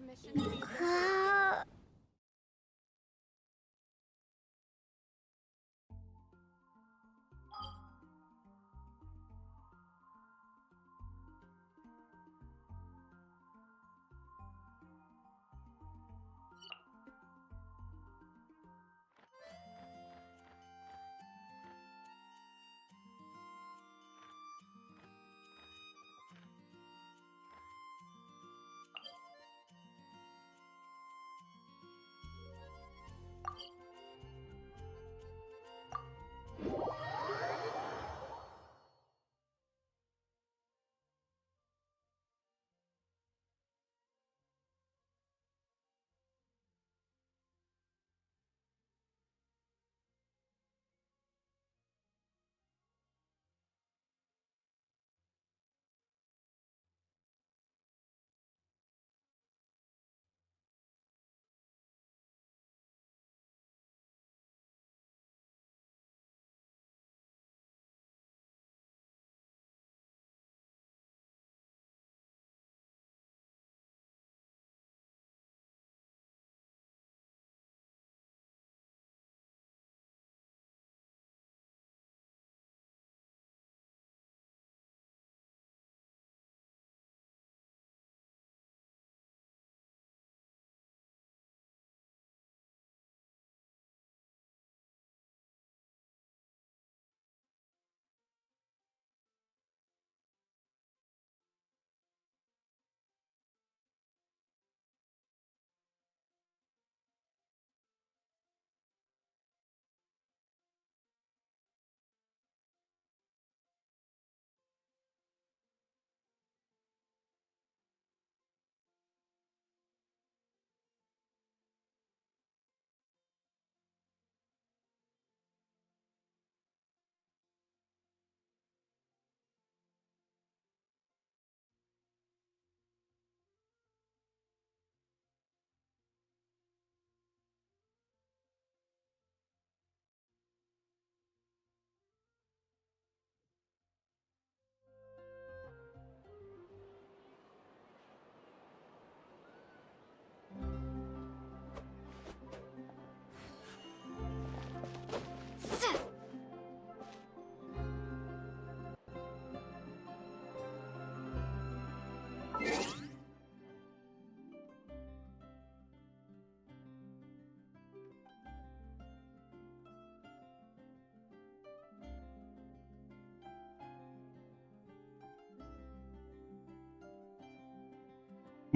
Ah,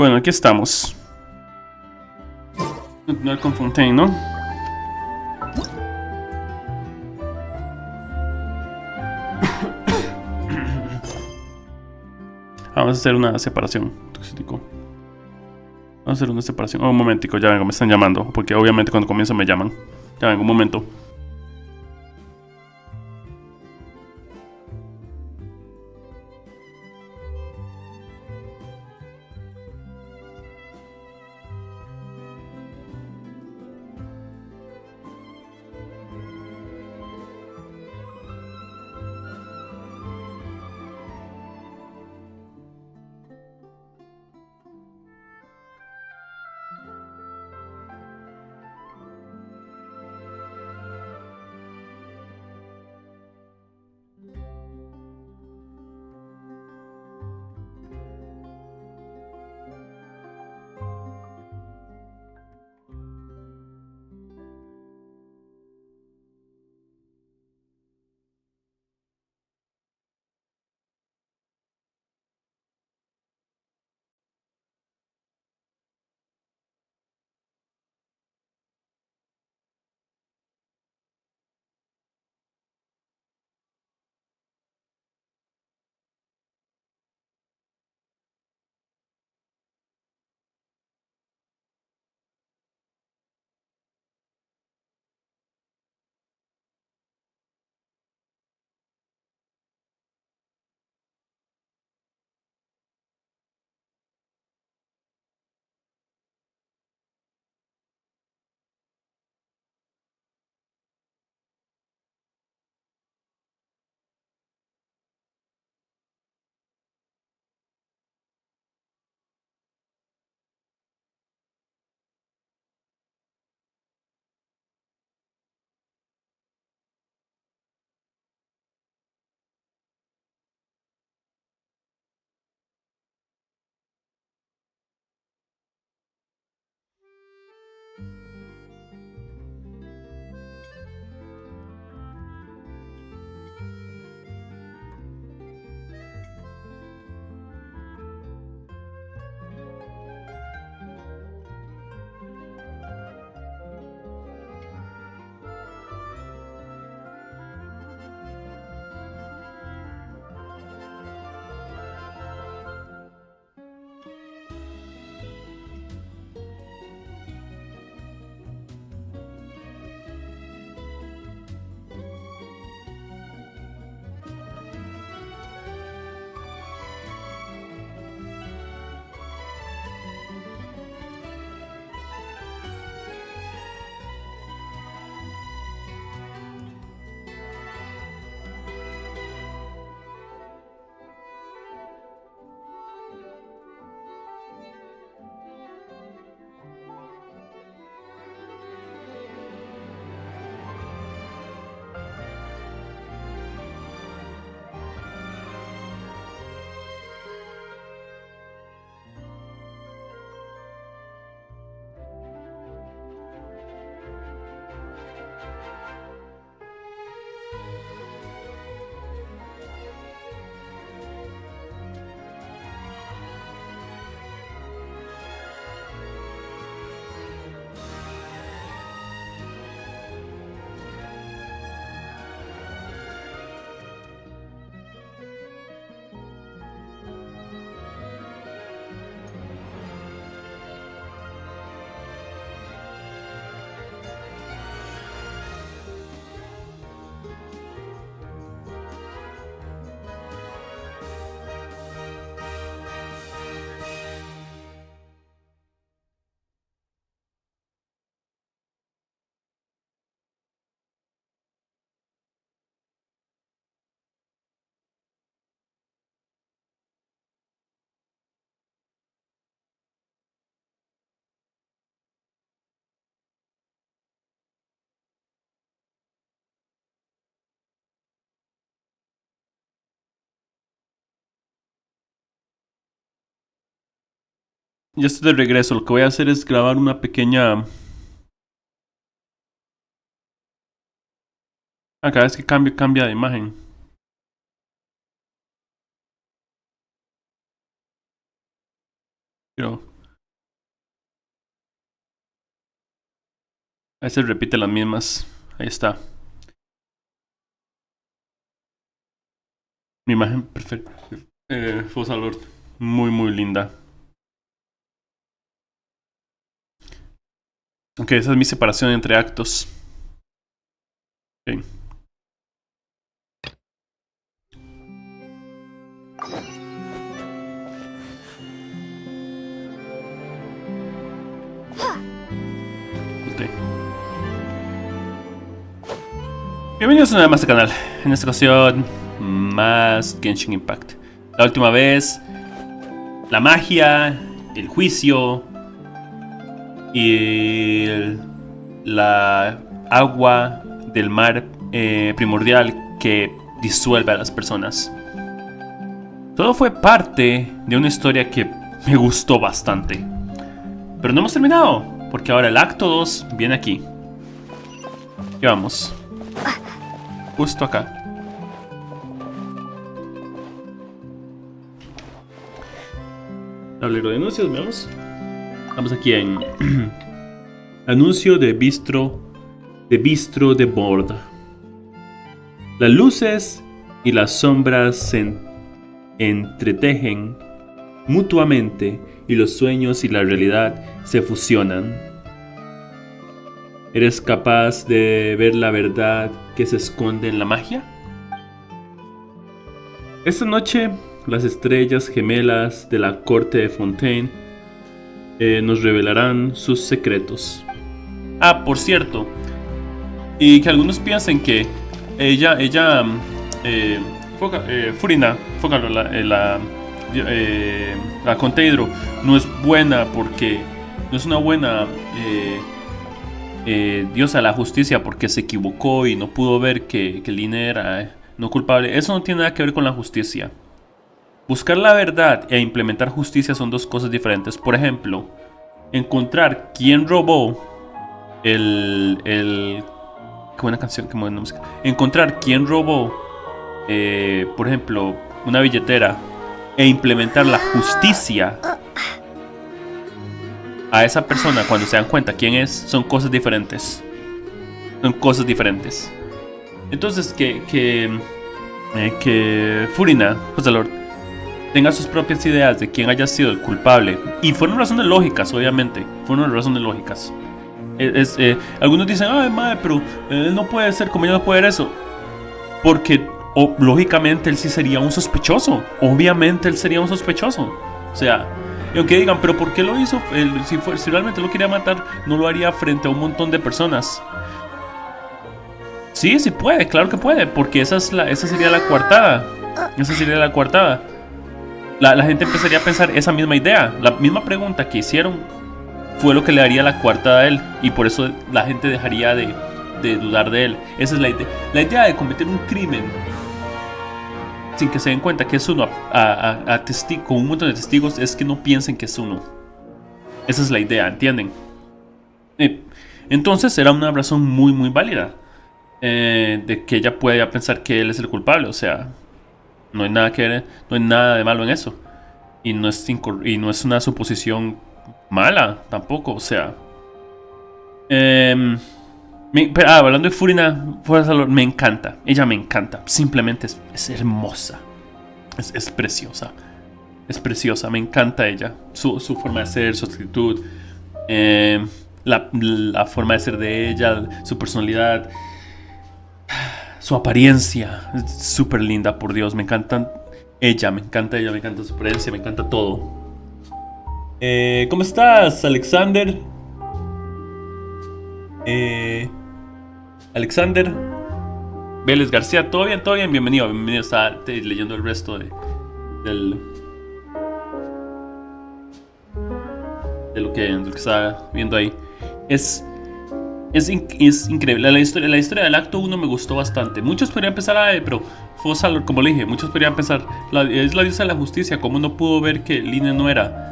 Bueno, aquí estamos. Continuar con Fontaine, ¿no? Vamos a hacer una separación. Vamos a hacer una separación. Oh, un momentico, ya vengo, me están llamando. Porque obviamente cuando comienzo me llaman. Ya vengo, un momento. Ya estoy de regreso. Lo que voy a hacer es grabar una pequeña... Cada vez que cambia de imagen. Pero... a veces repite las mismas. Ahí está. Mi imagen perfecta. Fosa Lord. Muy linda. Ok, esa es mi separación entre actos. Ok. Bienvenidos una vez más al canal. En esta ocasión, más Genshin Impact. La última vez, la magia, el juicio y la agua del mar primordial que disuelve a las personas. Todo fue parte de una historia que me gustó bastante. Pero no hemos terminado, porque ahora el acto 2 viene aquí. ¿Qué vamos? Justo acá. Tablero de anuncios, veamos. Estamos aquí en anuncio de bistro de bord. Las luces y las sombras se entretejen mutuamente y los sueños y la realidad se fusionan. ¿Eres capaz de ver la verdad que se esconde en la magia? Esta noche, las estrellas gemelas de la corte de Fontaine nos revelarán sus secretos. Ah, por cierto, y que algunos piensen que Furina, la Conteidro, no es buena porque no es una buena diosa de la justicia porque se equivocó y no pudo ver que Lina era no culpable. Eso no tiene nada que ver con la justicia. Buscar la verdad e implementar justicia son dos cosas diferentes. Por ejemplo, encontrar quién robó qué buena canción, qué buena música. Encontrar quién robó, por ejemplo, una billetera e implementar la justicia a esa persona cuando se dan cuenta quién es, son cosas diferentes. Son cosas diferentes. Entonces que Furina, José Lord, tenga sus propias ideas de quién haya sido el culpable. Y fueron razones lógicas, obviamente. Fueron razones lógicas. Algunos dicen, ay, madre, pero él no puede ser como yo, no puede ver eso. Porque lógicamente él sí sería un sospechoso. Obviamente él sería un sospechoso. O sea, y aunque digan, pero ¿por qué lo hizo? Si realmente lo quería matar, no lo haría frente a un montón de personas. Sí, sí puede, claro que puede. Porque esa sería la coartada. Esa sería la coartada. La gente empezaría a pensar esa misma idea. La misma pregunta que hicieron fue lo que le daría la coartada a él. Y por eso la gente dejaría de dudar de él. Esa es la idea. La idea de cometer un crimen sin que se den cuenta que es uno con un montón de testigos es que no piensen que es uno. Esa es la idea, ¿entienden? Entonces era una razón muy válida de que ella pueda pensar que él es el culpable. O sea, no hay nada de malo en eso. Y no es una suposición mala tampoco. O sea, hablando de Furina, me encanta. Ella me encanta. Simplemente es hermosa. Es preciosa. Es preciosa. Me encanta ella. Su forma de ser, su actitud. La forma de ser de ella. Su personalidad. Su apariencia. Es súper linda, por Dios. Me encanta ella. Me encanta su apariencia. Me encanta todo. ¿Cómo estás, Alexander? Alexander Vélez García, ¿todo bien? Bienvenido. Estaba leyendo el resto de lo que estaba viendo ahí. Es increíble. La historia del acto 1 me gustó bastante. Muchos podrían pensar, pero Fosa, como le dije, muchos podrían pensar, es la diosa de la justicia, ¿cómo no pudo ver que Lina no era?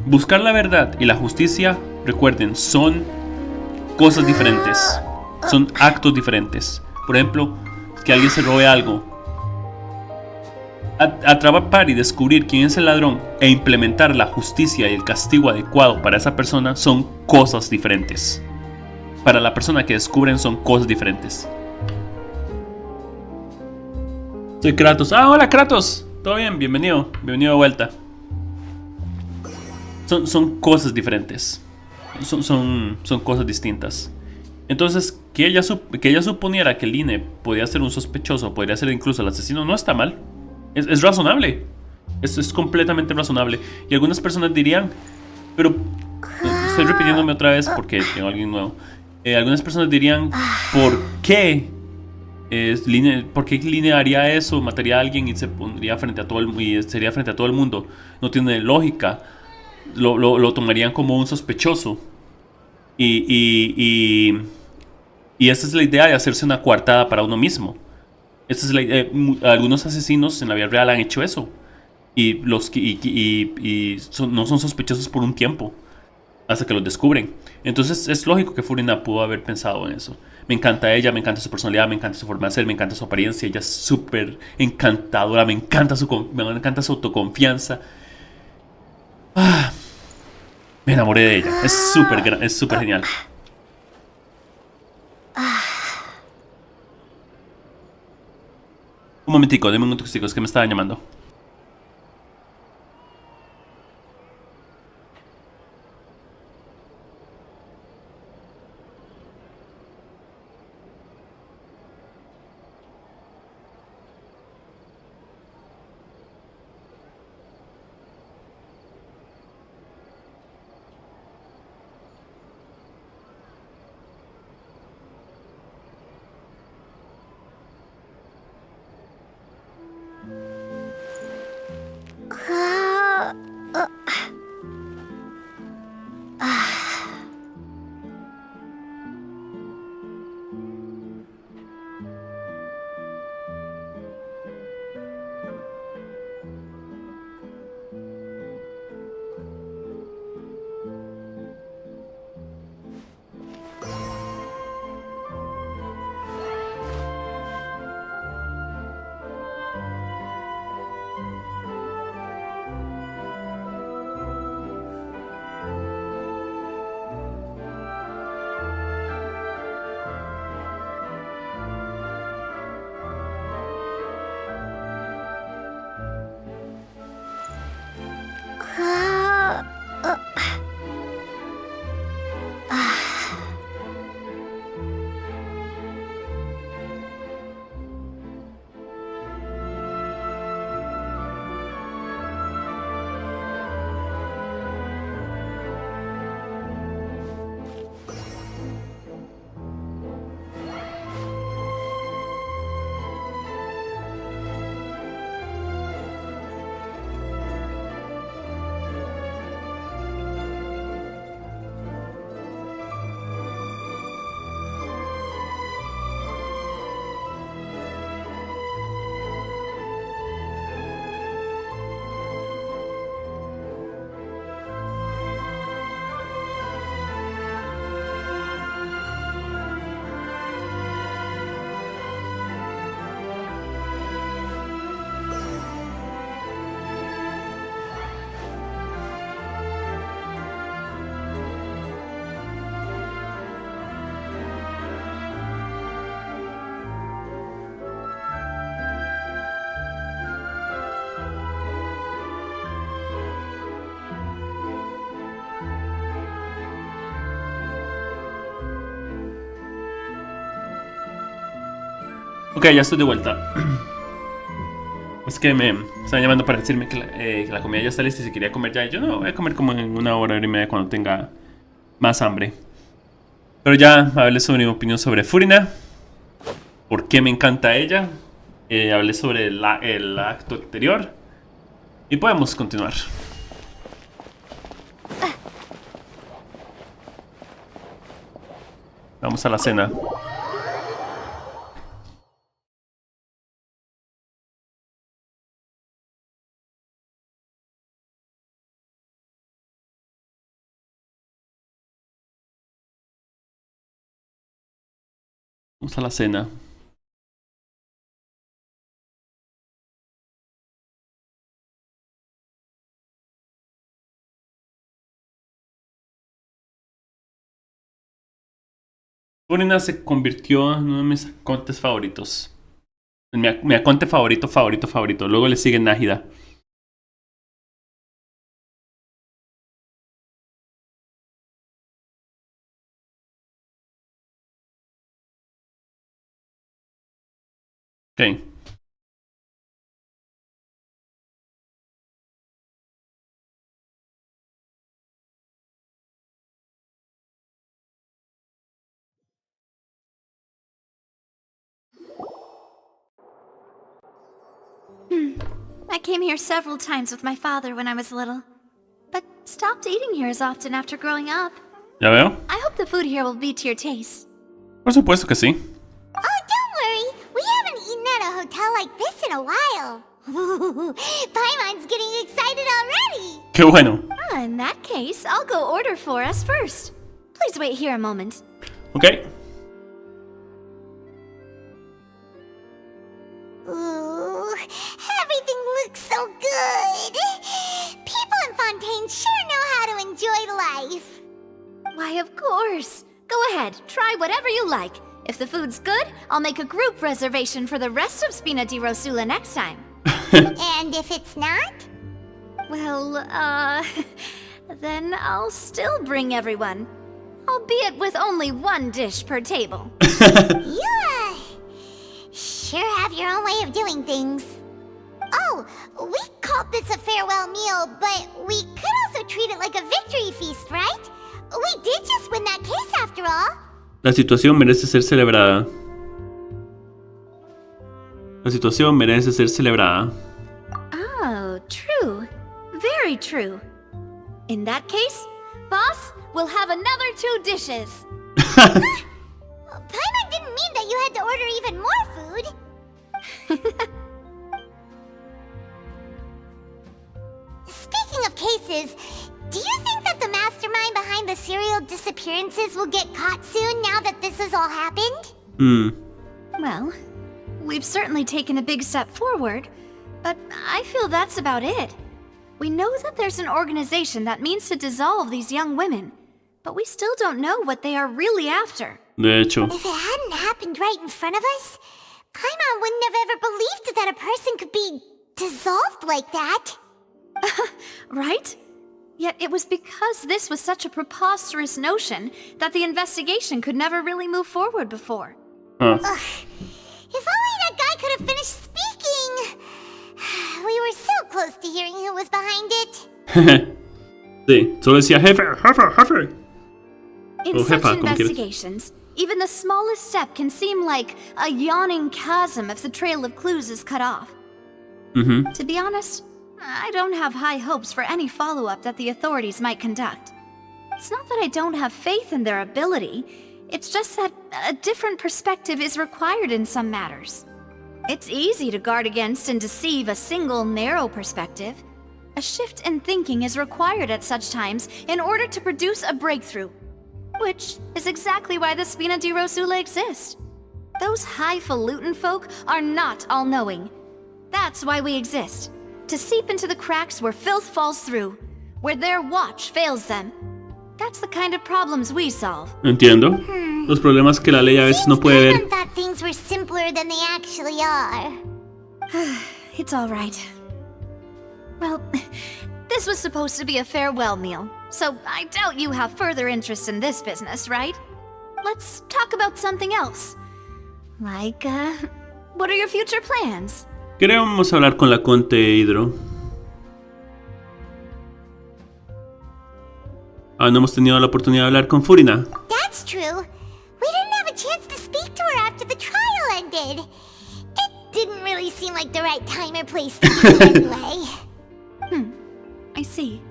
Buscar la verdad y la justicia, recuerden, son cosas diferentes. Son actos diferentes. Por ejemplo, que alguien se robe algo. Atrapar y descubrir quién es el ladrón e implementar la justicia y el castigo adecuado para esa persona son cosas diferentes. Para la persona que descubren son cosas diferentes. Soy Kratos. Ah, hola Kratos. ¿Todo bien? Bienvenido. Bienvenido de vuelta. Son cosas diferentes. Son cosas distintas. Entonces, que ella suponiera que el INE podía ser un sospechoso, podría ser incluso el asesino, no está mal. Es razonable. Esto es completamente razonable. Y algunas personas dirían, pero estoy repitiéndome otra vez porque tengo a alguien nuevo. Algunas personas dirían, ¿por qué? ¿Por qué Line haría eso? Mataría a alguien y se pondría frente a todo y sería frente a todo el mundo. No tiene lógica. Lo tomarían como un sospechoso. Y esa es la idea de hacerse una coartada para uno mismo. Esa es algunos asesinos en la vida real han hecho eso. Y no son sospechosos por un tiempo. Hasta que los descubren. Entonces es lógico que Furina pudo haber pensado en eso. Me encanta ella, me encanta su personalidad, me encanta su forma de ser, me encanta su apariencia. Ella es súper encantadora, me encanta su autoconfianza. Me enamoré de ella. Es súper genial. Un momentico, denme un momentico, es que me estaban llamando. Ok, ya estoy de vuelta. Es que me están llamando para decirme que la comida ya está lista y si quería comer ya. Yo no voy a comer como en una hora y media cuando tenga más hambre. Pero ya hablé sobre mi opinión sobre Furina. Por qué me encanta ella. Hablé sobre el acto exterior. Y podemos continuar. Vamos a la cena. Vamos a la cena. Furina se convirtió en uno de mis acontes favoritos. Mi aconte favorito. Luego le sigue Nájida. Ok. I came here several times with my father when I was little, but stopped eating here as often after growing up. ¿Ya veo? I hope the food here will be to your taste. Por supuesto que sí. Oh, don't worry. We haven't eaten at a hotel like this in a while. Paimon's getting excited already. Qué bueno. In that case, I'll go order for us first. Please wait here a moment. Ok. Ooh, everything looks so good. People in Fontaine sure know how to enjoy life. Why, of course. Go ahead, try whatever you like. If the food's good, I'll make a group reservation for the rest of Spina di Rosula next time. And if it's not? Well, then I'll still bring everyone. Albeit with only one dish per table. You, sure have your own way of doing things. Oh, we called this a farewell meal, but we could also treat it like a victory feast, right? We did just win that case after all. La situación merece ser celebrada. La situación merece ser celebrada. Oh, true. Very true. In that case, boss, we'll have another 2 dishes. Paimon didn't mean that you had to order even more food. Speaking of cases, do you think that the mastermind behind the serial disappearances will get caught soon now that this has all happened? Well, we've certainly taken a big step forward, but I feel that's about it. We know that there's an organization that means to dissolve these young women, but we still don't know what they are really after. De hecho. If it hadn't happened right in front of us, Paimon wouldn't have ever believed that a person could be dissolved like that. Right? Yet it was because this was such a preposterous notion that the investigation could never really move forward before. Huh. Ugh. If only that guy could have finished speaking. We were so close to hearing who was behind it. Sí, solo decía jefe. In O such jefa, como quieras. investigations, even the smallest step can seem like a yawning chasm if the trail of clues is cut off. To be honest, I don't have high hopes for any follow-up that the authorities might conduct. It's not that I don't have faith in their ability, it's just that a different perspective is required in some matters. It's easy to guard against and deceive a single narrow perspective. A shift in thinking is required at such times in order to produce a breakthrough. Which is exactly why the Spina di Rosula exist. Those highfalutin folk are not all-knowing. That's why we exist. To seep into the cracks where filth falls through, where their watch fails them. That's the kind of problems we solve. Entiendo. Los problemas que la ley a veces no puede ver. Paimon thought things were simpler than they actually are. It's all right. Well, this was supposed to be a farewell meal, so I doubt you have further interest in this business, right? Let's talk about something else. Like, what are your future plans? Queremos hablar con la Conte Hidro. No hemos tenido la oportunidad de hablar con Furina. That's true. We didn't have a chance to speak to her after the trial ended. It didn't really seem like the right time or place to do it anyway. I see.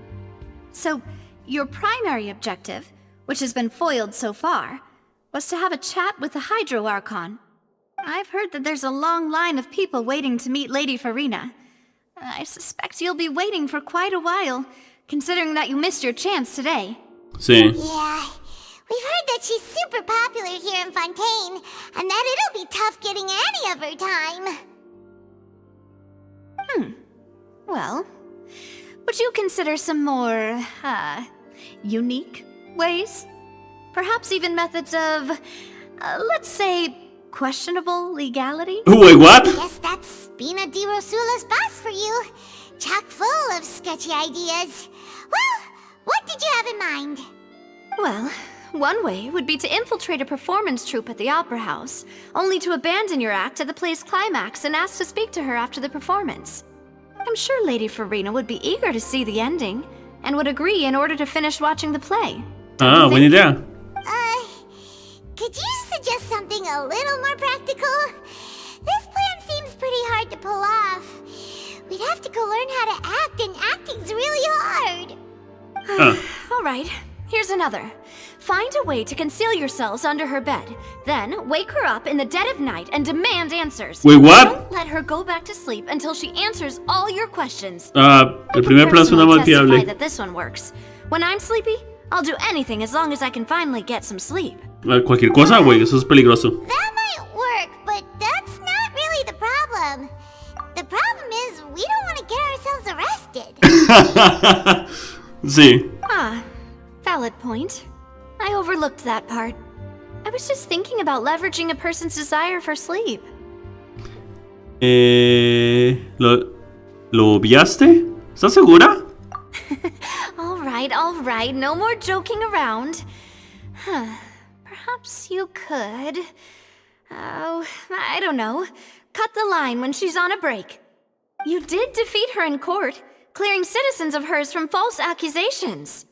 So, your primary objective, which has been foiled so far, was to have a chat with the Hydro Archon. I've heard that there's a long line of people waiting to meet Lady Farina. I suspect you'll be waiting for quite a while, considering that you missed your chance today. Sí. Yeah, We've heard that she's super popular here in Fontaine, and that it'll be tough getting any of her time. Well, would you consider some more, unique ways? Perhaps even methods of, let's say, questionable legality? Wait, what? Guess that's Spina di Rosula's boss for you. Chock full of sketchy ideas. Well, what did you have in mind? Well, one way would be to infiltrate a performance troupe at the Opera House, only to abandon your act at the play's climax and ask to speak to her after the performance. I'm sure Lady Farina would be eager to see the ending, and would agree in order to finish watching the play. Buena idea. Could you suggest something a little more practical? This plan seems pretty hard to pull off. We'd have to go learn how to act, and acting's really hard. All right, here's another. Find a way to conceal yourselves under her bed. Then wake her up in the dead of night and demand answers. Wait, what? Don't let her go back to sleep until she answers all your questions. El primer plan suena más viable. That this one works. When I'm sleepy, I'll do anything as long as I can finally get some sleep. Cualquier cosa, güey, eso es peligroso. That might work, but that's not really the problem. The problem is we don't want to get ourselves arrested. Sí. Valid point. I overlooked that part. I was just thinking about leveraging a person's desire for sleep. ¿Lo obviaste? ¿Estás segura? All right, no more joking around. Perhaps you could... Oh, I don't know. Cut the line when she's on a break. You did defeat her in court, clearing citizens of hers from false accusations.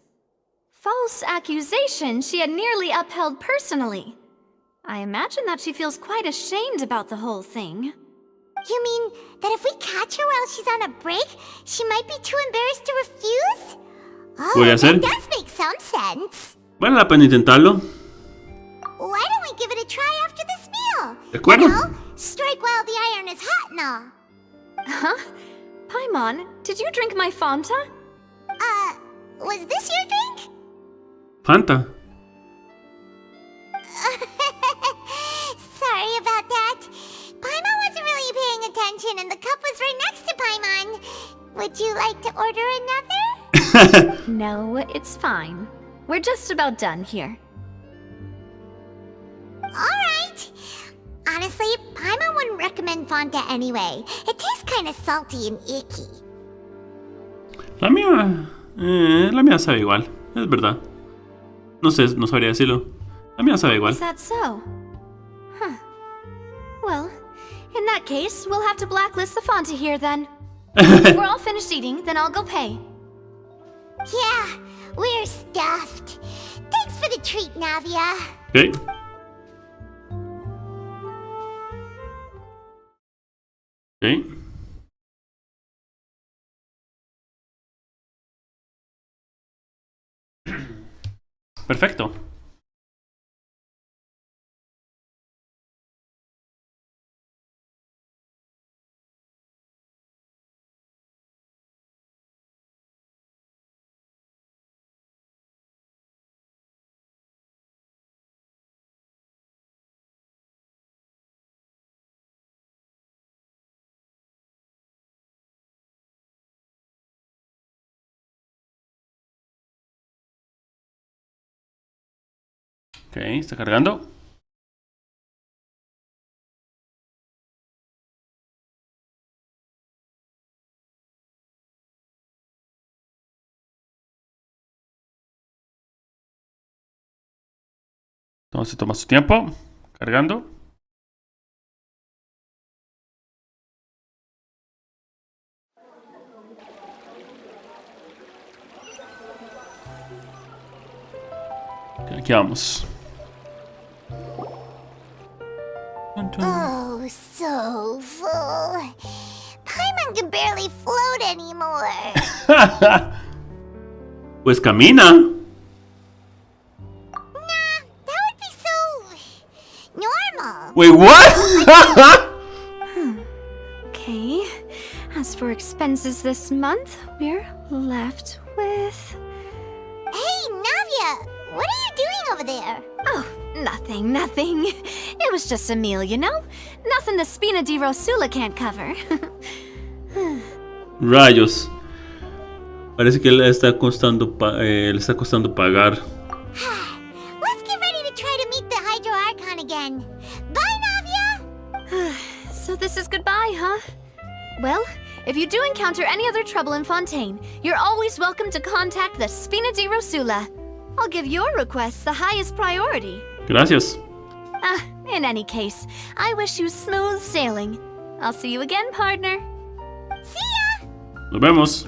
False accusations she had nearly upheld personally. I imagine that she feels quite ashamed about the whole thing. You mean that if we catch her while she's on a break, she might be too embarrassed to refuse? Oh, ¿Voy a hacer? that does make some sense. Vale la pena intentarlo. Why don't we give it a try after this meal? De acuerdo. You know, strike while the iron is hot and all. Huh? Paimon, did you drink my Fanta? Was this your drink? Fanta. Sorry about that. Paimon wasn't really paying attention and the cup was right next to Paimon. Would you like to order another? No, it's fine. We're just about done here. Alright. Honestly, Paimon wouldn't recommend Fanta anyway. It tastes kind of salty and icky. La mía sabe igual, es verdad. No sé, no sabría decirlo. La mía sabe igual. Is that so? Huh. Well, in that case, we'll have to blacklist the Fanta here then. If we're all finished eating, then I'll go pay. Yeah, we're stuffed. Thanks for the treat, Navia. Okay. Okay. Perfecto. Ok, está cargando. Entonces toma su tiempo. Cargando. Ok, aquí vamos. Oh, so full. Paimon can barely float anymore. Pues camina. Nah, that would be so normal. Wait, what? Okay. As for expenses this month, we're left with... Hey, Navia, what are you doing over there? Oh, nothing. It was just a meal, you know? Nothing the Spina di Rosula can't cover. Rayos. Parece que le está costando pagar. Let's get ready to try to meet the Hydro Archon again. Bye, Navia! So this is goodbye, huh? Well, if you do encounter any other trouble in Fontaine, you're always welcome to contact the Spina di Rosula. I'll give your requests the highest priority. Gracias. In any case, I wish you smooth sailing. I'll see you again, partner. See ya! Nos vemos.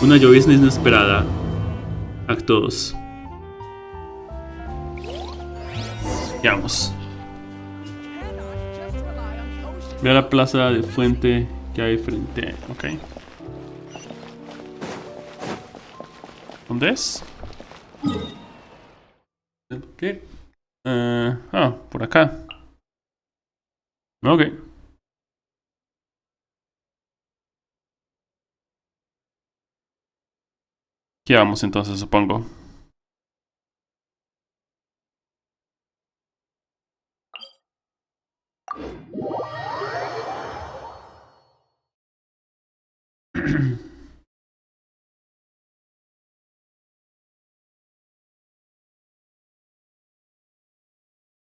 Una llovizna inesperada. Acto 2. Vamos. Ve a la plaza de fuente que hay frente. Ok. ¿Dónde es? ¿Qué? Por acá. Ok. ¿Qué vamos entonces, supongo?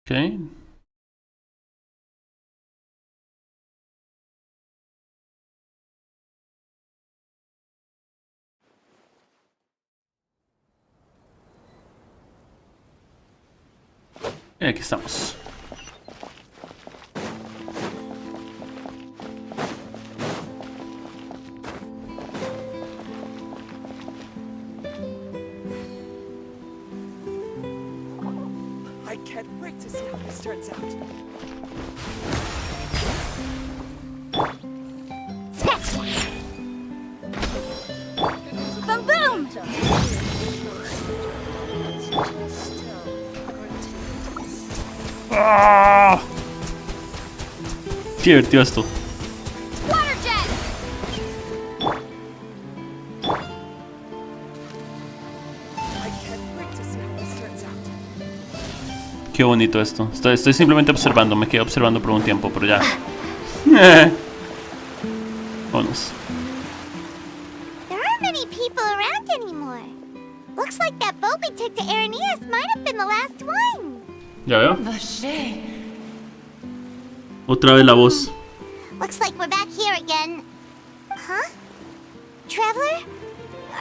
Okay. Y aquí estamos. I can't wait to see how this turns out. Boom, boom! ¡Ah! Qué divertido esto. Water jet! I can't wait to see how this turns out. Qué bonito esto. Estoy simplemente observando. Me quedé observando por un tiempo, pero ya. Vámonos. There aren't many people around anymore. Looks like that boat we took to Araneas might have been the last one. Ya veo. Vache. Otra vez la voz. Looks like we're back here again. Huh? Traveler?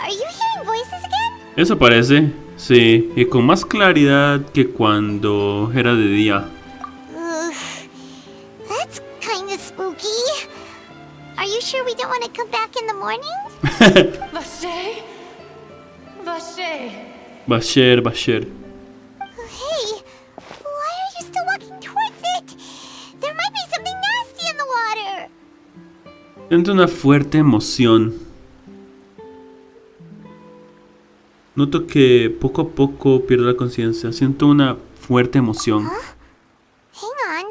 Are you hearing voices again? Eso parece. Sí, y con más claridad que cuando era de día. Ugh. That's kind of spooky. Are you sure we don't want to come back in the morning? Vache. Vache. Basher. Hey, why are you still walking towards it? There might be something nasty in the water. Siento una fuerte emoción. Noto que poco a poco pierdo la conciencia. Siento una fuerte emoción. Hang on.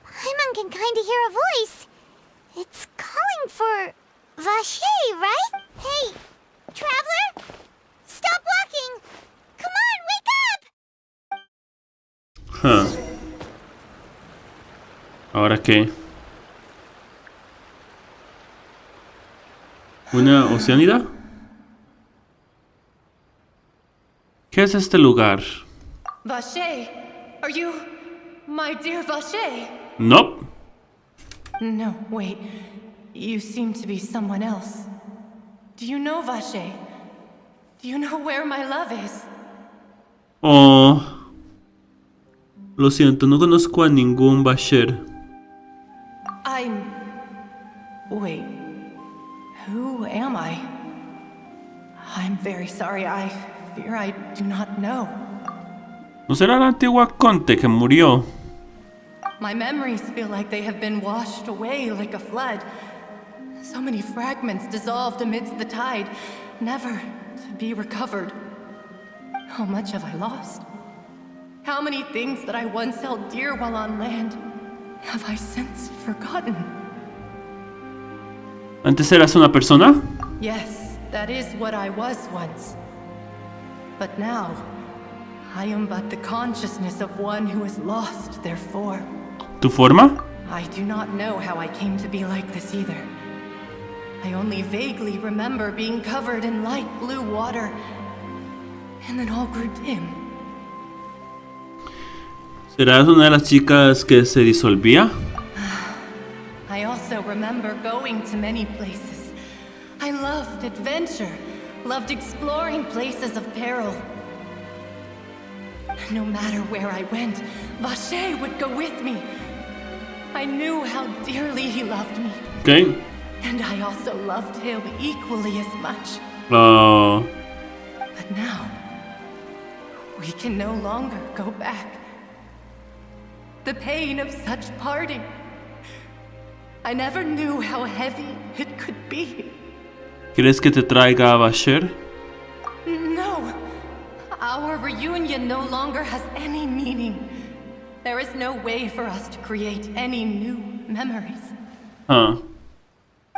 Paimon can kind of hear a voice. It's calling for Vache, right? Hey, traveler? Stop walking! Come on, wake up! ¿Ahora qué? ¿Una oceanida? ¿Qué es este lugar? Vache. Are you my dear Vache? Nope. No, wait. You seem to be someone else. Do you know Vache? Do you know where my love is? Oh. Lo siento, no conozco a ningún Basher. Wait. Who am I? I'm very sorry. I fear I do not know. ¿No será la antigua Conte que murió? My memories feel like they have been washed away like a flood. So many fragments dissolved amidst the tide, never to be recovered. How much have I lost? How many things that I once held dear while on land have I since forgotten? ¿Antes eras una persona? Yes, that is what I was once. But now, I am but the consciousness of one who has lost their form. ¿Tu forma? I do not know how I came to be like this either. I only vaguely remember being covered in light blue water, and then all grew dim. ¿Serás una de las chicas que se disolvía? I also remember going to many places. I loved adventure, loved exploring places of peril. No matter where I went, Vache would go with me. I knew how dearly he loved me. Okay. And I also loved him equally as much. Oh. But now, we can no longer go back. The pain of such parting. I never knew how heavy it could be. ¿Quieres que te traiga a Basher? No. Our reunion no longer has any meaning. There is no way for us to create any new memories. Huh.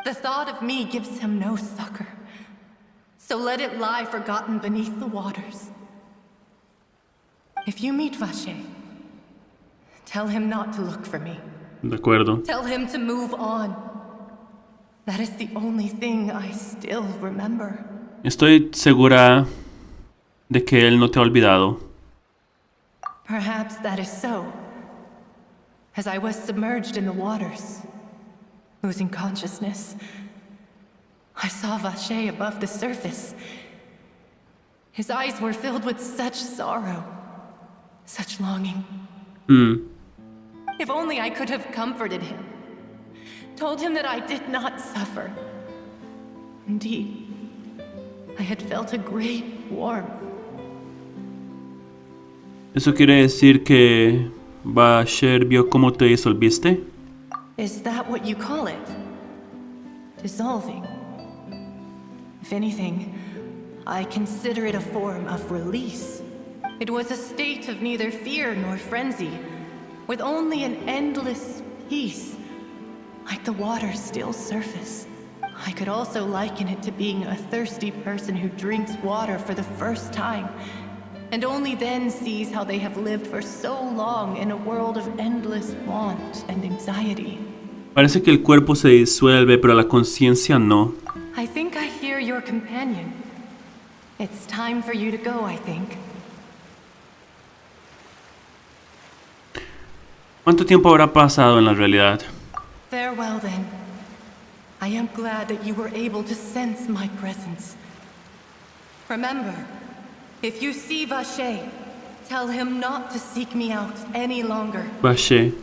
The thought of me gives him no succor. So let it lie forgotten beneath the waters. If you meet Vache, tell him not to look for me. De acuerdo. Tell him to move on. That is the only thing I still remember. Estoy segura de que él no te ha olvidado. Perhaps that is so. As I was submerged in the waters, losing consciousness, I saw Vache above the surface. His eyes were filled with such sorrow, such longing. If only I could have comforted him, told him that I did not suffer. Indeed, I had felt a great warmth. ¿Eso quiere decir que Basher vio cómo te disolviste? Is that what you call it? Dissolving? If anything, I consider it a form of release. It was a state of neither fear nor frenzy, with only an endless peace, like the water's still surface. I could also liken it to being a thirsty person who drinks water for the first time, and only then sees how they have lived for so long in a world of endless want and anxiety. Parece que el cuerpo se disuelve, pero la conciencia no. I think I hear your companion. It's time for you to go, I think. ¿Cuánto tiempo habrá pasado en la realidad? Farewell, then. I am glad that you were able to sense my presence. Remember, if you see Vache, tell him not to seek me out any longer. Vache.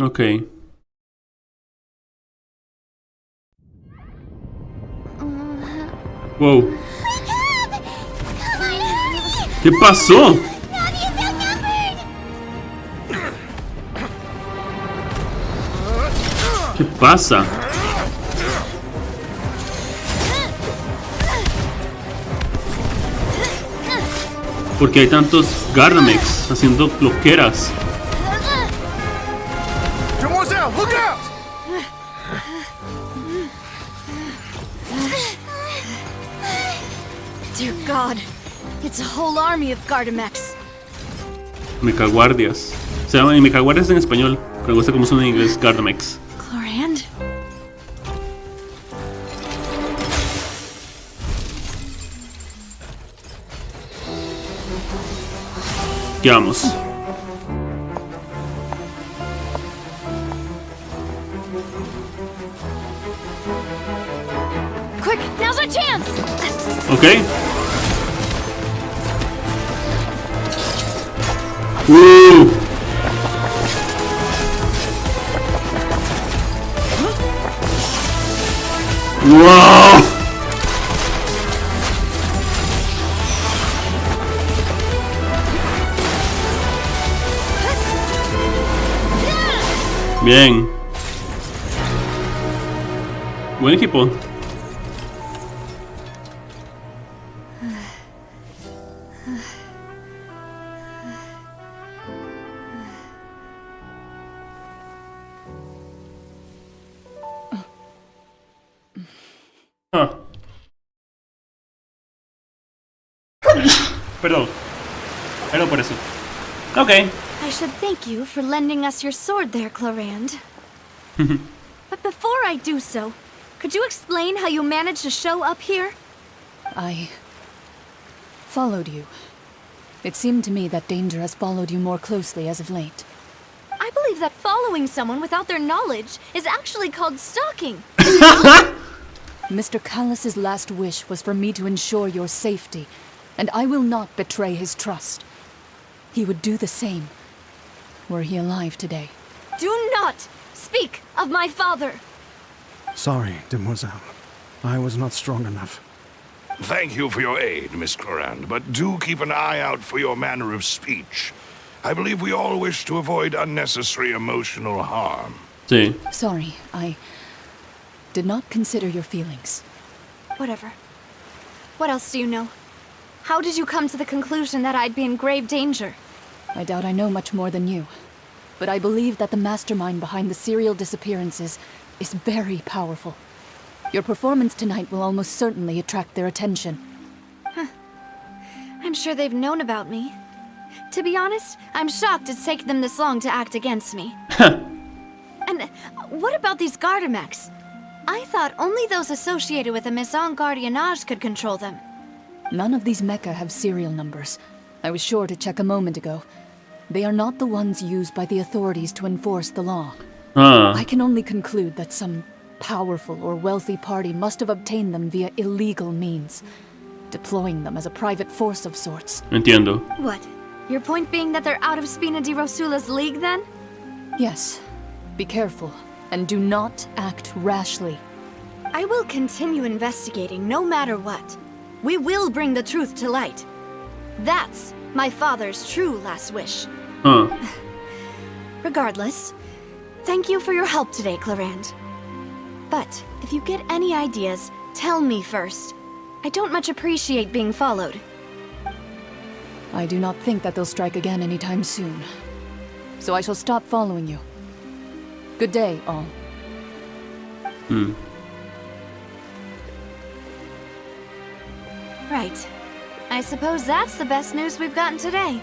Ok. Wow. ¿Qué pasó? ¿Qué pasa? Porque hay tantos Gardamex haciendo loqueras. Demoiselle, look out! Dear God, it's a whole army of Gardamex. Mecaguardias. Se llaman Mecaguardias en español. Me gusta cómo son en inglés Gardamex. Chlorand? ¿Qué vamos? Quick, now's our chance! Ok. ¡Wow! Bien. Buen equipo. Perdón. Pero por eso. Ok. I should thank you for lending us your sword there, Clarand. But before I do so, could you explain how you managed to show up here? I followed you. It seemed to me that danger has followed you more closely as of late. I believe that following someone without their knowledge is actually called stalking. Mr. Callus's last wish was for me to ensure your safety, and I will not betray his trust. He would do the same, were he alive today. Do not speak of my father. Sorry, demoiselle. I was not strong enough. Thank you for your aid, Miss Clarand, but do keep an eye out for your manner of speech. I believe we all wish to avoid unnecessary emotional harm. Sí. Sorry, I did not consider your feelings. Whatever. What else do you know? How did you come to the conclusion that I'd be in grave danger? I doubt I know much more than you, but I believe that the mastermind behind the serial disappearances is very powerful. Your performance tonight will almost certainly attract their attention. I'm sure they've known about me. To be honest, I'm shocked it's taken them this long to act against me. And what about these Gardamex? I thought only those associated with the Maison Gardiennage could control them. None of these mecha have serial numbers. I was sure to check a moment ago. They are not the ones used by the authorities to enforce the law. I can only conclude that some powerful or wealthy party must have obtained them via illegal means, deploying them as a private force of sorts. Entiendo. What? Your point being that they're out of Spina di Rosula's league, then? Yes. Be careful, and do not act rashly. I will continue investigating no matter what. We will bring the truth to light. That's my father's true last wish. Regardless, thank you for your help today, Clarand. But if you get any ideas, tell me first. I don't much appreciate being followed. I do not think that they'll strike again anytime soon. So I shall stop following you. Good day, all. Right. I suppose that's the best news we've gotten today.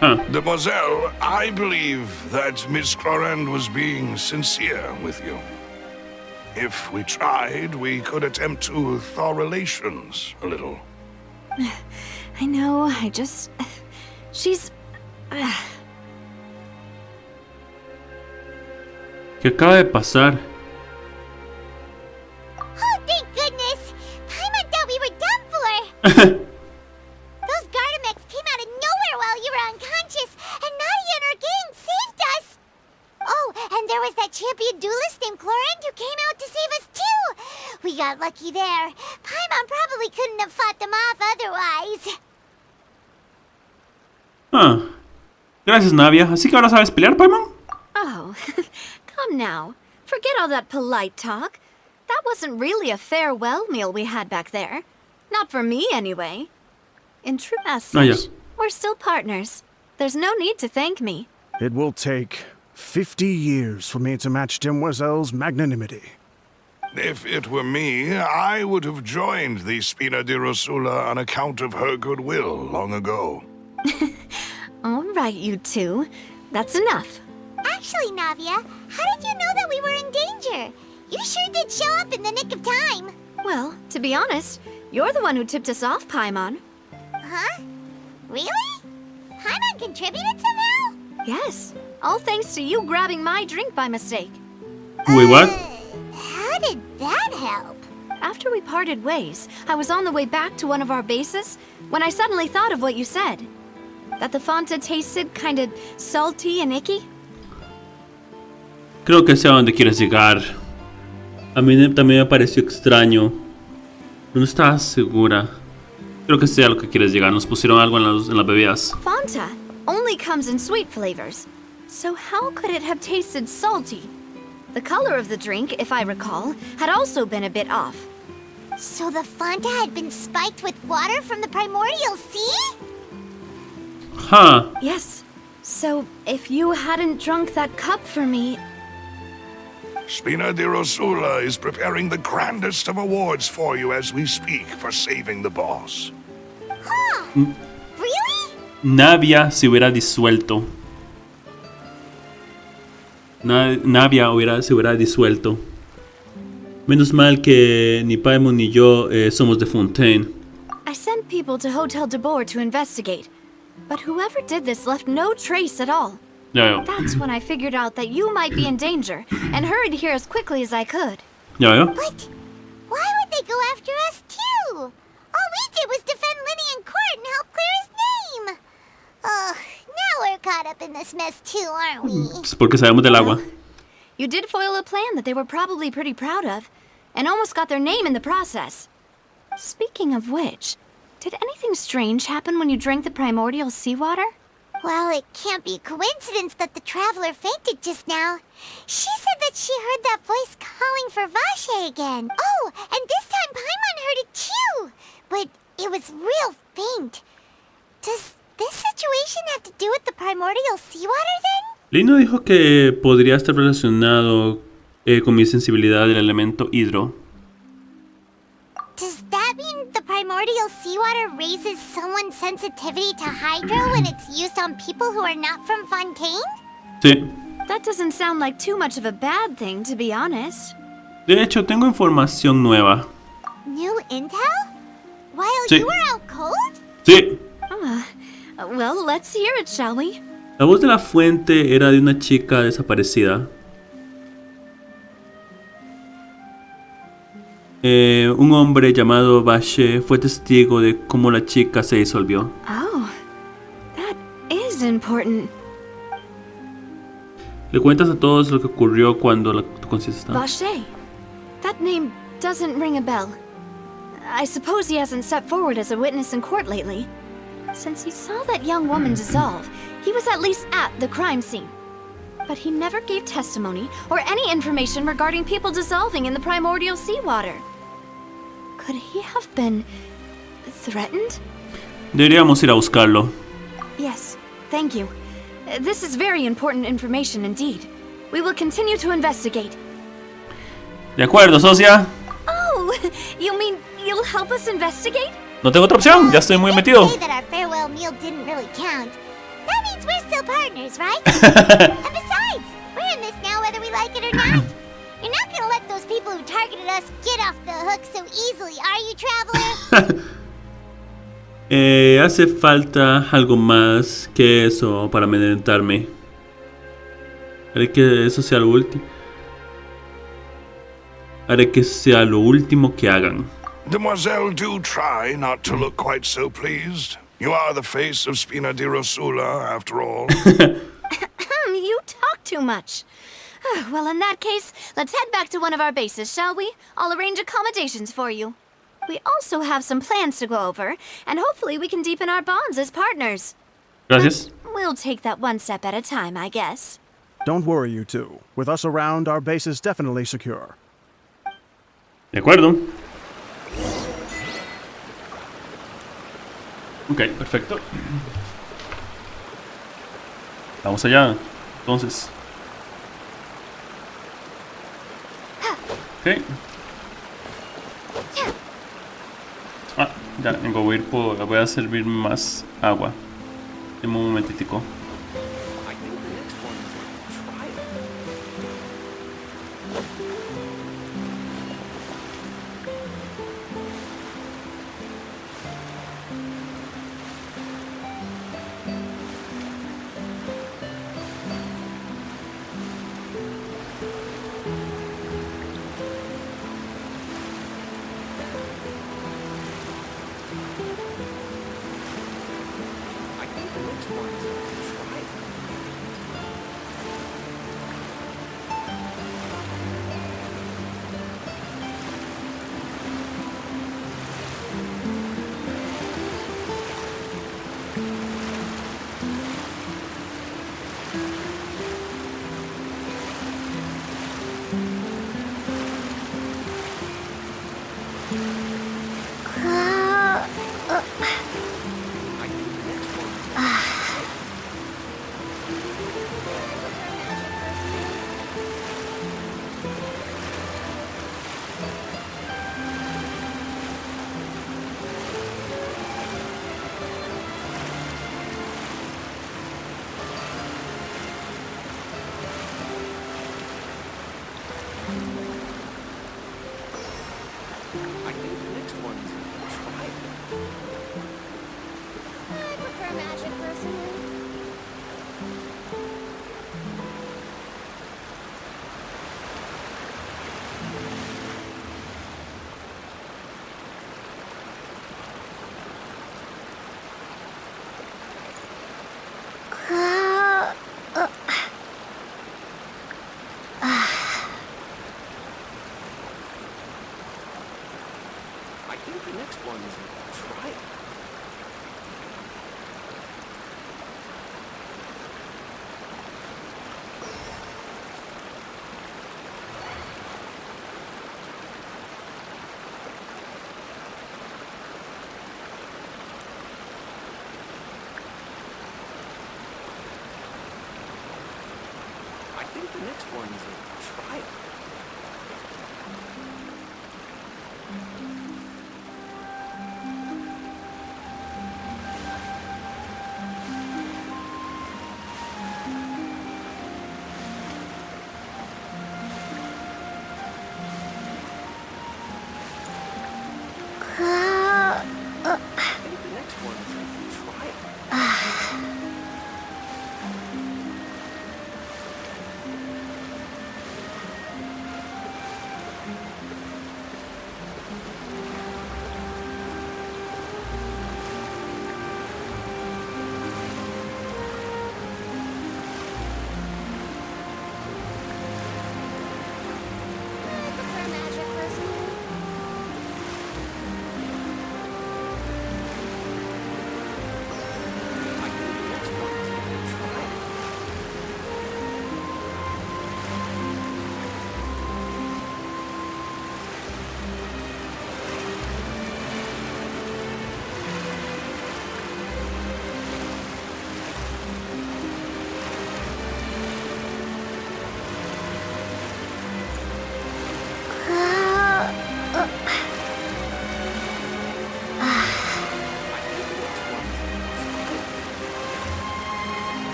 Demoiselle, I believe that Miss Clarand was being sincere with you. If we tried, we could attempt to thaw relations a little. I know, she's... ¿Qué acaba de pasar? Oh, thank goodness! Paimon thought we were done for! Those Gardamex came out of nowhere while you were unconscious, and Nadia and her gang saved us! Oh, and there was that champion duelist named Clarand who came out to save us too! We got lucky there. Paimon probably couldn't have fought them off otherwise. Gracias, Navia. ¿Así que ahora sabes pelear, Paimon? Oh, come now. Forget all that polite talk. That wasn't really a farewell meal we had back there. Not for me, anyway. In true as such, we're still partners. There's no need to thank me. It will take 50 years for me to match Demoiselle's magnanimity. If it were me, I would have joined the Spina di Rosula on account of her goodwill long ago. All right, you two. That's enough. Actually, Navia, how did you know that we were in danger? You sure did show up in the nick of time. Well, to be honest, you're the one who tipped us off, Paimon. Huh? Really? Paimon contributed somehow? Yes, all thanks to you grabbing my drink by mistake. Wait, what? How did that help? After we parted ways, I was on the way back to one of our bases when I suddenly thought of what you said. That the Fanta tasted kind of salty and icky. Creo que sé a dónde quieres llegar. A mí también me pareció extraño. No estaba segura. Creo que sé a lo que quieres llegar. Nos pusieron algo en las bebidas. Fanta only comes in sweet flavors. So how could it have tasted salty? The color of the drink, if I recall, had also been a bit off. So the Fanta had been spiked with water from the primordial sea? Huh. Yes. So if you hadn't drunk that cup for me... Spina di Rosula is preparing the grandest of awards for you as we speak for saving the boss. Huh? Really? Navia se hubiera disuelto. Navia se hubiera disuelto. Menos mal que ni Paimon ni yo somos de Fontaine. I sent people to Hotel de Boer to investigate, but whoever did this left no trace at all. Ya veo. That's when I figured out that you might be in danger and hurried here as quickly as I could. Ya veo. But why would they go after us too? All we did was defend Linny in court and help clear his name. Ugh, now we're caught up in this mess too, aren't we? Pues porque sabemos del agua. You did foil a plan that they were probably pretty proud of, and almost got their name in the process. Speaking of which, did anything strange happen when you drank the primordial seawater? Well, it can't be a coincidence that the traveler fainted just now. She said that she heard that voice calling for Vache again. Oh, and this time Paimon heard it too. But it was real faint. Does this situation have to do with the primordial seawater then? Lino dijo que podría estar relacionado con mi sensibilidad del elemento hidro. Does that mean the primordial seawater raises someone's sensitivity to hydro when it's used on people who are not from Fontaine? Sí. That doesn't sound like too much of a bad thing, to be honest. De hecho, tengo información nueva. New intel? While Sí. you were out cold? Sí. Well, let's hear it, shall we? La voz de la fuente era de una chica desaparecida. Un hombre llamado Vache fue testigo de cómo la chica se disolvió. Oh, that is important. Le cuentas a todos lo que ocurrió cuando la conciencia estaba. Vache. That name doesn't ring a bell. I suppose he hasn't stepped forward as a witness in court lately. Since he saw that young woman dissolve, he was at least at the crime scene. But he never gave testimony or any information regarding people dissolving in the primordial seawater. Could he have been threatened? Deberíamos ir a buscarlo. Yes, thank you. This is very important information indeed. We will continue to investigate. De acuerdo, socia. Oh, you mean you'll help us investigate? No tengo otra opción, ya estoy muy metido. Say that our farewell meal didn't really count. That means we're still partners, right? And besides, we're in this now whether we like it or not. You're not gonna let those people who targeted us get off the hook so easily, are you, traveler? Hace falta algo más que eso para amedrentarme. Haré que eso sea lo último. Haré que sea lo último que hagan. Demoiselle, do try not to look quite so pleased. You are the face of Spina di Rosula, after all. You talk too much. Well, in that case, let's head back to one of our bases, shall we? I'll arrange accommodations for you. We also have some plans to go over, and hopefully we can deepen our bonds as partners. Gracias. But we'll take that one step at a time, I guess. Don't worry, you two. With us around, our base is definitely secure. De acuerdo. Ok, perfecto. Vamos allá, entonces. Ok. Ah, ya, voy a ir por... Voy a servir más agua. Deme un momentitico. I think the next one is like try it. I think the next one is like try it. I think the next one is like think the next one's a trial.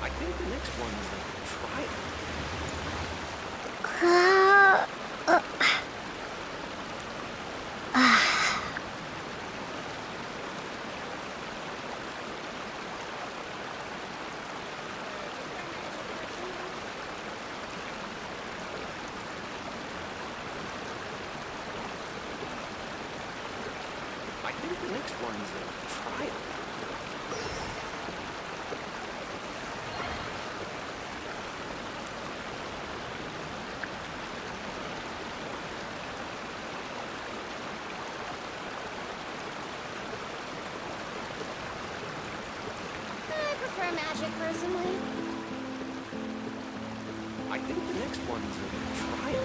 I think the next one is a trial. I think the next one is a trial. Magic, personally. I think the next one is a trial.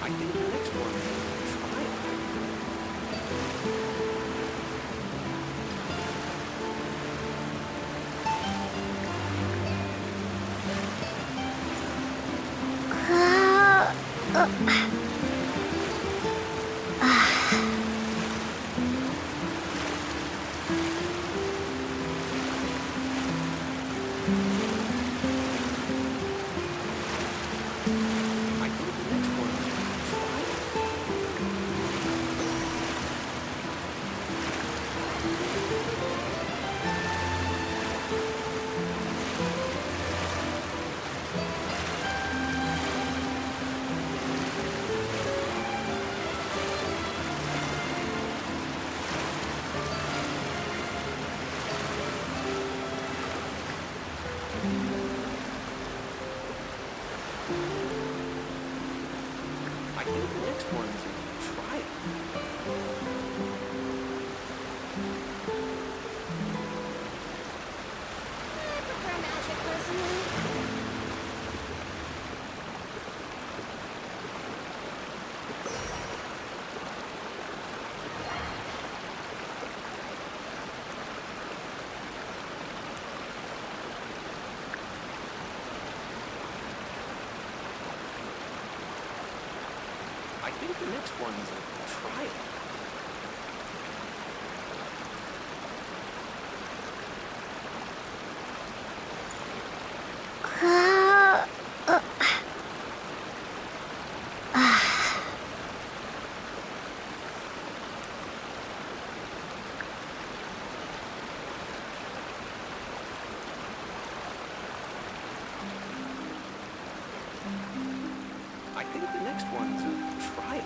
I think the next one is a trial. I think the next one is a trial. I think the next one is a trial. I prefer magic, personally. I think the next one is a trial. think the next one's a trial.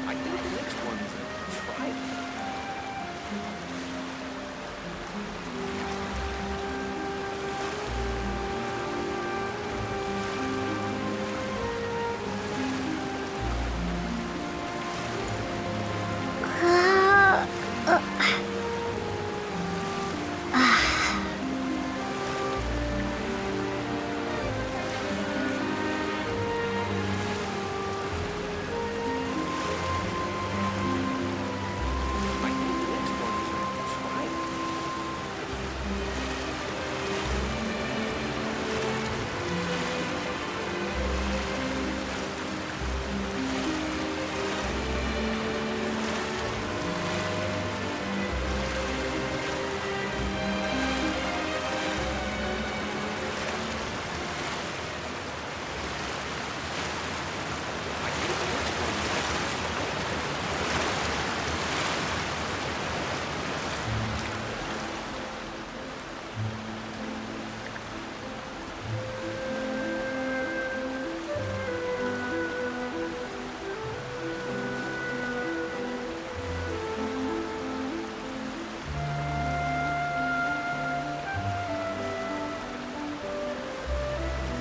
I think the next one's a trial. I think the next one's a trial.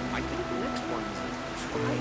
I think the next one's a trial. I think the next one's a trial. I think the next one's a trial.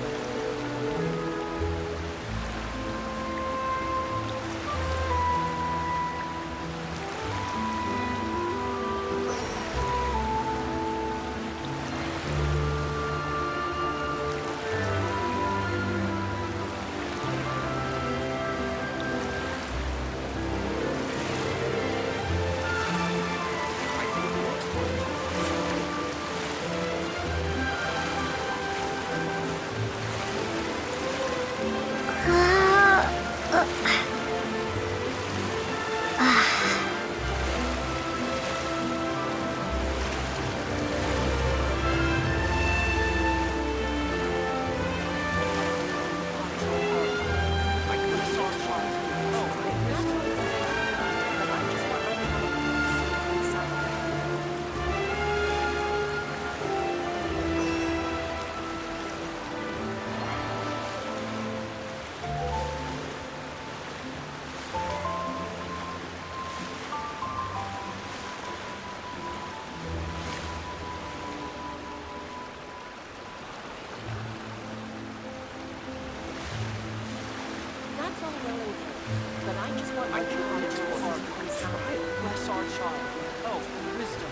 I could have saw trial. Oh, I missed it. But I just want to know inside. That's all well and good, but I just want my knowledge to work inside. Bless our child with health and wisdom.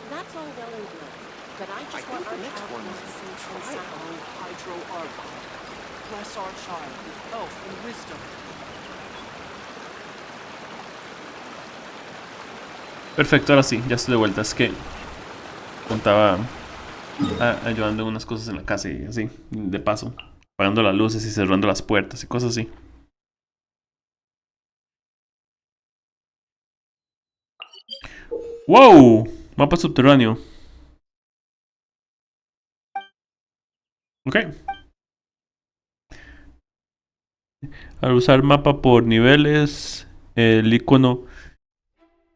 That's all well and good, but I just want our next one inside. Hydro Argon. Bless our child with health and wisdom. Perfecto, ahora sí, ya estoy de vuelta. Es que contaba ayudando en unas cosas en la casa y así, de paso, apagando las luces y cerrando las puertas y cosas así. ¡Wow! Mapa subterráneo. Ok. Al usar mapa por niveles, el icono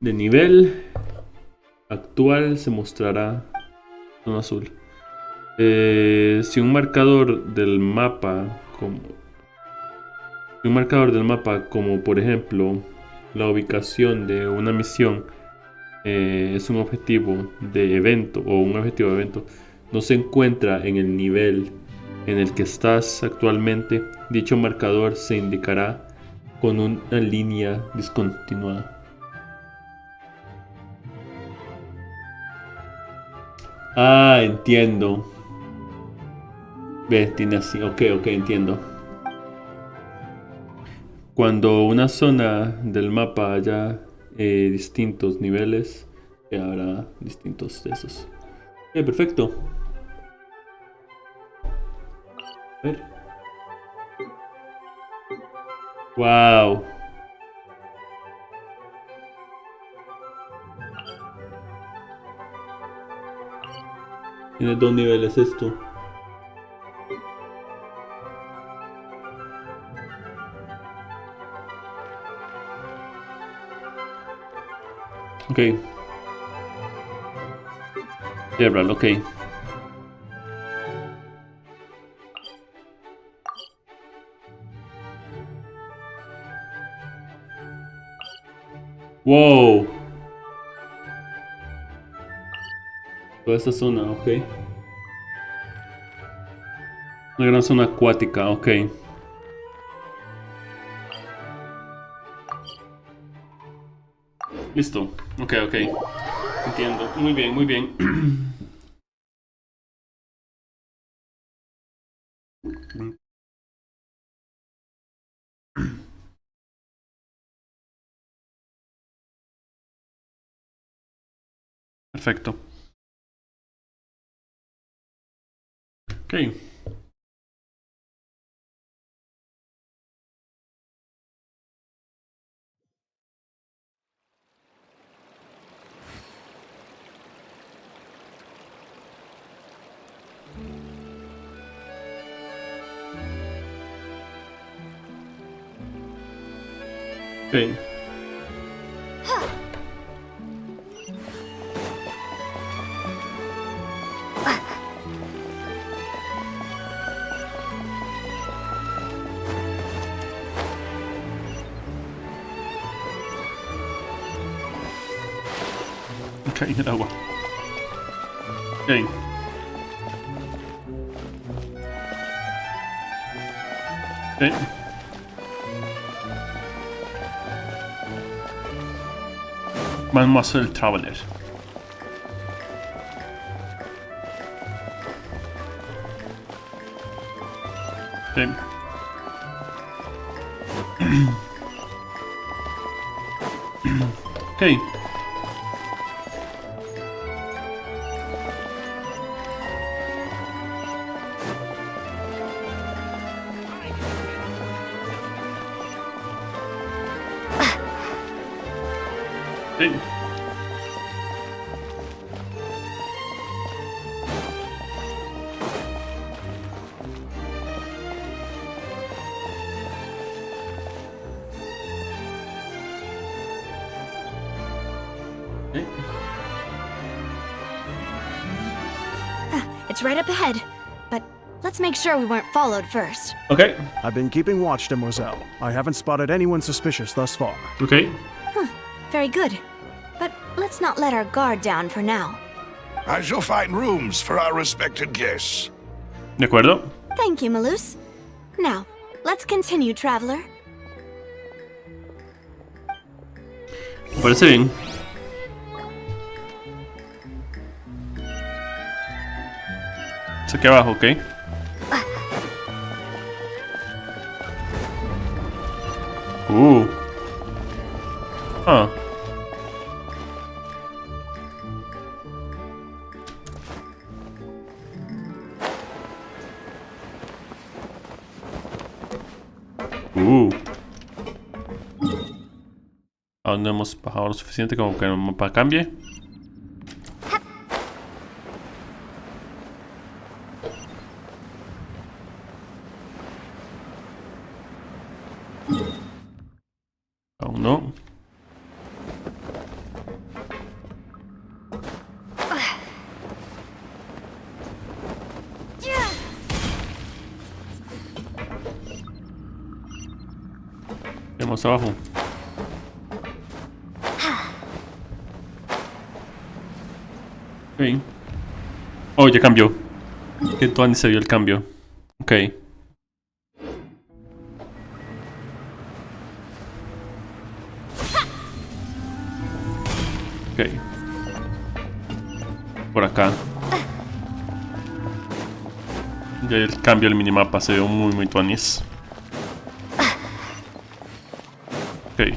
de nivel actual se mostrará en azul. Si un marcador del mapa como por ejemplo la ubicación de una misión es un objetivo de evento o un objetivo de evento, no se encuentra en el nivel en el que estás actualmente, dicho marcador se indicará con una línea discontinuada. Ah, entiendo. Ve, tiene así. Ok, entiendo. Cuando una zona del mapa haya distintos niveles, habrá distintos de esos. Perfecto. A ver. Wow. Tiene 2 niveles esto. Ok. Several, ok. Wow. Toda esta zona, ok. Una gran zona acuática, ok. Listo. Ok. Entiendo. Muy bien, muy bien. Perfecto. Ok. Ok. Ok, el agua. Ok. Ok. Vamos a hacer el Traveler. Ok. Ok. Ok. It's right up ahead, but let's make sure we weren't followed first. Ok. I've been keeping watch, Demoiselle. I haven't spotted anyone suspicious thus far. Ok. Very good. But let's not let our guard down for now. I shall find rooms for our respected guests. ¿De acuerdo? Thank you, Malus. Now, let's continue, traveler. Me parece bien. Es aquí abajo, ok. Ah. Aún no hemos bajado lo suficiente como que el mapa cambie. Aún no. Vamos abajo. Ok. Oh, ya cambió. Que todavía se vio el cambio. Ok. Ok. Por acá. Ya el cambio del minimapa se ve muy tuanis. Ok.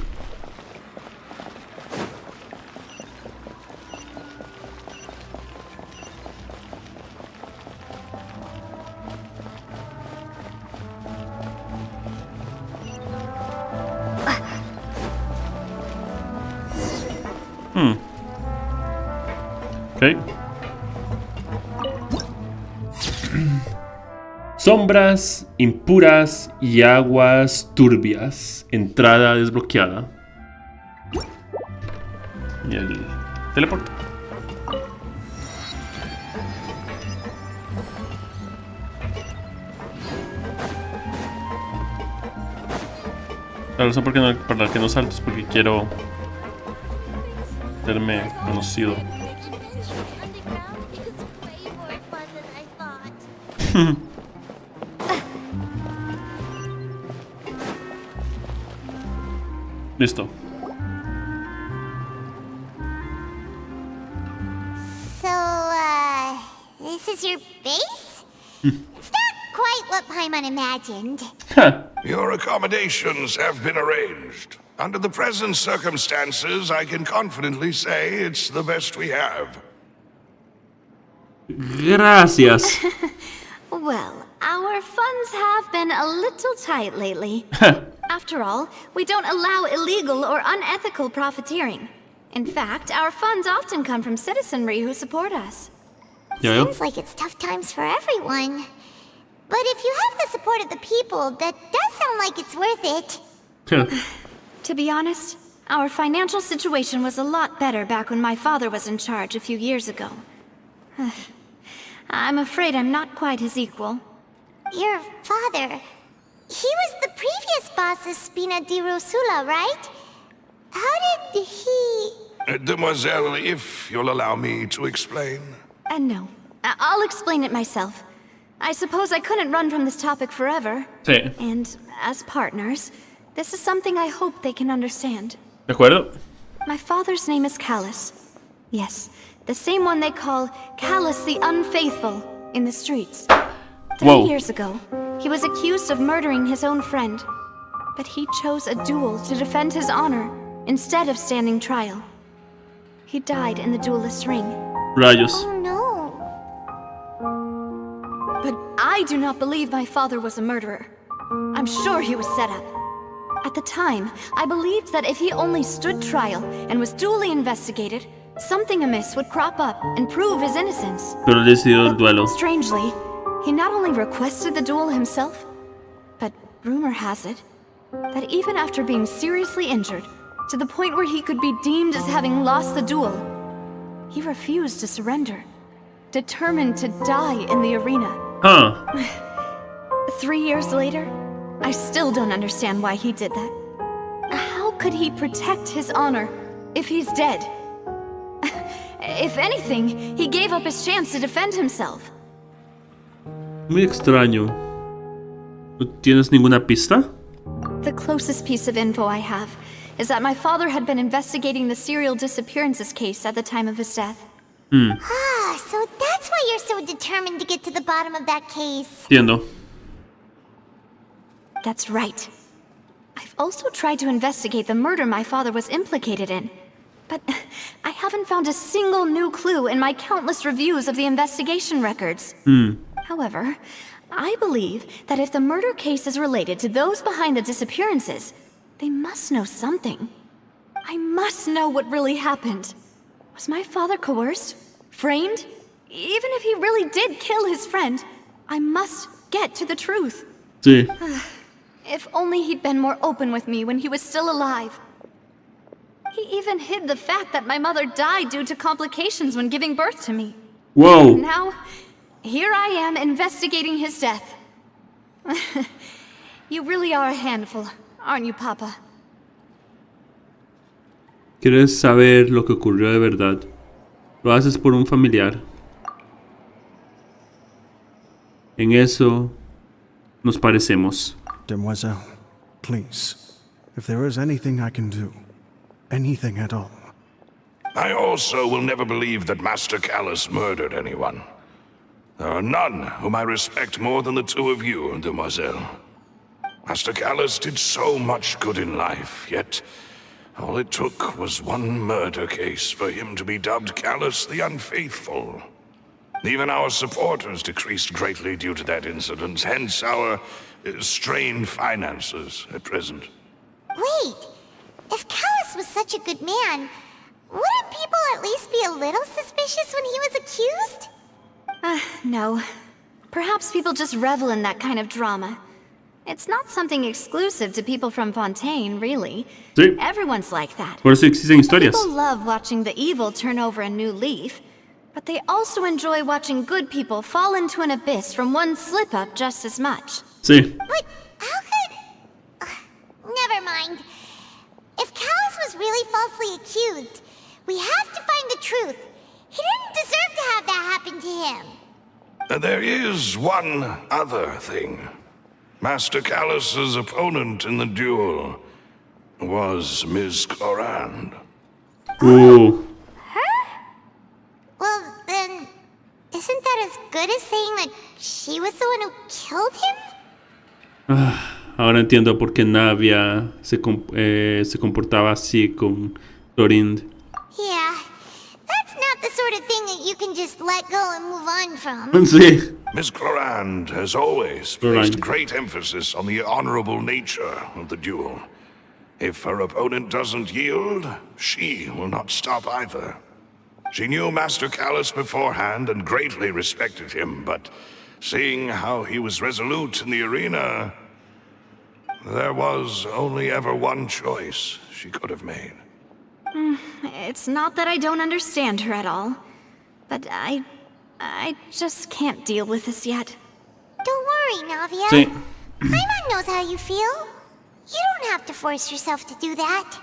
Ok. Sombras impuras y aguas turbias. Entrada desbloqueada. Y el teleporte. La razón por la que no salto es porque quiero hacerme conocido. Listo. So, this is your base? It's not quite what Paimon imagined. Your accommodations have been arranged. Under the present circumstances, I can confidently say it's the best we have. Gracias. Well, our funds have been a little tight lately. After all, we don't allow illegal or unethical profiteering. In fact, our funds often come from citizenry who support us. Seems like it's tough times for everyone. But if you have the support of the people, that does sound like it's worth it. To be honest, our financial situation was a lot better back when my father was in charge a few years ago. I'm afraid I'm not quite his equal. Your father... He was the previous boss of Spina di Rosula, right? How did he... Demoiselle, if you'll allow me to explain. No. I'll explain it myself. I suppose I couldn't run from this topic forever. Sí. And as partners, this is something I hope they can understand. ¿De acuerdo? My father's name is Callus. Yes, the same one they call Callus the Unfaithful in the streets. 3 years ago, he was accused of murdering his own friend. But he chose a duel to defend his honor instead of standing trial. He died in the duelist's ring. Rayos. Oh no. But I do not believe my father was a murderer. I'm sure he was set up. At the time, I believed that if he only stood trial and was duly investigated, something amiss would crop up and prove his innocence. Pero decidió el duelo. Strangely, he not only requested the duel himself, but rumor has it that even after being seriously injured, to the point where he could be deemed as having lost the duel, he refused to surrender, determined to die in the arena. 3 years later, I still don't understand why he did that. How could he protect his honor if he's dead? If anything, he gave up his chance to defend himself. Muy extraño. ¿No tienes ninguna pista? The closest piece of info I have is that my father had been investigating the serial disappearances case at the time of his death. Ah, so that's why you're so determined to get to the bottom of that case. Entiendo. That's right. I've also tried to investigate the murder my father was implicated in, but I haven't found a single new clue in my countless reviews of the investigation records. However, I believe that if the murder case is related to those behind the disappearances, they must know something. I must know what really happened. Was my father coerced? Framed? Even if he really did kill his friend, I must get to the truth. Sí. If only he'd been more open with me when he was still alive. He even hid the fact that my mother died due to complications when giving birth to me. Wow. Now, here I am investigating his death. You really are a handful, aren't you, Papa? ¿Quieres saber lo que ocurrió de verdad? Lo haces por un familiar. En eso nos parecemos. Demoiselle, please, if there is anything I can do, anything at all. I also will never believe that Master Callus murdered anyone. There are none whom I respect more than the two of you, demoiselle. Master Callus did so much good in life, yet all it took was one murder case for him to be dubbed Callus the Unfaithful. Even our supporters decreased greatly due to that incident, hence our strained finances at present. Wait, if Callus was such a good man, wouldn't people at least be a little suspicious when he was accused? No. Perhaps people just revel in that kind of drama. It's not something exclusive to people from Fontaine, really. Sí. Everyone's like that. Por eso existen historias. People love watching the evil turn over a new leaf, but they also enjoy watching good people fall into an abyss from one slip-up just as much. Sí. But how could... never mind. If Callus was really falsely accused, we have to find the truth. He didn't deserve to have that happen to him. There is one other thing. Master Callus's opponent in the duel was Ms. Clorand. Ooh. Her? Well, then, isn't that as good as saying that she was the one who killed him? Ahora entiendo por qué Navia se comportaba así con Clorinde. Yeah, that's not the sort of thing that you can just let go and move on from. Sí. Miss Clorand has always placed great emphasis on the honorable nature of the duel. If her opponent doesn't yield, she will not stop either. She knew Master Callus beforehand and greatly respected him, but seeing how he was resolute in the arena, there was only ever one choice she could have made. It's not that I don't understand her at all, but I just can't deal with this yet. Don't worry, Navia. Sí. Paimon knows how you feel. You don't have to force yourself to do that.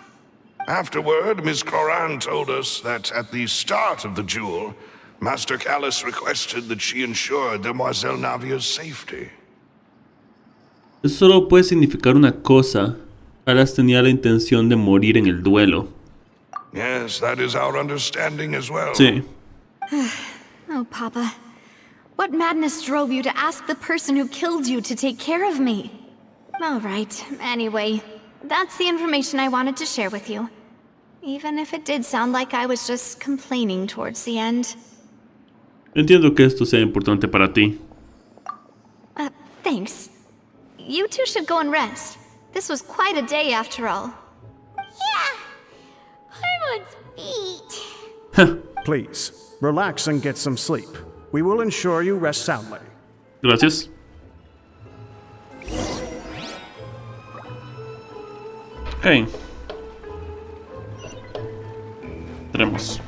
Afterward, Miss Clorand told us that at the start of the duel, Master Callus requested that she ensure Demoiselle Navia's safety. Eso solo puede significar una cosa. Alas tenía la intención de morir en el duelo. Yes, that is our understanding as well. Sí. Oh, Papa. What madness drove you to ask the person who killed you to take care of me? All right, anyway, that's the information I wanted to share with you. Even if it did sound like I was just complaining towards the end. Entiendo que esto sea importante para ti. Thanks. You two should go and rest. This was quite a day after all. Yeah. Paimon's beat. Please, relax and get some sleep. We will ensure you rest soundly. Gracias. Ok. Tenemos.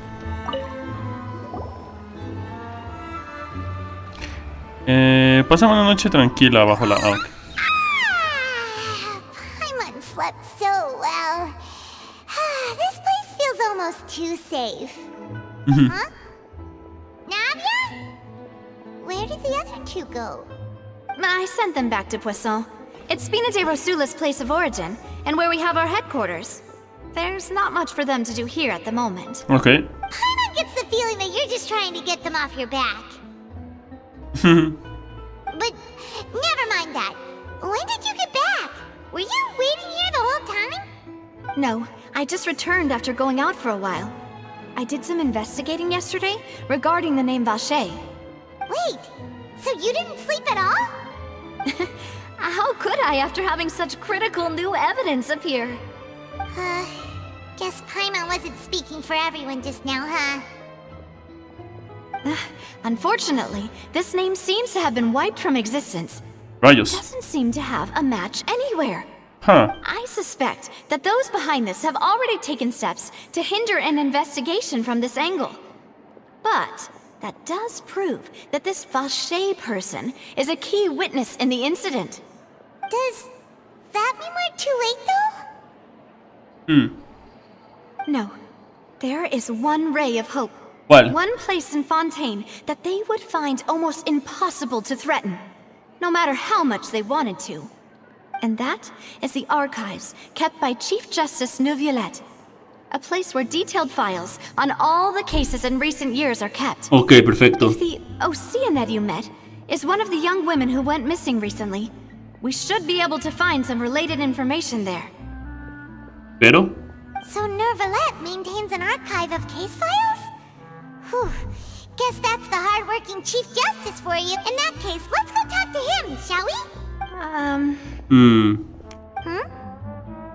Pasamos una noche tranquila bajo la... Ah, okay. Paimon slept so well. This place feels almost too safe. Huh? Navia? Where did the other two go? I sent them back to Poisson. It's Spina de Rosula's place of origin, and where we have our headquarters. There's not much for them to do here at the moment. Okay. Paimon gets the feeling that you're just trying to get them off your back. But never mind that. When did you get back? Were you waiting here the whole time? No, I just returned after going out for a while. I did some investigating yesterday regarding the name Vacher. Wait, so you didn't sleep at all? How could I after having such critical new evidence appear? Guess Paimon wasn't speaking for everyone just now, huh? Unfortunately, this name seems to have been wiped from existence. Rayos. Doesn't seem to have a match anywhere. Huh. I suspect that those behind this have already taken steps to hinder an investigation from this angle. But that does prove that this Vacher person is a key witness in the incident. Does that mean we're too late, though? No. There is one ray of hope. ¿Cuál? One place in Fontaine that they would find almost impossible to threaten, no matter how much they wanted to. And that is the archives kept by Chief Justice Neuvillette. A place where detailed files on all the cases in recent years are kept. Ok, perfecto. If the Osea that you met is one of the young women who went missing recently. We should be able to find some related information there. Pero... So Nervalette maintains an archive of case files? Whew. Guess that's the hard-working Chief Justice for you. In that case, let's go talk to him, shall we?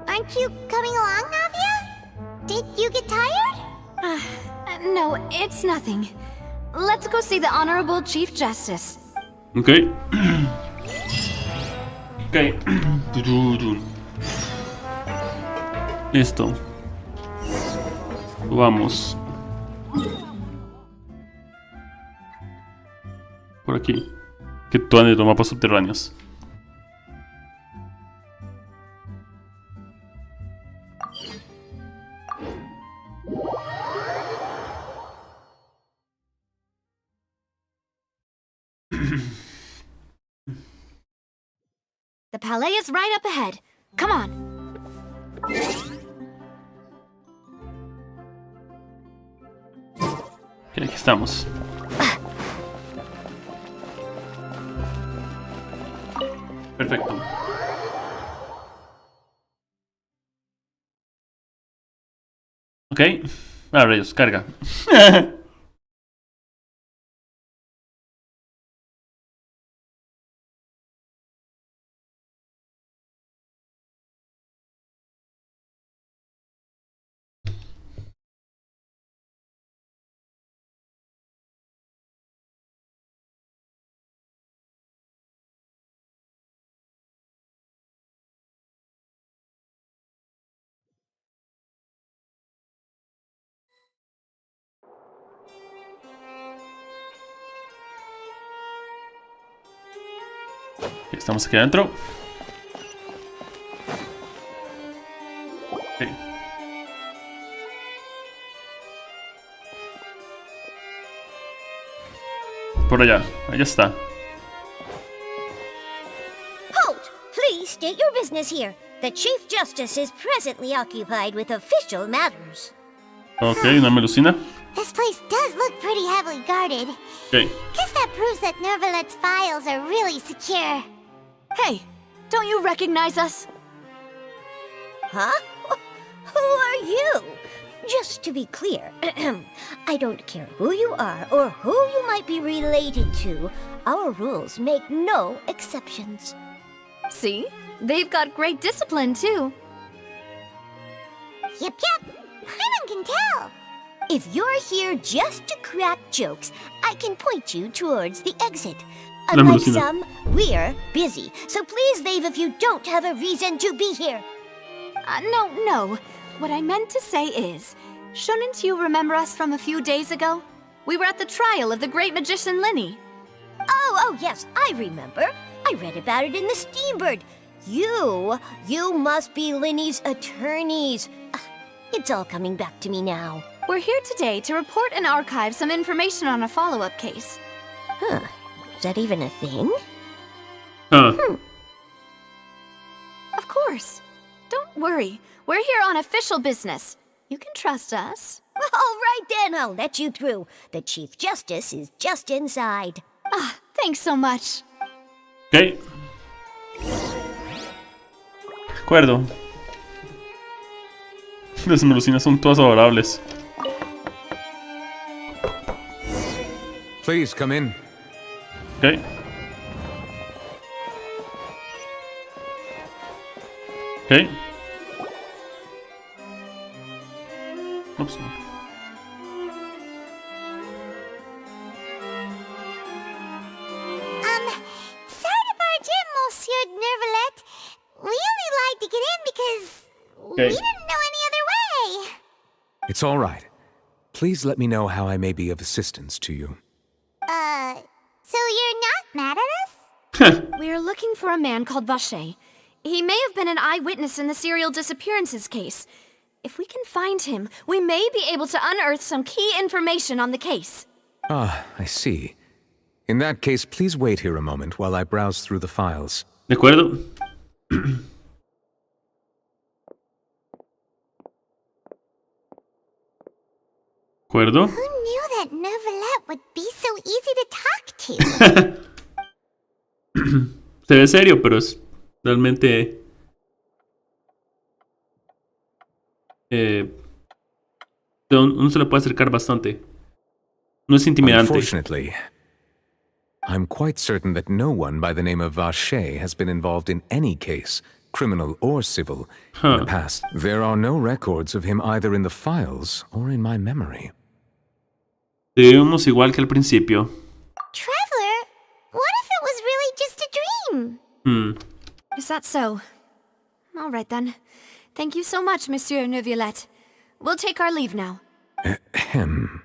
Aren't you coming along, Navia? Did you get tired? No, it's nothing. Let's go see the Honorable Chief Justice. Ok. Ok. Listo. Vamos. Por aquí. Que tú andes los mapas subterráneos. The palais is right up ahead. Come on. Ok, aquí estamos. Perfecto. Ok. Ah, rayos, carga. Estamos aquí adentro. Ok. Por allá, allá está. Halt! Please state your business here. The Chief Justice is presently occupied with official matters. Ok, una melusina. This place does look pretty heavily guarded. Ok. Guess that proves that Nervalette's files are really secure. Hey, don't you recognize us? Huh? Who are you? Just to be clear, I don't care who you are or who you might be related to. Our rules make no exceptions. See? They've got great discipline, too. Yep. Paimon can tell. If you're here just to crack jokes, I can point you towards the exit. Unlike some, we're busy, so please leave if you don't have a reason to be here. No. What I meant to say is, shouldn't you remember us from a few days ago? We were at the trial of the great magician Linny. Oh, yes, I remember. I read about it in the Steambird. You must be Linny's attorneys. It's all coming back to me now. We're here today to report and archive some information on a follow-up case. Huh. Is that even a thing? Huh. Of course. Don't worry. We're here on official business. You can trust us. All right then, I'll let you through. The Chief Justice is just inside. Thanks so much. Ok. De acuerdo. Las melusinas son todas adorables. Please come in. Ok. Ok. Oops. Sorry to barge in, Monsieur Nervalette. We only lied to get in because we didn't know any other way. It's all right. Please let me know how I may be of assistance to you. So you're not mad at us? We're looking for a man called Vacher. He may have been an eyewitness in the serial disappearances case. If we can find him, we may be able to unearth some key information on the case. Ah, I see. In that case, please wait here a moment while I browse through the files. De acuerdo. Who knew that Nervalette would be so easy to talk to. Se ve serio, pero es realmente... uno se le puede acercar bastante. No es intimidante. Unfortunately, I'm quite certain that no one by the name of Vache has been involved in any case, criminal or civil, in the past. There are no records of him either in the files or in my memory. Seguimos igual que al principio. Traveler, what if it was really just a dream? Is that so? All right then. Thank you so much, Monsieur Neuvillette. We'll take our leave now. Ahem.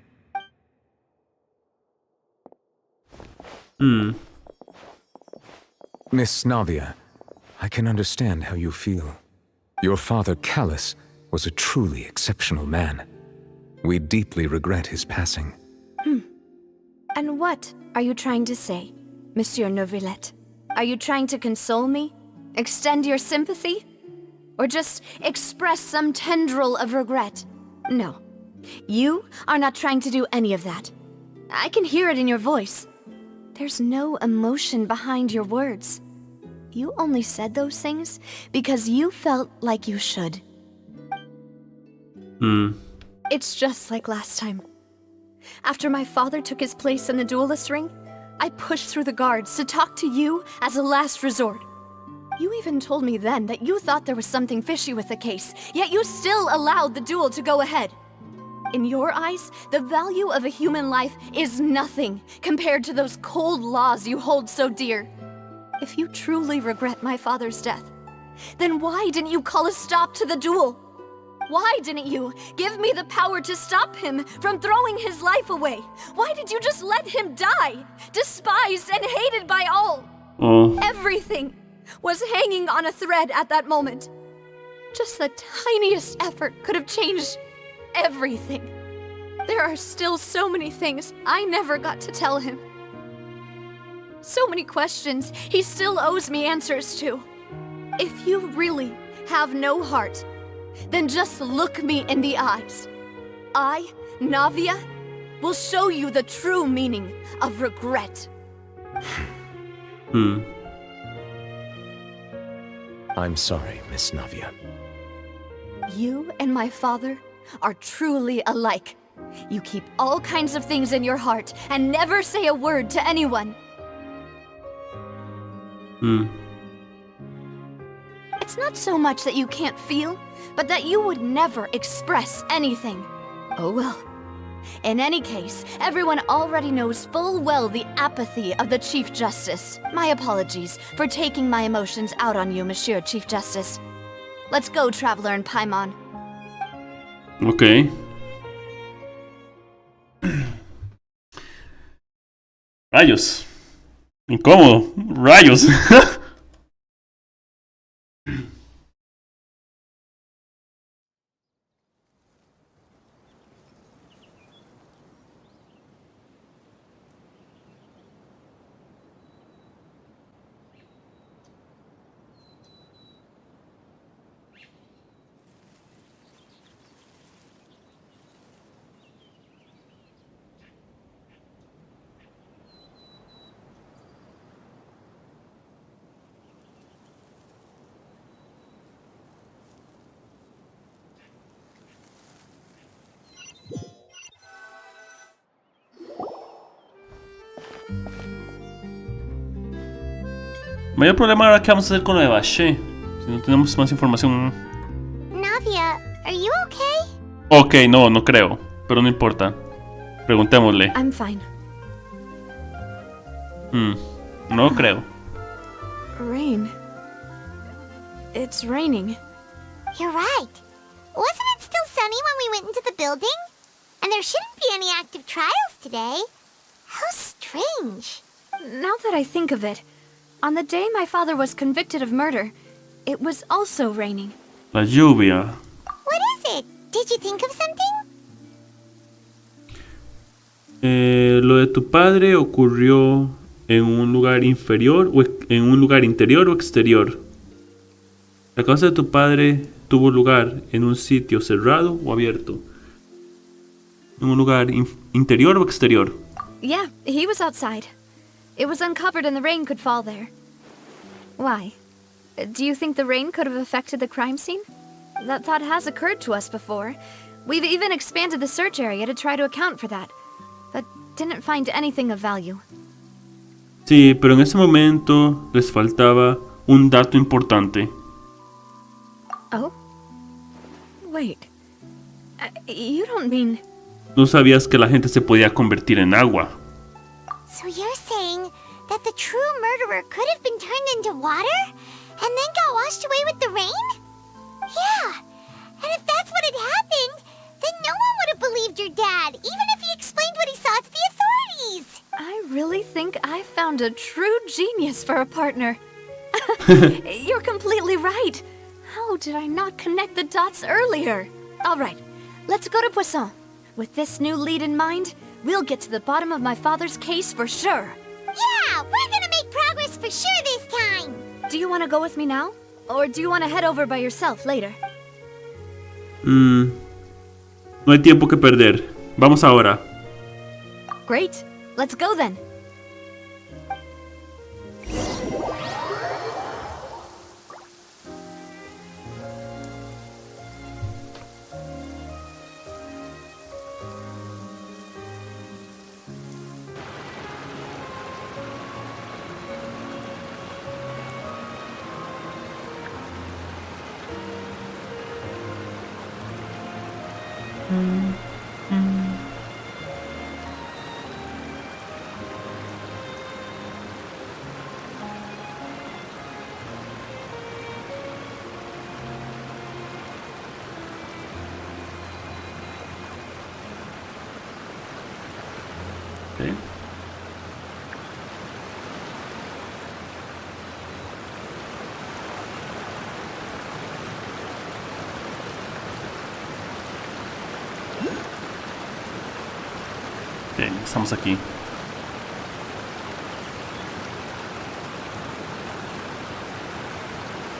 Miss Navia, I can understand how you feel. Your father, Callus, was a truly exceptional man. We deeply regret his passing. And what are you trying to say, Monsieur Neuvillette? Are you trying to console me? Extend your sympathy? Or just express some tendril of regret? No. You are not trying to do any of that. I can hear it in your voice. There's no emotion behind your words. You only said those things because you felt like you should. It's just like last time. After my father took his place in the duelist ring, I pushed through the guards to talk to you as a last resort. You even told me then that you thought there was something fishy with the case, yet you still allowed the duel to go ahead. In your eyes, the value of a human life is nothing compared to those cold laws you hold so dear. If you truly regret my father's death, then why didn't you call a stop to the duel? Why didn't you give me the power to stop him from throwing his life away? Why did you just let him die, despised and hated by all? Everything was hanging on a thread at that moment. Just the tiniest effort could have changed everything. There are still so many things I never got to tell him. So many questions he still owes me answers to. If you really have no heart, then just look me in the eyes. I, Navia, will show you the true meaning of regret. I'm sorry, Miss Navia. You and my father are truly alike. You keep all kinds of things in your heart and never say a word to anyone. It's not so much that you can't feel, but that you would never express anything. Oh well. In any case, everyone already knows full well the apathy of the Chief Justice. My apologies for taking my emotions out on you, Monsieur Chief Justice. Let's go, Traveler and Paimon. Ok. Rayos. Incómodo. Rayos. Mayor problema ahora que vamos a hacer con lo de Vache. Si no tenemos más información. Navia, are you okay? Ok, no creo. Pero no importa. Preguntémosle. I'm fine. No creo. Rain. It's raining. You're right. Wasn't it still sunny when we went into the building? And there shouldn't be any active trials today. How strange. Now that I think of it, on the day my father was convicted of murder, it was also raining. La lluvia. What is it? Did you think of something? Lo de tu padre ocurrió en un lugar inferior o en un lugar interior o exterior. La causa de tu padre tuvo lugar en un sitio cerrado o abierto. En un lugar interior o exterior. Yeah, he was outside. It was uncovered and the rain could fall there. Why? Do you think the rain could have affected the crime scene? That thought has occurred to us before. We've even expanded the search area to try to account for that, but didn't find anything of value. Sí, pero en ese momento les faltaba un dato importante. Oh? Wait. You don't mean... No sabías que la gente se podía convertir en agua. So you're saying that the true murderer could have been turned into water and then got washed away with the rain? Yeah. And if that's what had happened, then no one would have believed your dad, even if he explained what he saw to the authorities. I really think I found a true genius for a partner. You're completely right. How did I not connect the dots earlier? All right, let's go to Poisson. With this new lead in mind, we'll get to the bottom of my father's case for sure. Yeah, we're gonna make progress for sure this time. Do you want to go with me now? Or do you want to head over by yourself later? No hay tiempo que perder. Vamos ahora. Great. Let's go then. Okay. Bien, estamos aquí.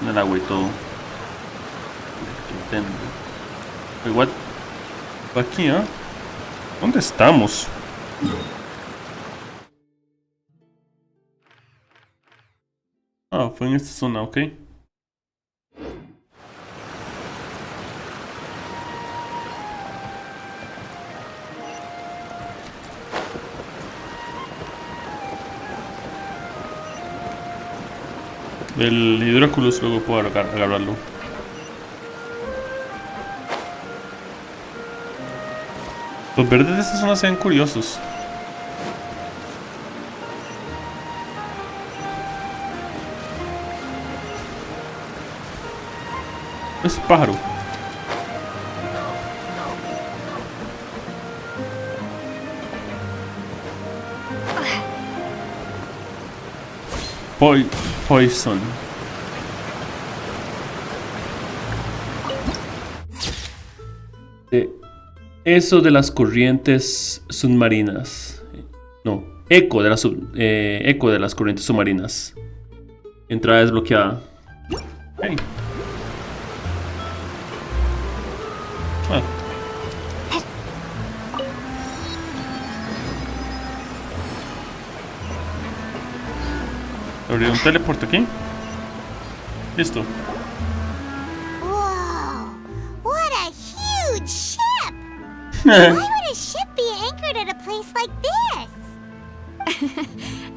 En el agua y todo. Wait, what? Aquí, ¿eh? ¿Dónde estamos? Ah, fue en esta zona, ok. El hidróculus luego puedo agarrarlo. Los verdes de esta zona se ven curiosos. Es un pájaro. Poison. Eso de las corrientes submarinas. No, eco de las corrientes submarinas. Entrada desbloqueada. Hey. Ah. Abrí un teleporte aquí. Listo. Whoa! What a huge ship! Why would a ship be anchored at a place like this?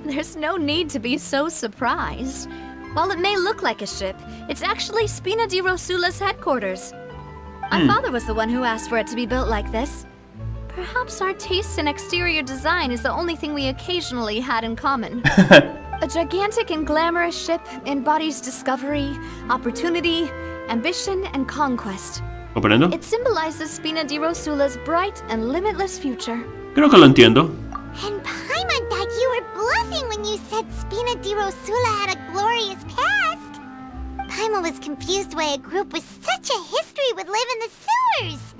There's no need to be so surprised. While it may look like a ship, it's actually Spina di Rosula's headquarters. My father was the one who asked for it to be built like this. Perhaps our taste in exterior design is the only thing we occasionally had in common. A gigantic and glamorous ship embodies discovery, opportunity, ambition, and conquest. ¿Comprendo? It symbolizes Spina di Rosula's bright and limitless future. Creo que lo entiendo. And Paimon thought you were bluffing when you said Spina di Rosula had a glorious past. Paimon was confused why a group with such a history would live in the sewers.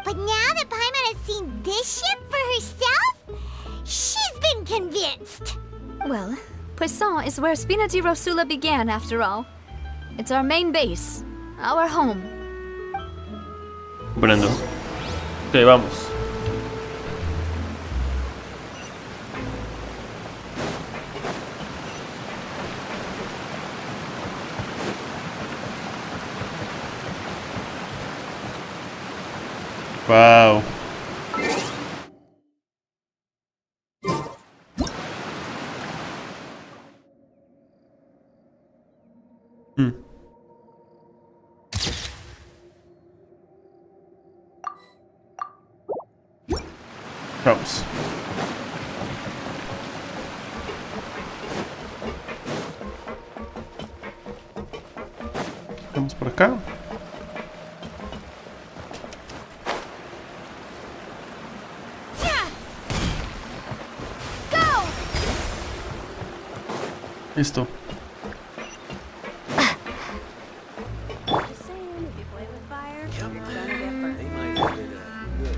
But now that Paimon has seen this ship for herself, she's been convinced. Well, Poisson is where Spina di Rosula began, after all. It's our main base, our home. Comprendo. Ok, vamos. Wow. Vamos. Vamos por acá. Listo. Just saying, if you play with fire, you're gonna get burned. They might have it good,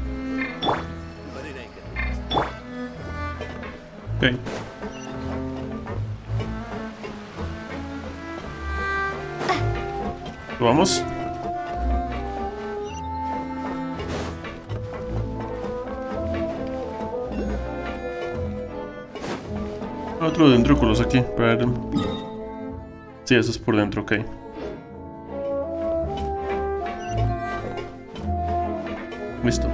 but it ain't gonna. Ok. Vamos. Otro dendrículos aquí. Sí, eso es por dentro, ok. Listo.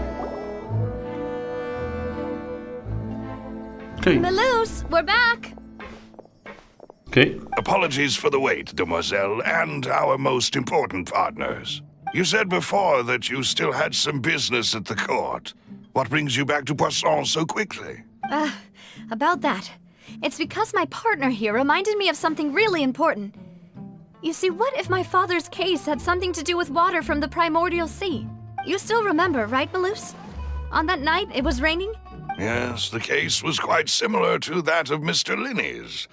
Ok. Malus, we're back. Ok. Apologies for the wait, demoiselle, and our most important partners. You said before that you still had some business at the court. What brings you back to Poisson so quickly? About that. It's because my partner here reminded me of something really important. You see, what if my father's case had something to do with water from the primordial sea? You still remember, right, Malus? On that night, it was raining? Yes, the case was quite similar to that of Mr. Linney's.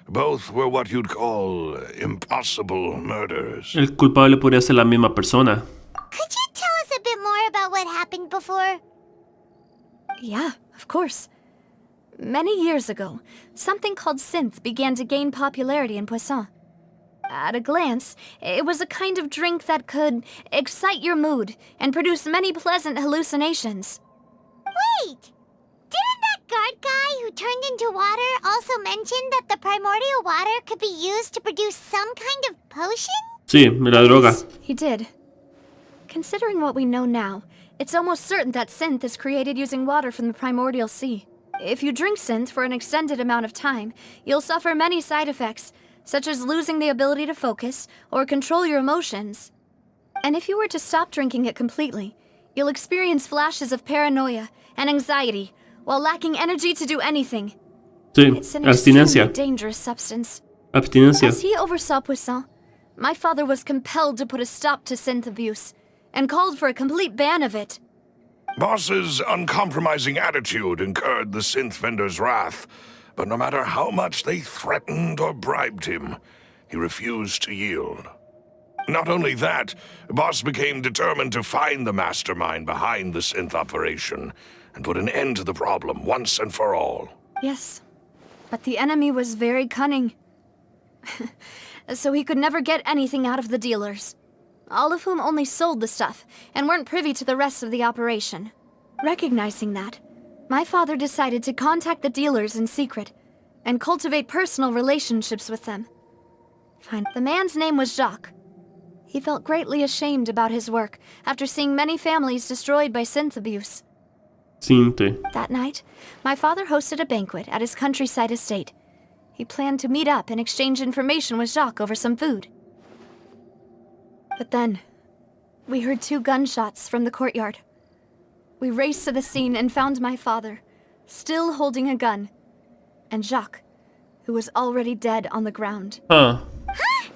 Both were what you'd call impossible murders. El culpable podría ser la misma persona. Could you tell us a bit more about what happened before? Yeah, of course. Many years ago, something called synth began to gain popularity in Poisson. At a glance, it was a kind of drink that could excite your mood and produce many pleasant hallucinations. Wait! Didn't that guard guy who turned into water also mention that the primordial water could be used to produce some kind of potion? Sí, la droga. Yes, he did. Considering what we know now, it's almost certain that synth is created using water from the primordial sea. If you drink synth for an extended amount of time, you'll suffer many side effects, such as losing the ability to focus or control your emotions. And if you were to stop drinking it completely, you'll experience flashes of paranoia and anxiety while lacking energy to do anything. Sí, It's an abstinencia. extremely dangerous substance. Abstinencia. As he oversaw Poisson, my father was compelled to put a stop to synth abuse and called for a complete ban of it. Boss's uncompromising attitude incurred the synth vendor's wrath, but no matter how much they threatened or bribed him, he refused to yield. Not only that, Boss became determined to find the mastermind behind the synth operation and put an end to the problem once and for all. Yes, but the enemy was very cunning. So he could never get anything out of the dealers, all of whom only sold the stuff and weren't privy to the rest of the operation. Recognizing that, my father decided to contact the dealers in secret and cultivate personal relationships with them. The man's name was Jacques. He felt greatly ashamed about his work after seeing many families destroyed by synth abuse. Sinte. That night, my father hosted a banquet at his countryside estate. He planned to meet up and exchange information with Jacques over some food. But then, we heard 2 gunshots from the courtyard. We raced to the scene and found my father, still holding a gun, and Jacques, who was already dead on the ground. Huh. Huh?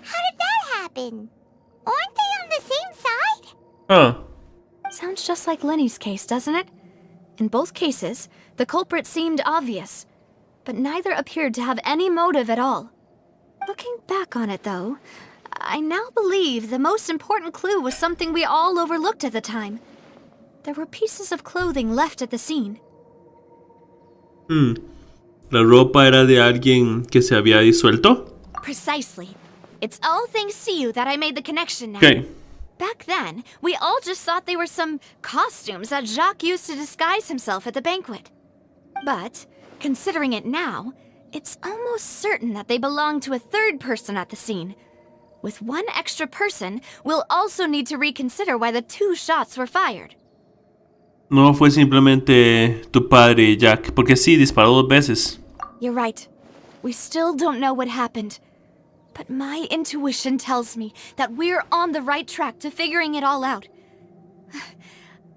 How did that happen? Aren't they on the same side? Huh. Sounds just like Lenny's case, doesn't it? In both cases, the culprit seemed obvious, but neither appeared to have any motive at all. Looking back on it, though, I now believe the most important clue was something we all overlooked at the time. There were pieces of clothing left at the scene. La ropa era de alguien que se había disuelto. Precisely. It's all thanks to you that I made the connection now. Okay. Back then, we all just thought they were some costumes that Jacques used to disguise himself at the banquet. But, considering it now, it's almost certain that they belong to a third person at the scene. With one extra person, we'll also need to reconsider why the 2 shots were fired. No fue simplemente tu padre, Jack, porque sí, disparó 2 veces. You're right. We still don't know what happened. But my intuition tells me that we're on the right track to figuring it all out.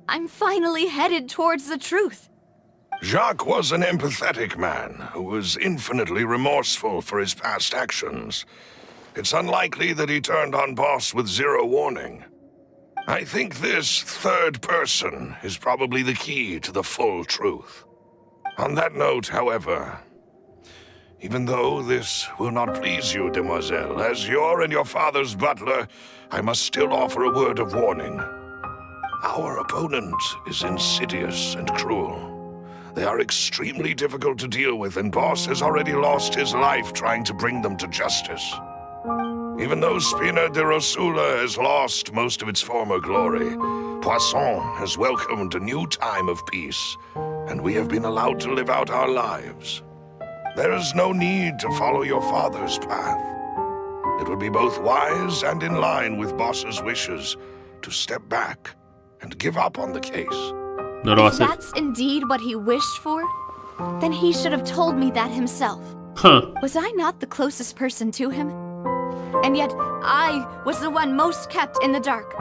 I'm finally headed towards the truth. Jacques was an empathetic man who was infinitely remorseful for his past actions. It's unlikely that he turned on Boss with zero warning. I think this third person is probably the key to the full truth. On that note, however, even though this will not please you, demoiselle, as your and your father's butler, I must still offer a word of warning. Our opponent is insidious and cruel. They are extremely difficult to deal with, and Boss has already lost his life trying to bring them to justice. Even though Spina de Rosula has lost most of its former glory, Poisson has welcomed a new time of peace, and we have been allowed to live out our lives. There is no need to follow your father's path. It would be both wise and in line with Boss's wishes to step back and give up on the case. If that's indeed what he wished for, then he should have told me that himself. Was I not the closest person to him? And yet, I was the one most kept in the dark.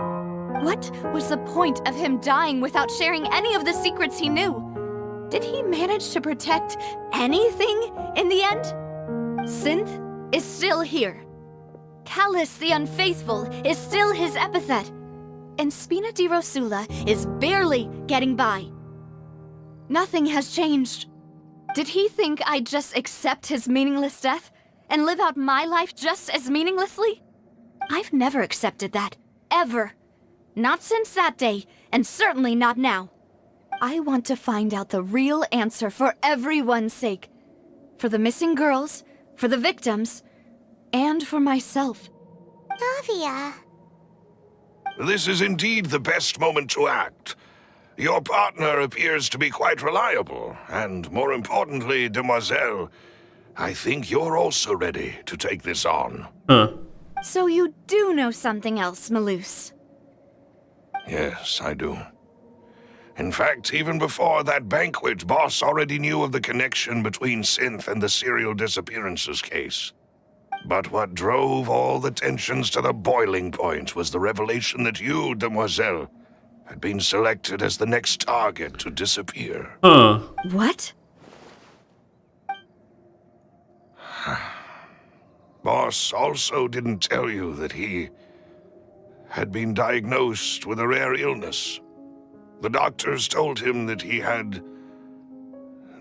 What was the point of him dying without sharing any of the secrets he knew? Did he manage to protect anything in the end? Synth is still here. Callus the Unfaithful is still his epithet. And Spina di Rosula is barely getting by. Nothing has changed. Did he think I'd just accept his meaningless death and live out my life just as meaninglessly? I've never accepted that, ever. Not since that day, and certainly not now. I want to find out the real answer for everyone's sake. For the missing girls, for the victims, and for myself. Navia. This is indeed the best moment to act. Your partner appears to be quite reliable, and more importantly, demoiselle, I think you're also ready to take this on. So you do know something else, Malus? Yes, I do. In fact, even before that banquet, Boss already knew of the connection between Synth and the serial disappearances case. But what drove all the tensions to the boiling point was the revelation that you, demoiselle, had been selected as the next target to disappear. What? Boss also didn't tell you that he had been diagnosed with a rare illness. The doctors told him that he had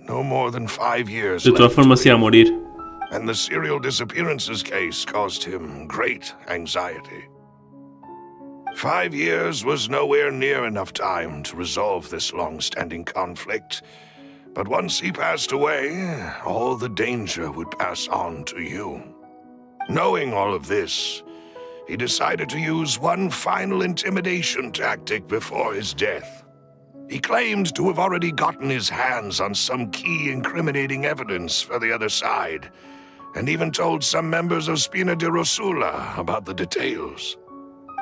no more than 5 years De todas formas, iba a morir. And the serial disappearances case caused him great anxiety. 5 years was nowhere near enough time to resolve this long-standing conflict, but once he passed away, all the danger would pass on to you. Knowing all of this, he decided to use one final intimidation tactic before his death. He claimed to have already gotten his hands on some key incriminating evidence for the other side, and even told some members of Spina de Rosula about the details.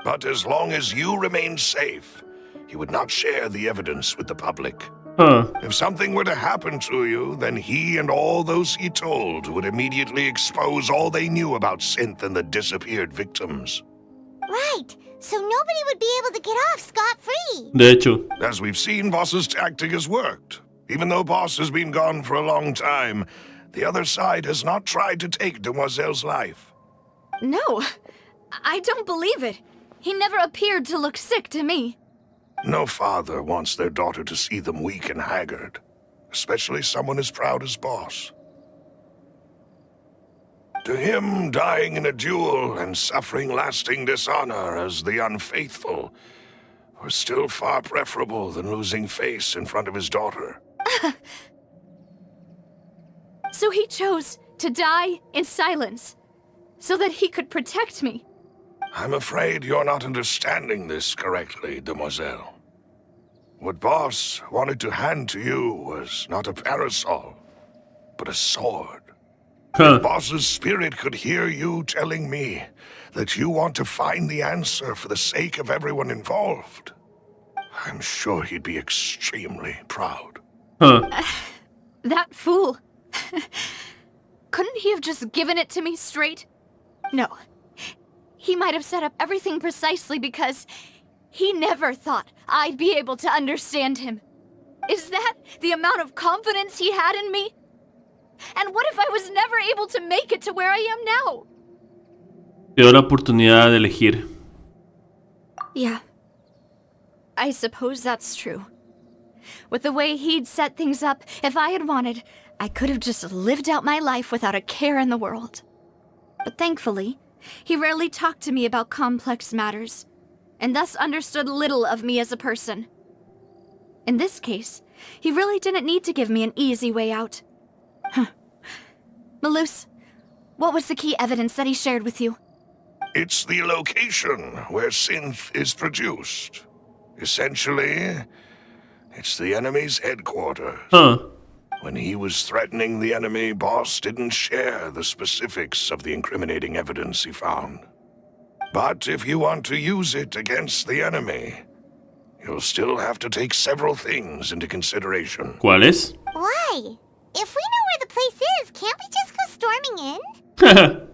But as long as you remained safe, he would not share the evidence with the public. If something were to happen to you, then he and all those he told would immediately expose all they knew about Synth and the disappeared victims. Right, so nobody would be able to get off scot-free. De hecho. As we've seen, Boss's tactic has worked. Even though Boss has been gone for a long time, the other side has not tried to take Demoiselle's life. No, I don't believe it. He never appeared to look sick to me. No father wants their daughter to see them weak and haggard, especially someone as proud as Boss. To him, dying in a duel and suffering lasting dishonor as the unfaithful were still far preferable than losing face in front of his daughter. So he chose to die in silence, so that he could protect me. I'm afraid you're not understanding this correctly, demoiselle. What Boss wanted to hand to you was not a parasol, but a sword. If Boss's spirit could hear you telling me that you want to find the answer for the sake of everyone involved, I'm sure he'd be extremely proud. Huh. That fool. Couldn't he have just given it to me straight? No. He might have set up everything precisely because he never thought I'd be able to understand him. Is that the amount of confidence he had in me? And what if I was never able to make it to where I am now? Te doy la oportunidad de elegir. Yeah. I suppose that's true. With the way he'd set things up, if I had wanted, I could have just lived out my life without a care in the world. But thankfully, he rarely talked to me about complex matters, and thus understood little of me as a person. In this case, he really didn't need to give me an easy way out. Malus, what was the key evidence that he shared with you? It's the location where synth is produced. Essentially, it's the enemy's headquarters. Huh. When he was threatening the enemy, Boss didn't share the specifics of the incriminating evidence he found. But if you want to use it against the enemy, you'll still have to take several things into consideration. ¿Cuáles? Why? If we know where the place is, can't we just go storming in?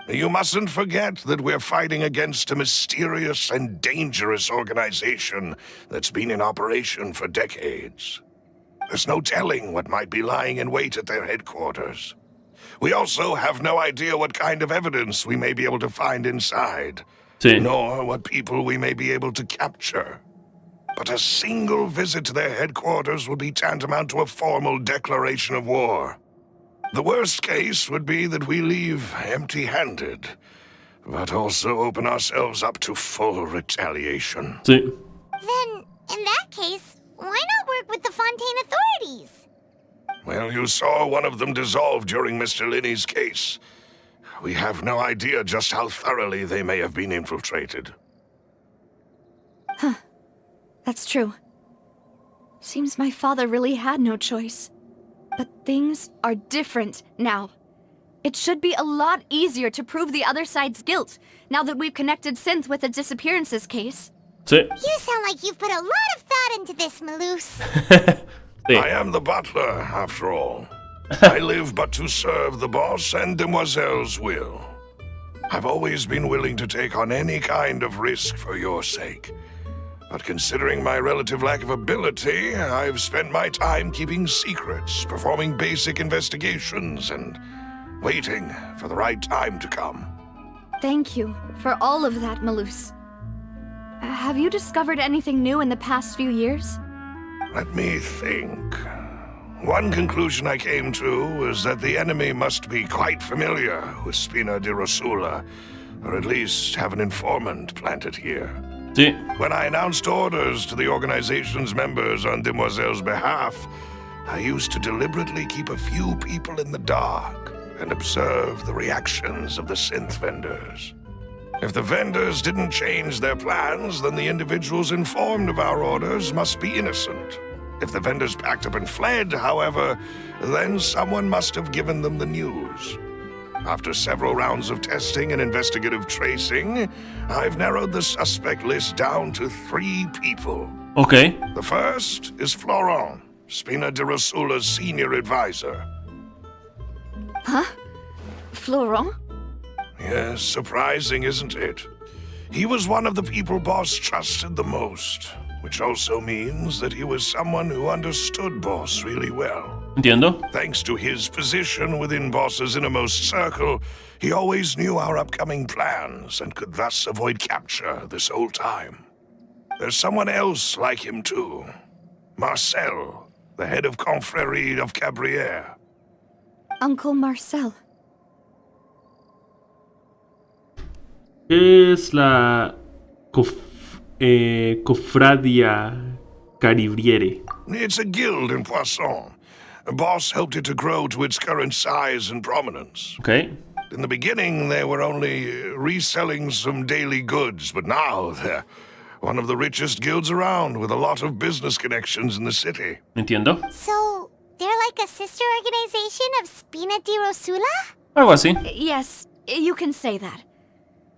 You mustn't forget that we're fighting against a mysterious and dangerous organization that's been in operation for decades. There's no telling what might be lying in wait at their headquarters. We also have no idea what kind of evidence we may be able to find inside, Sí. nor what people we may be able to capture. But a single visit to their headquarters would be tantamount to a formal declaration of war. The worst case would be that we leave empty-handed, but also open ourselves up to full retaliation. Sí. Then, in that case, why not work with the Fontaine authorities? Well, you saw one of them dissolve during Mr. Linney's case. We have no idea just how thoroughly they may have been infiltrated. Huh. That's true. Seems my father really had no choice. But things are different now. It should be a lot easier to prove the other side's guilt, now that we've connected Synth with the disappearances case. Sí. You sound like you've put a lot of thought into this, Malus. Sí. I am the butler, after all. I live but to serve the boss and Demoiselle's will. I've always been willing to take on any kind of risk for your sake. But considering my relative lack of ability, I've spent my time keeping secrets, performing basic investigations, and waiting for the right time to come. Thank you for all of that, Malus. Have you discovered anything new in the past few years? Let me think. One conclusion I came to is that the enemy must be quite familiar with Spina di Rosula, or at least have an informant planted here. Sí. When I announced orders to the organization's members on Demoiselle's behalf, I used to deliberately keep a few people in the dark and observe the reactions of the synth vendors. If the vendors didn't change their plans, then the individuals informed of our orders must be innocent. If the vendors packed up and fled, however, then someone must have given them the news. After several rounds of testing and investigative tracing, I've narrowed the suspect list down to 3 people. Okay. The first is Florent, Spina di Rosula's senior advisor. Huh? Florent? Yes, surprising, isn't it? He was one of the people Boss trusted the most, which also means that he was someone who understood Boss really well. Entiendo. Thanks to his position within Boss's innermost circle, he always knew our upcoming plans and could thus avoid capture this whole time. There's someone else like him too. Marcel, the head of Confrérie of Cabrières. Uncle Marcel. ¿Qué es la cofradia Caribriere? It's a guild in Poisson. Boss helped it to grow to its current size and prominence. Okay. In the beginning, they were only reselling some daily goods, but now they're one of the richest guilds around with a lot of business connections in the city. Entiendo. So, they're like a sister organization of Spina di Rosula? Algo así. Yes, you can say that.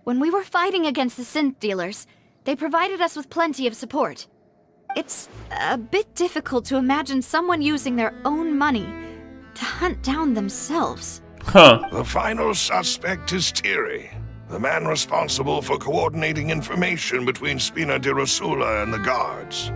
When we were fighting against the synth dealers, they provided us with plenty of support. It's a bit difficult to imagine someone using their own money to hunt down themselves. Huh. The final suspect is Thierry, the man responsible for coordinating information between Spina di Rosula and the guards.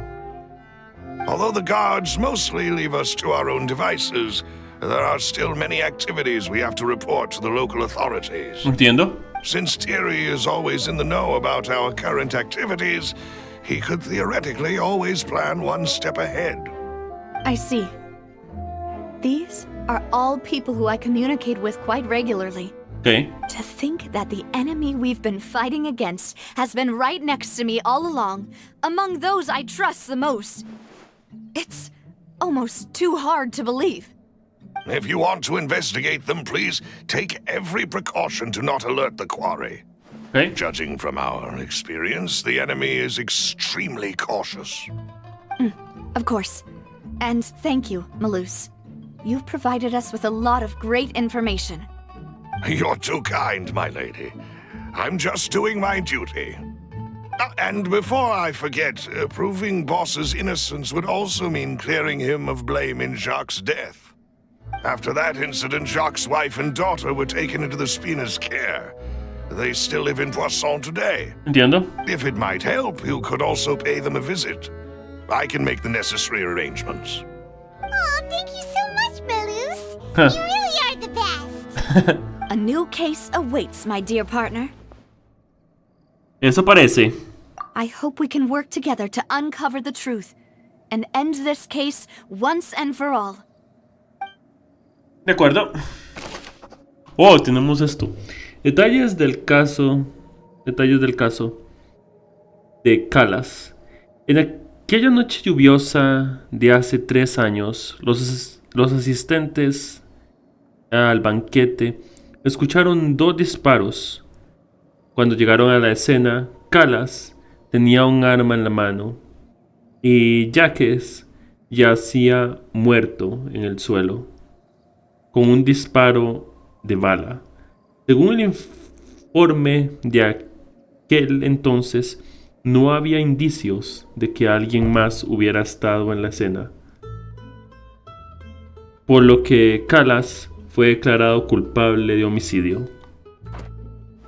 Although the guards mostly leave us to our own devices, there are still many activities we have to report to the local authorities. Entiendo. Since Thierry is always in the know about our current activities, he could theoretically always plan one step ahead. I see. These are all people who I communicate with quite regularly. Okay. To think that the enemy we've been fighting against has been right next to me all along, among those I trust the most. It's almost too hard to believe. If you want to investigate them, please take every precaution to not alert the quarry. Okay. Judging from our experience, the enemy is extremely cautious. Of course. And thank you, Malus. You've provided us with a lot of great information. You're too kind, my lady. I'm just doing my duty. And before I forget, proving Boss's innocence would also mean clearing him of blame in Jacques' death. After that incident, Jacques' wife and daughter were taken into the Spina's care. They still live in Poisson today. Entiendo. If it might help, you could also pay them a visit. I can make the necessary arrangements. Oh, thank you so much, Malus. Huh. You really are the best. A new case awaits, my dear partner. Eso parece. I hope we can work together to uncover the truth and end this case once and for all. De acuerdo. Oh, tenemos esto. Detalles del caso de Calas. En aquella noche lluviosa de hace 3 años, los asistentes al banquete escucharon 2 disparos. Cuando llegaron a la escena, Calas tenía un arma en la mano y Jacques yacía muerto en el suelo, con un disparo de bala. Según el informe de aquel entonces, no había indicios de que alguien más hubiera estado en la escena, por lo que Calas fue declarado culpable de homicidio.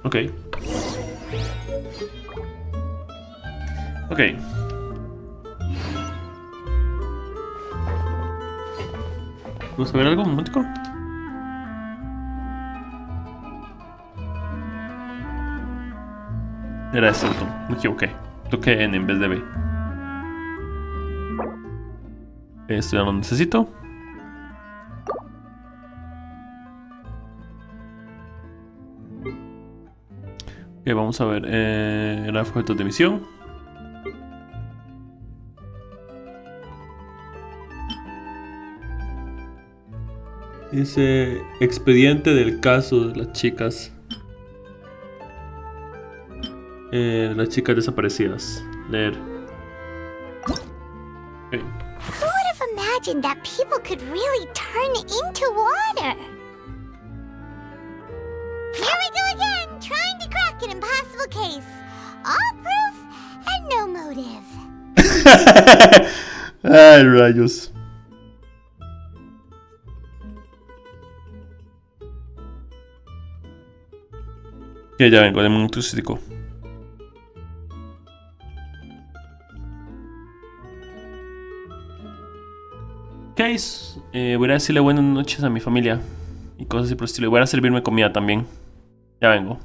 Ok. Ok. ¿Vamos a ver algo? Un momentico. Era esto, me equivoqué. Toqué N en vez de B. Esto ya lo necesito. Ok, vamos a ver. Era objeto de misión. Dice expediente del caso de las chicas. Las chicas desaparecidas. Leer. Okay. Who would have imagined that people could really turn into water? Here we go again, trying to crack an impossible case. All proof and no motive. Ay, rayos. Que ya vengo, de un turístico. Case, voy a decirle buenas noches a mi familia y cosas así por el estilo. Y voy a servirme comida también. Ya vengo.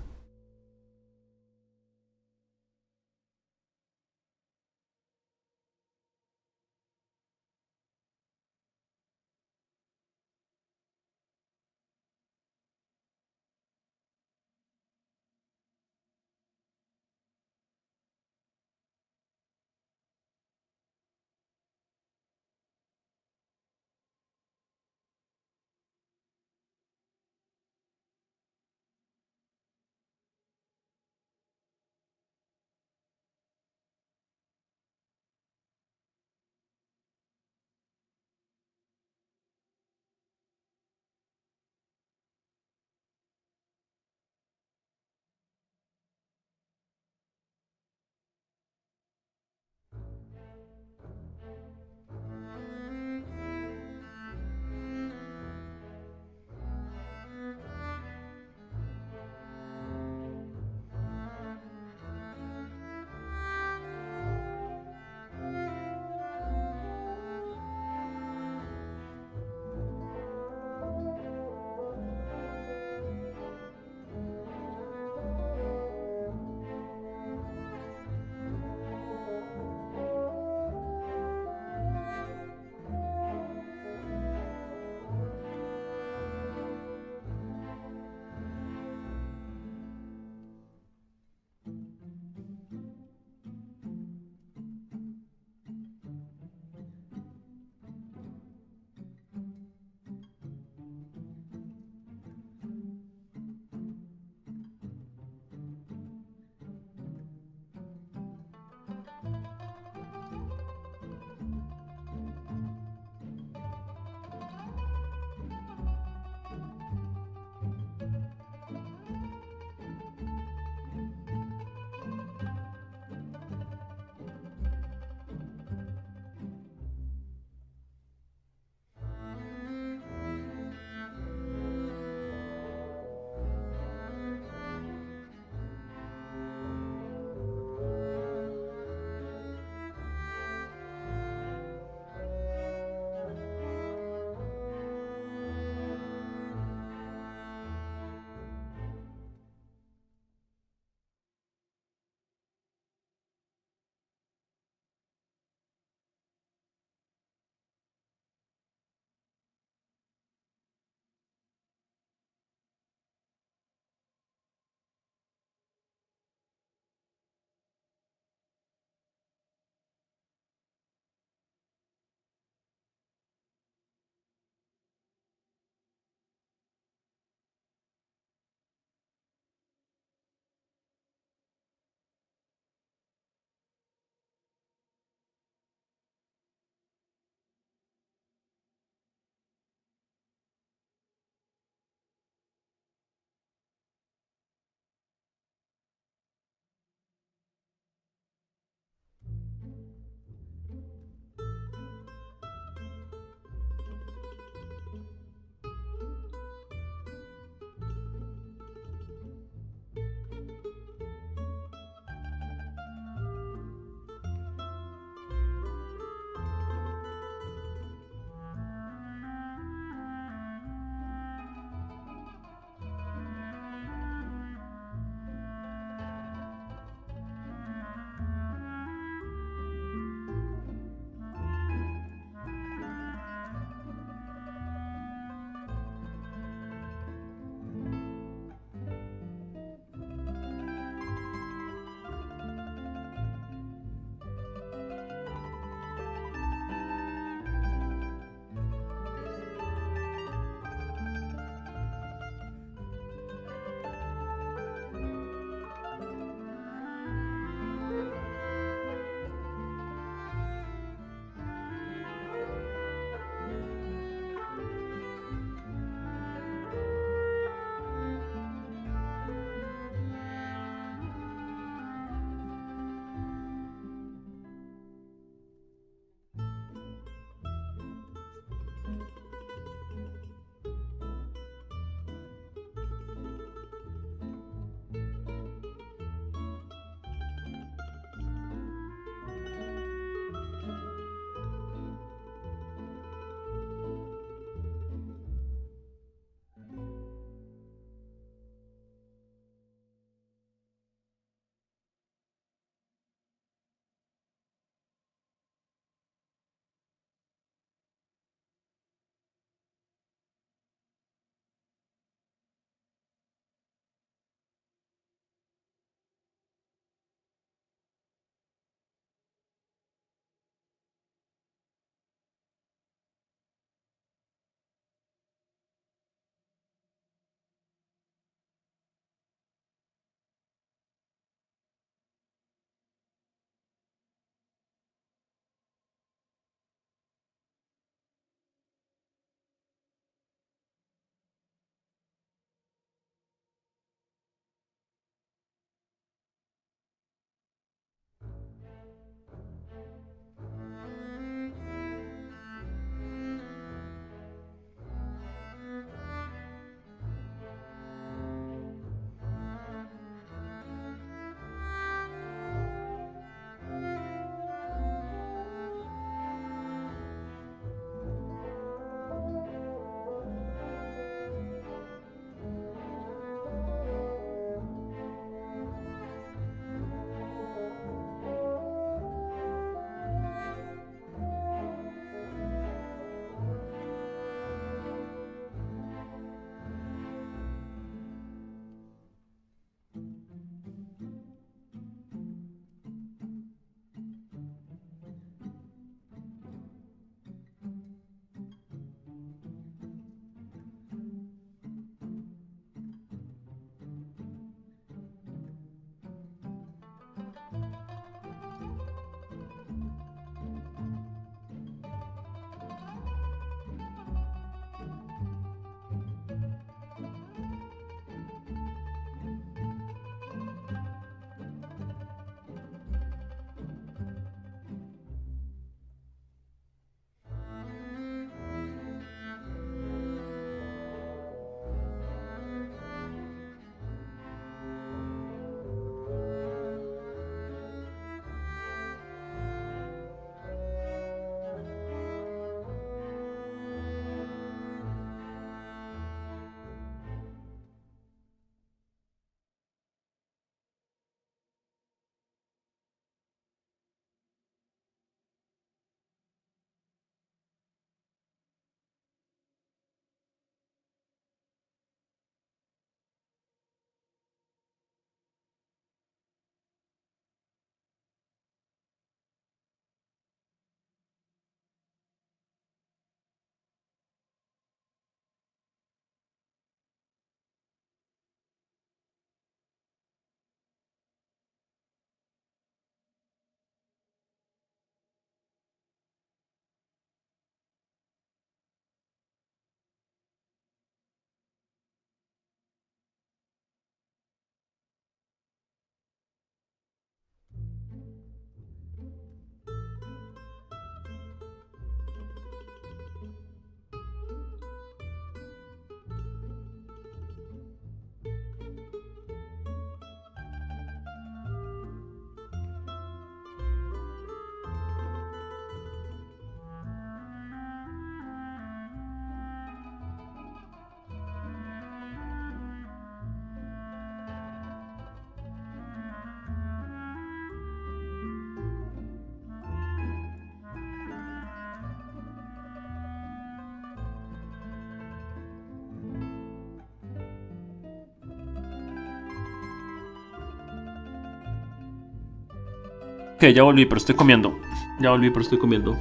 Ok, ya volví, pero estoy comiendo. Ya volví, pero estoy comiendo.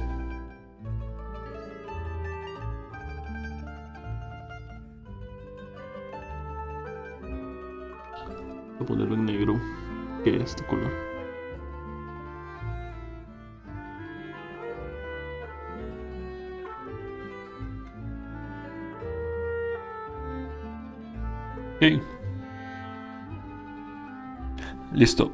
Voy a ponerlo en negro, que es este color. Ok. Listo.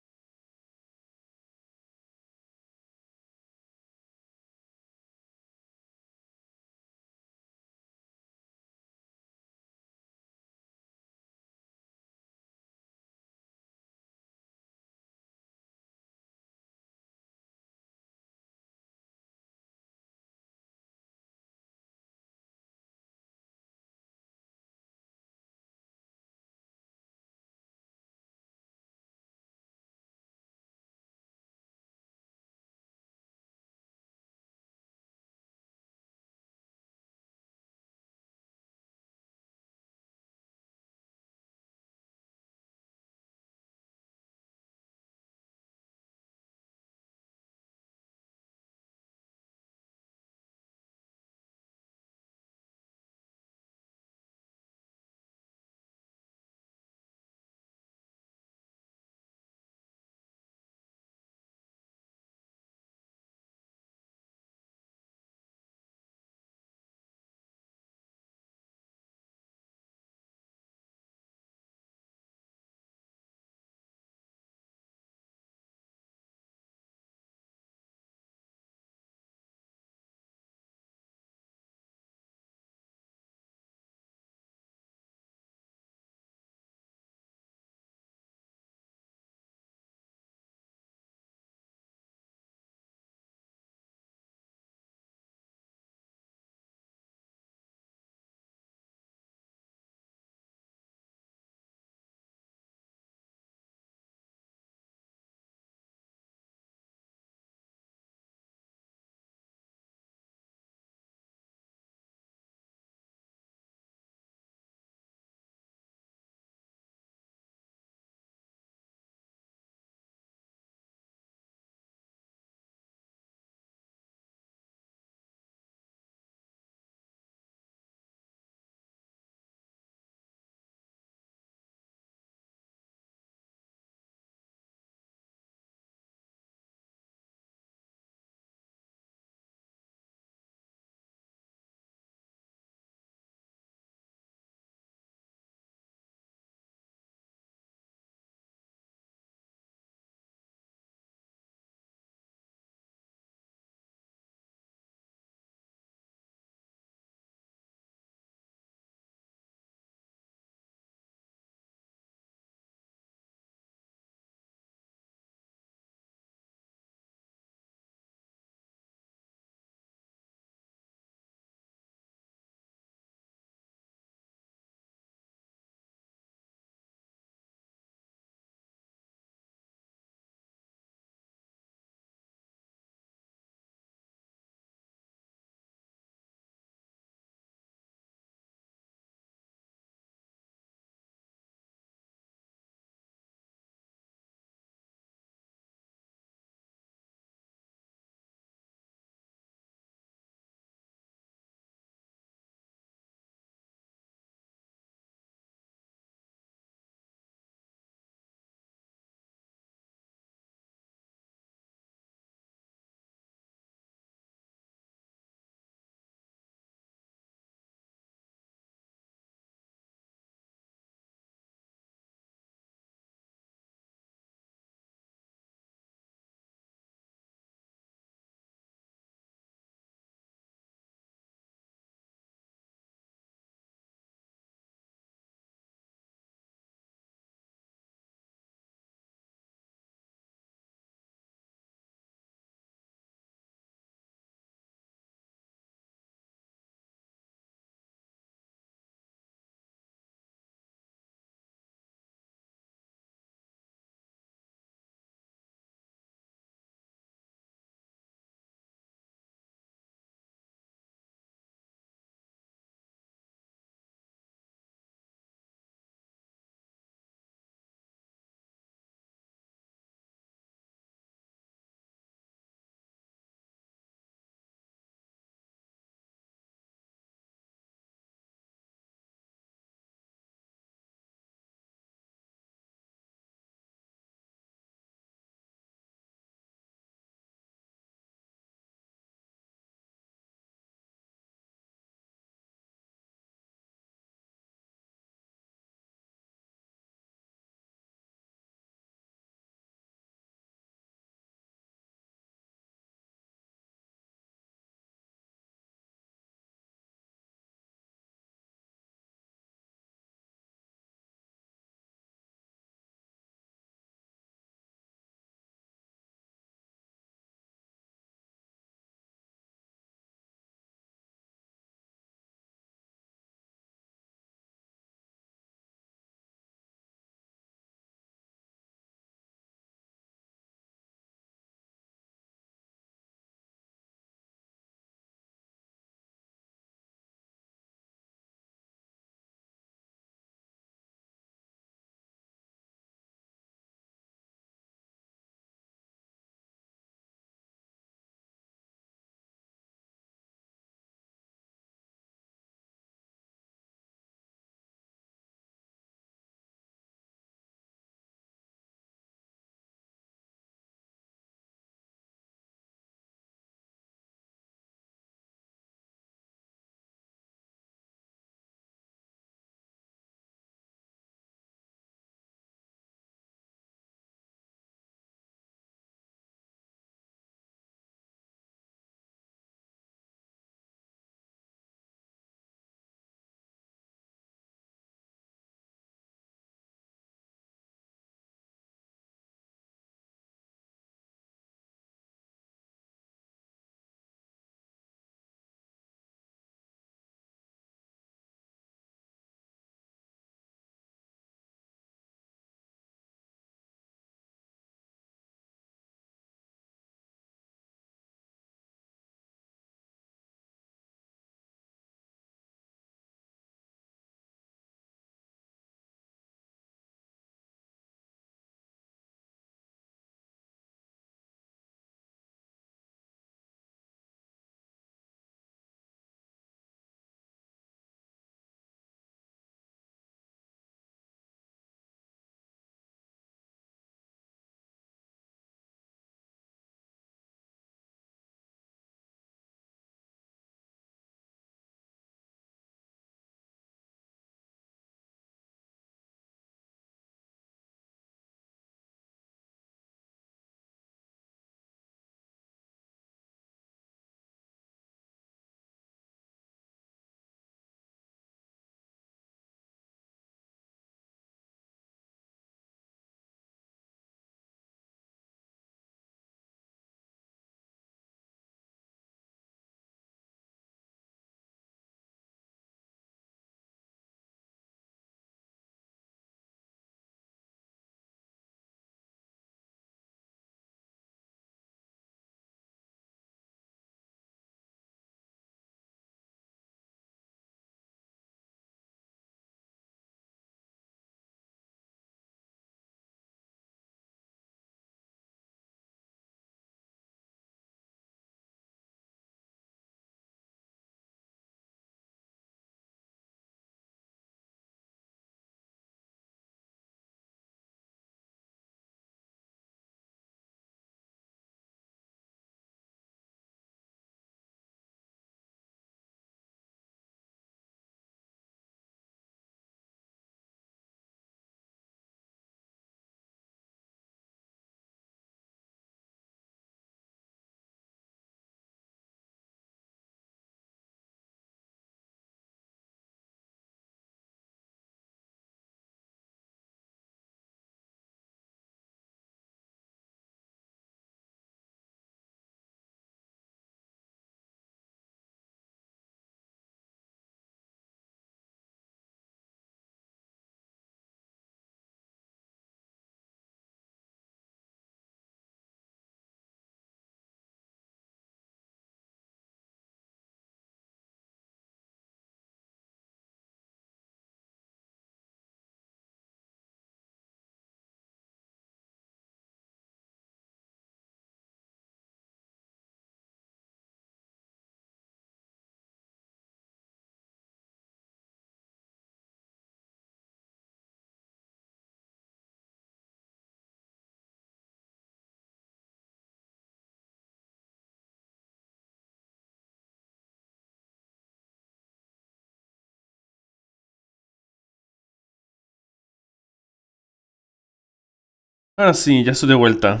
Ah, sí, ya estoy de vuelta.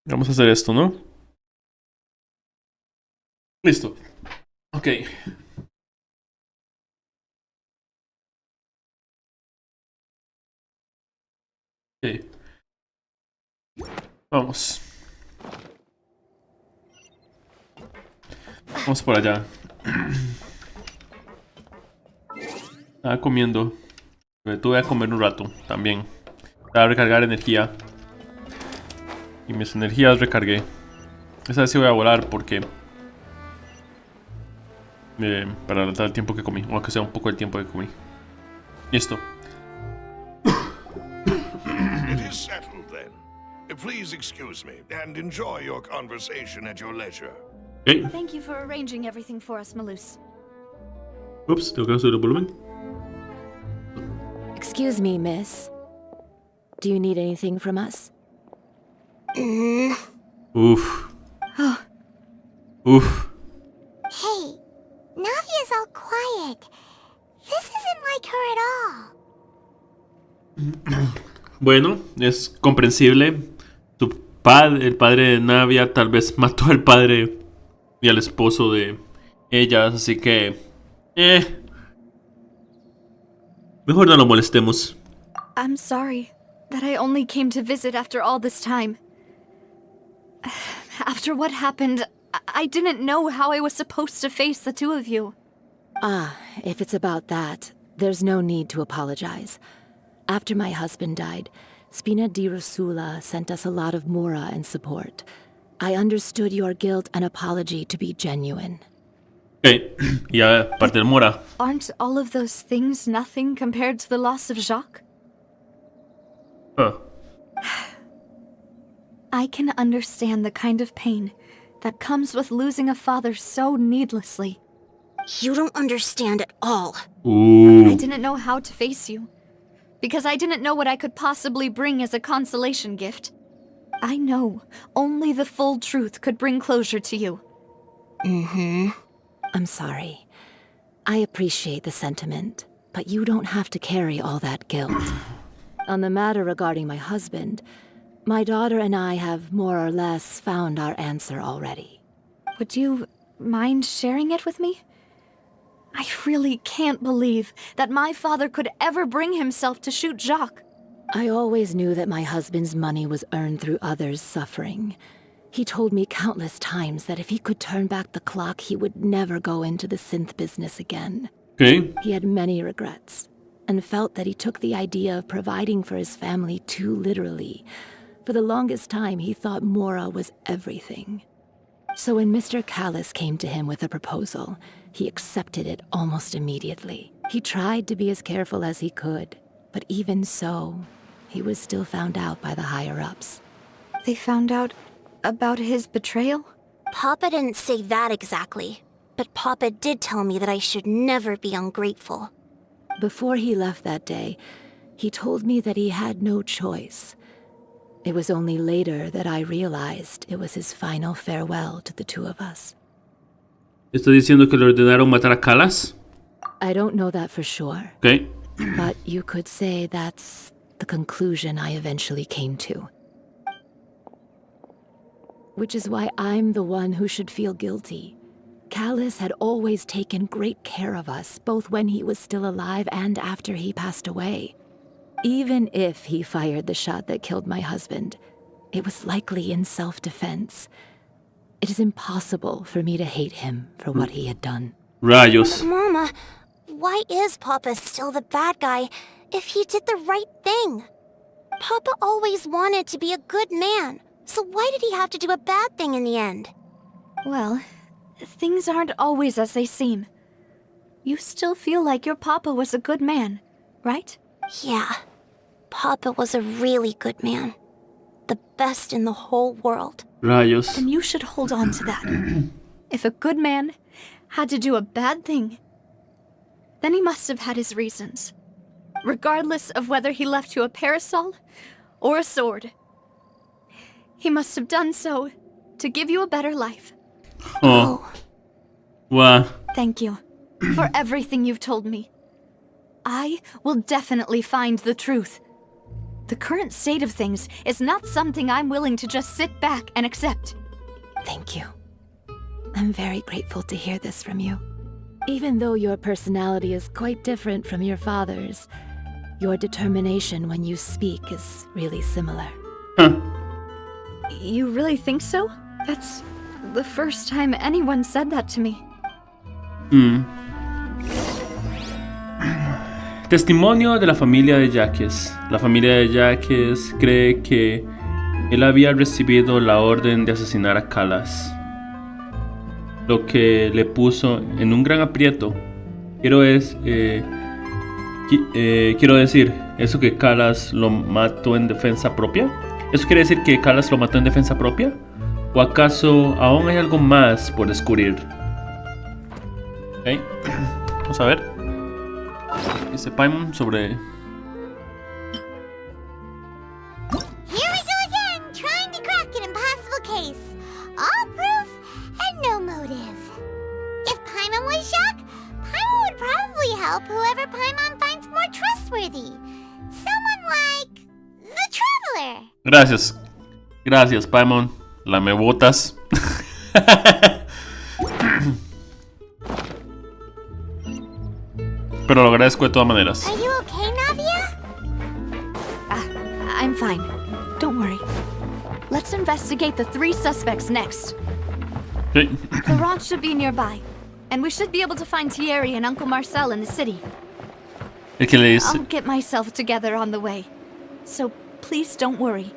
Vamos a hacer esto, ¿no? Listo. Ok. Ok. Vamos. Vamos por allá. Estaba comiendo. Me tuve a comer un rato también. Para recargar energía. Y mis energías recargué. Esa vez sí voy a volar porque... para notar el tiempo que comí. O que sea un poco el tiempo que comí. Listo. It is settled then. Please excuse me and enjoy your conversation at your leisure. Okay. Thank you for arranging everything for us, Malus. Ups, tengo que subir el volumen. Excuse me, miss. Do you need anything from us? Uf. Uf. Hey, Navia's all quiet. This isn't like her at all. Bueno, es comprensible. El padre de Navia tal vez mató al padre y al esposo de ellas, así que... Mejor no lo molestemos. I'm sorry that I only came to visit after all this time. After what happened, I didn't know how I was supposed to face the two of you. Ah, if it's about that, there's no need to apologize. After my husband died, Spina di Rosula sent us a lot of mora and support. I understood your guilt and apology to be genuine. Okay, y aparte del mora. Aren't all of those things nothing compared to the loss of Jacques? Huh. I can understand the kind of pain that comes with losing a father so needlessly. You don't understand at all. Ooh. I didn't know how to face you, because I didn't know what I could possibly bring as a consolation gift. I know only the full truth could bring closure to you. I'm sorry. I appreciate the sentiment, but you don't have to carry all that guilt. On the matter regarding my husband, my daughter and I have more or less found our answer already. Would you mind sharing it with me? I really can't believe that my father could ever bring himself to shoot Jacques. I always knew that my husband's money was earned through others' suffering. He told me countless times that if he could turn back the clock, he would never go into the synth business again. Okay. He had many regrets, and felt that he took the idea of providing for his family too literally. For the longest time, he thought Mora was everything. So when Mr. Callis came to him with a proposal, he accepted it almost immediately. He tried to be as careful as he could, but even so, he was still found out by the higher-ups. They found out about his betrayal? Papa didn't say that exactly, but Papa did tell me that I should never be ungrateful. Before he left that day, he told me that he had no choice. It was only later that I realized it was his final farewell to the two of us. ¿Está diciendo que le ordenaron matar a Callas? I don't know that for sure. Okay. But you could say that's the conclusion I eventually came to. Which is why I'm the one who should feel guilty. Callis had always taken great care of us, both when he was still alive and after he passed away. Even if he fired the shot that killed my husband, it was likely in self-defense. It is impossible for me to hate him for what he had done. Rayos. Mama, why is Papa still the bad guy if he did the right thing? Papa always wanted to be a good man, so why did he have to do a bad thing in the end? Well, things aren't always as they seem. You still feel like your papa was a good man, right? Yeah, Papa was a really good man. The best in the whole world. Rayos. Then you should hold on to that. If a good man had to do a bad thing, then he must have had his reasons. Regardless of whether he left you a parasol or a sword. He must have done so to give you a better life. Oh. Wow. Thank you for everything you've told me. I will definitely find the truth. The current state of things is not something I'm willing to just sit back and accept. Thank you. I'm very grateful to hear this from you. Even though your personality is quite different from your father's, your determination when you speak is really similar. You really think so? That's the first time anyone said that to me. Testimonio de la familia de Jacques. La familia de Jacques cree que él había recibido la orden de asesinar a Calas, lo que le puso en un gran aprieto. Quiero decir, ¿eso que Calas lo mató en defensa propia? ¿Eso quiere decir que Calas lo mató en defensa propia? ¿O acaso aún hay algo más por descubrir? Ok, vamos a ver. Dice Paimon sobre... Here we go again, trying to crack an impossible case. All proof and no motive. If Paimon was Jacques, Paimon would probably help whoever Paimon finds more trustworthy. Someone like the Traveler. Gracias. Gracias, Paimon. Lamebotas. Pero lo agradezco de todas maneras. Are you okay, Navia? I'm fine. Don't worry. Let's investigate the 3 suspects next. Okay. Laurent should be nearby, and we should be able to find Thierry and Uncle Marcel in the city. El que le dice, I'll get myself together on the way, so please don't worry.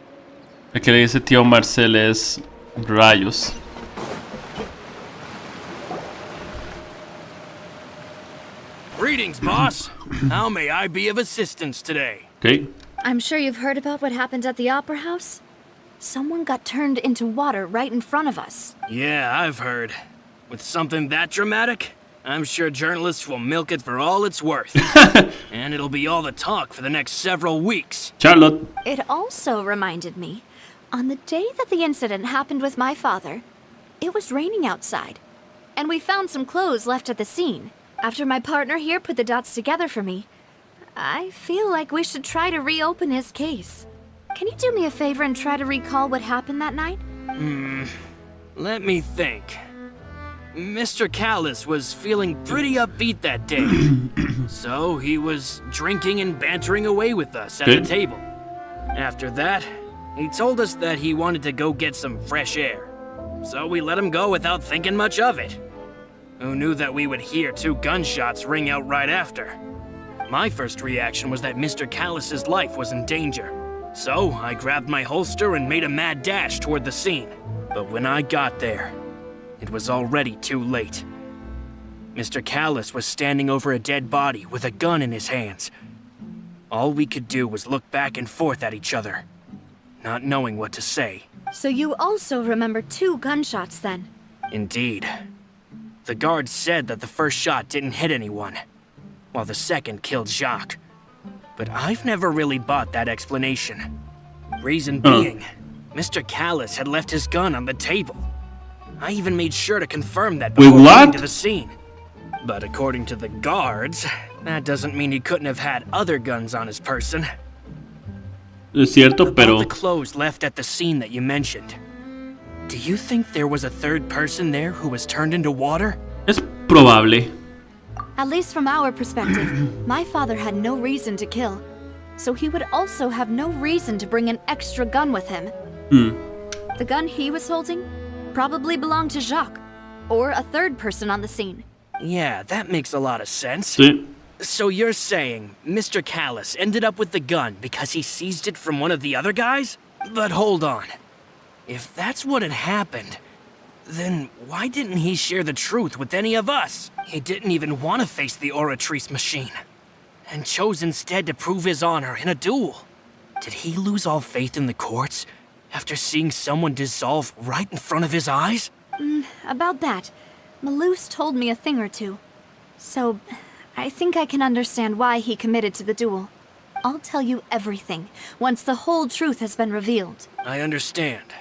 el que le dice tío Marcel es Rayos. Greetings, boss. How may I be of assistance today? Okay. I'm sure you've heard about what happened at the Opera House. Someone got turned into water right in front of us. Yeah, I've heard. With something that dramatic, I'm sure journalists will milk it for all it's worth. And it'll be all the talk for the next several weeks. Charlotte. It also reminded me, on the day that the incident happened with my father, it was raining outside, and we found some clothes left at the scene. After my partner here put the dots together for me, I feel like we should try to reopen his case. Can you do me a favor and try to recall what happened that night? Let me think. Mr. Callis was feeling pretty upbeat that day. So he was drinking and bantering away with us at the table. After that, he told us that he wanted to go get some fresh air. So we let him go without thinking much of it. Who knew that we would hear 2 gunshots ring out right after? My first reaction was that Mr. Callis's life was in danger. So I grabbed my holster and made a mad dash toward the scene. But when I got there, it was already too late. Mr. Callis was standing over a dead body with a gun in his hands. All we could do was look back and forth at each other, not knowing what to say. So you also remember 2 gunshots then? Indeed. The guard said that the first shot didn't hit anyone, while the second killed Jacques. But I've never really bought that explanation. Reason being, Mr. Callis had left his gun on the table. I even made sure to confirm that before going to the scene. But according to the guards, that doesn't mean he couldn't have had other guns on his person. Es cierto, pero... About the clothes left at the scene that you mentioned. Do you think there was a third person there who was turned into water? Es probable. At least from our perspective, my father had no reason to kill. So he would also have no reason to bring an extra gun with him. The gun he was holding probably belonged to Jacques, or a third person on the scene. Yeah, that makes a lot of sense. Sí. So you're saying Mr. Callis ended up with the gun because he seized it from one of the other guys? But hold on. If that's what had happened, then why didn't he share the truth with any of us? He didn't even want to face the Oratrice machine, and chose instead to prove his honor in a duel. Did he lose all faith in the courts after seeing someone dissolve right in front of his eyes? About that, Malouse told me a thing or two. So, I think I can understand why he committed to the duel. I'll tell you everything, once the whole truth has been revealed. I understand.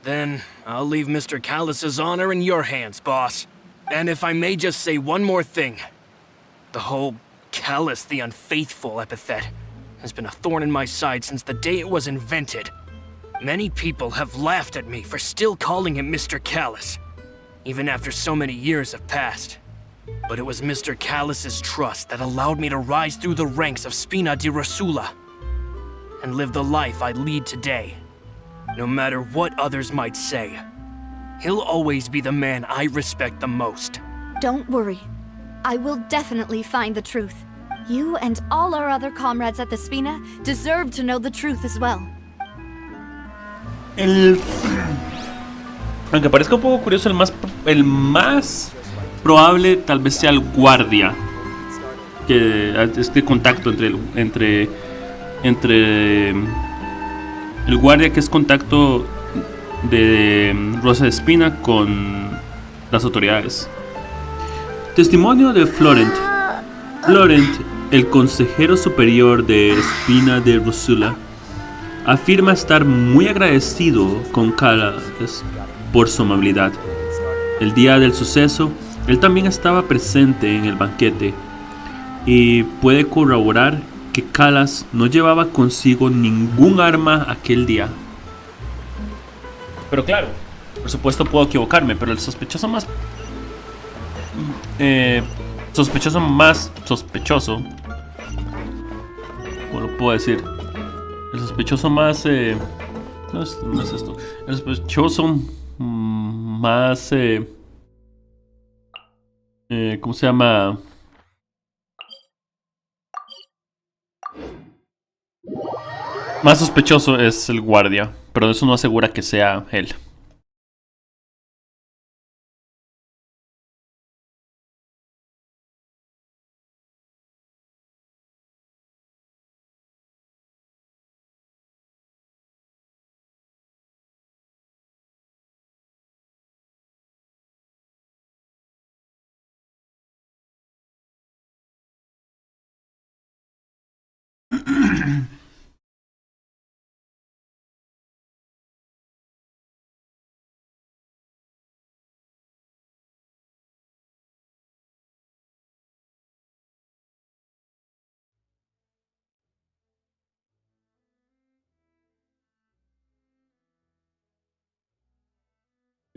Then, I'll leave Mr. Callis's honor in your hands, boss. And if I may just say one more thing. The whole Callis the Unfaithful epithet. has been a thorn in my side since the day it was invented. Many people have laughed at me for still calling him Mr. Callus, even after so many years have passed. But it was Mr. Callus's trust that allowed me to rise through the ranks of Spina di Rosula and live the life I lead today. No matter what others might say, he'll always be the man I respect the most. Don't worry. I will definitely find the truth. You and all our other comrades at the Spina deserve to know the truth as well. Aunque parezca un poco curioso, el más probable tal vez sea el guardia, que este contacto entre el guardia, que es contacto de Rosa de Espina con las autoridades. Testimonio de Florent. Florent, el consejero superior de Espina de Rosula, afirma estar muy agradecido con Callas por su amabilidad. El día del suceso, él también estaba presente en el banquete y puede corroborar que Callas no llevaba consigo ningún arma aquel día. Pero claro, por supuesto puedo equivocarme, pero el sospechoso más... sospechoso, ¿cómo lo puedo decir? El sospechoso más... no es esto. El sospechoso más... ¿cómo se llama? Más sospechoso es el guardia, pero eso no asegura que sea él.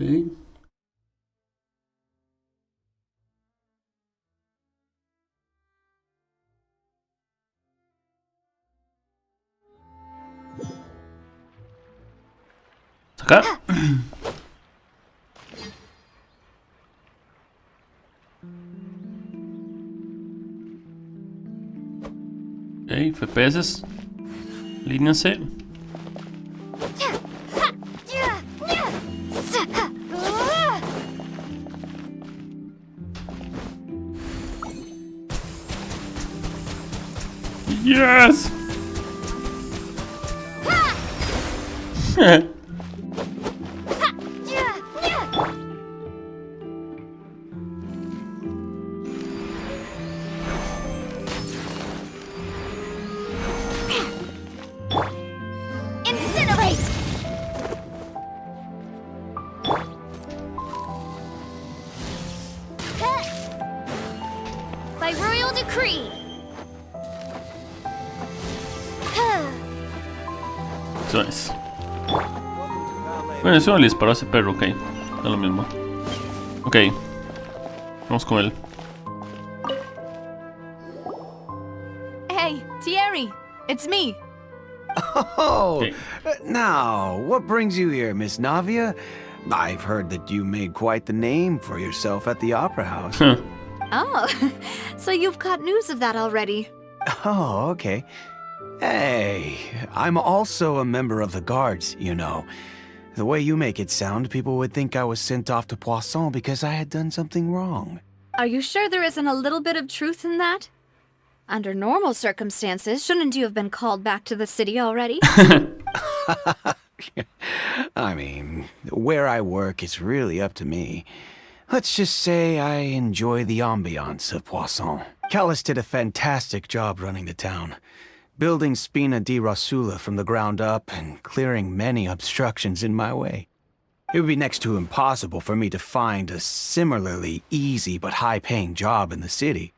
Okay. Acá. Ok, FPS. Líneanse. Yes. By royal decree. Eso es. Bueno, eso no le disparó a ese perro, ok. Es lo mismo. Ok. Vamos con él. Hey, Thierry, it's me. Oh, Okay. Now, what brings you here, Miss Navia? I've heard that you made quite the name for yourself at the Opera House. Oh, so you've caught news of that already. Oh, okay. Hey, I'm also a member of the Guards, you know. The way you make it sound, people would think I was sent off to Poisson because I had done something wrong. Are you sure there isn't a little bit of truth in that? Under normal circumstances, shouldn't you have been called back to the city already? I mean, where I work is really up to me. Let's just say I enjoy the ambiance of Poisson. Callus did a fantastic job running the town, building Spina di Rosula from the ground up and clearing many obstructions in my way. It would be next to impossible for me to find a similarly easy but high-paying job in the city.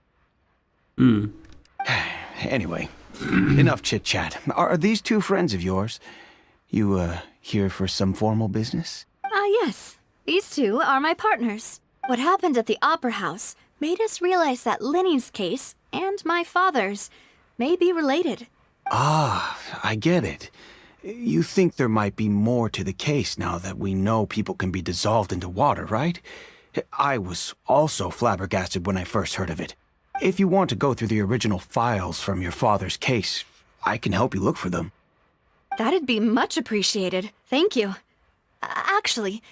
Anyway, enough chit-chat. Are these two friends of yours? You, here for some formal business? Yes. These two are my partners. What happened at the Opera House made us realize that Linny's case and my father's may be related. Ah, I get it. You think there might be more to the case now that we know people can be dissolved into water, right? I was also flabbergasted when I first heard of it. If you want to go through the original files from your father's case, I can help you look for them. That'd be much appreciated. Thank you. Actually,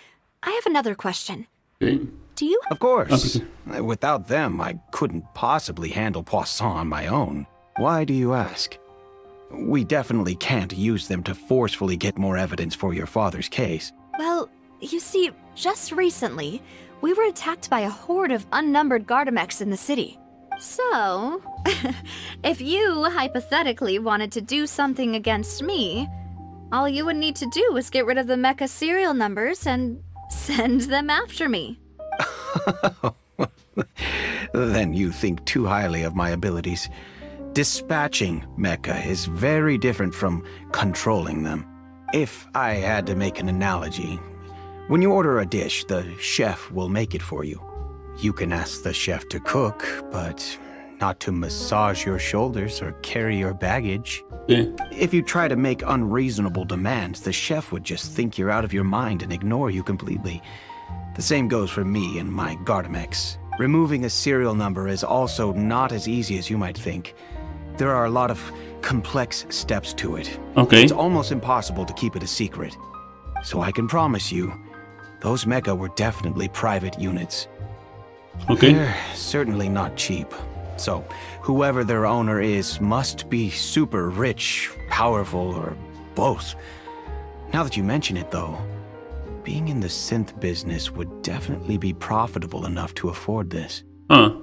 I have another question. Okay. Do you... Of course. Without them, I couldn't possibly handle Poisson on my own. Why do you ask? We definitely can't use them to forcefully get more evidence for your father's case. Well, you see, just recently, we were attacked by a horde of unnumbered Gardamex in the city. So, if you hypothetically wanted to do something against me, all you would need to do is get rid of the mecha serial numbers and send them after me. Then you think too highly of my abilities. Dispatching mecha is very different from controlling them. If I had to make an analogy, when you order a dish, the chef will make it for you. You can ask the chef to cook, but not to massage your shoulders or carry your baggage. Yeah. If you try to make unreasonable demands, the chef would just think you're out of your mind and ignore you completely. The same goes for me and my Gardamex. Removing a serial number is also not as easy as you might think. There are a lot of complex steps to it. Okay. It's almost impossible to keep it a secret. So I can promise you, those mecha were definitely private units. Okay. They're certainly not cheap. So, whoever their owner is must be super rich, powerful, or both. Now that you mention it, though, being in the synth business would definitely be profitable enough to afford this. Ah.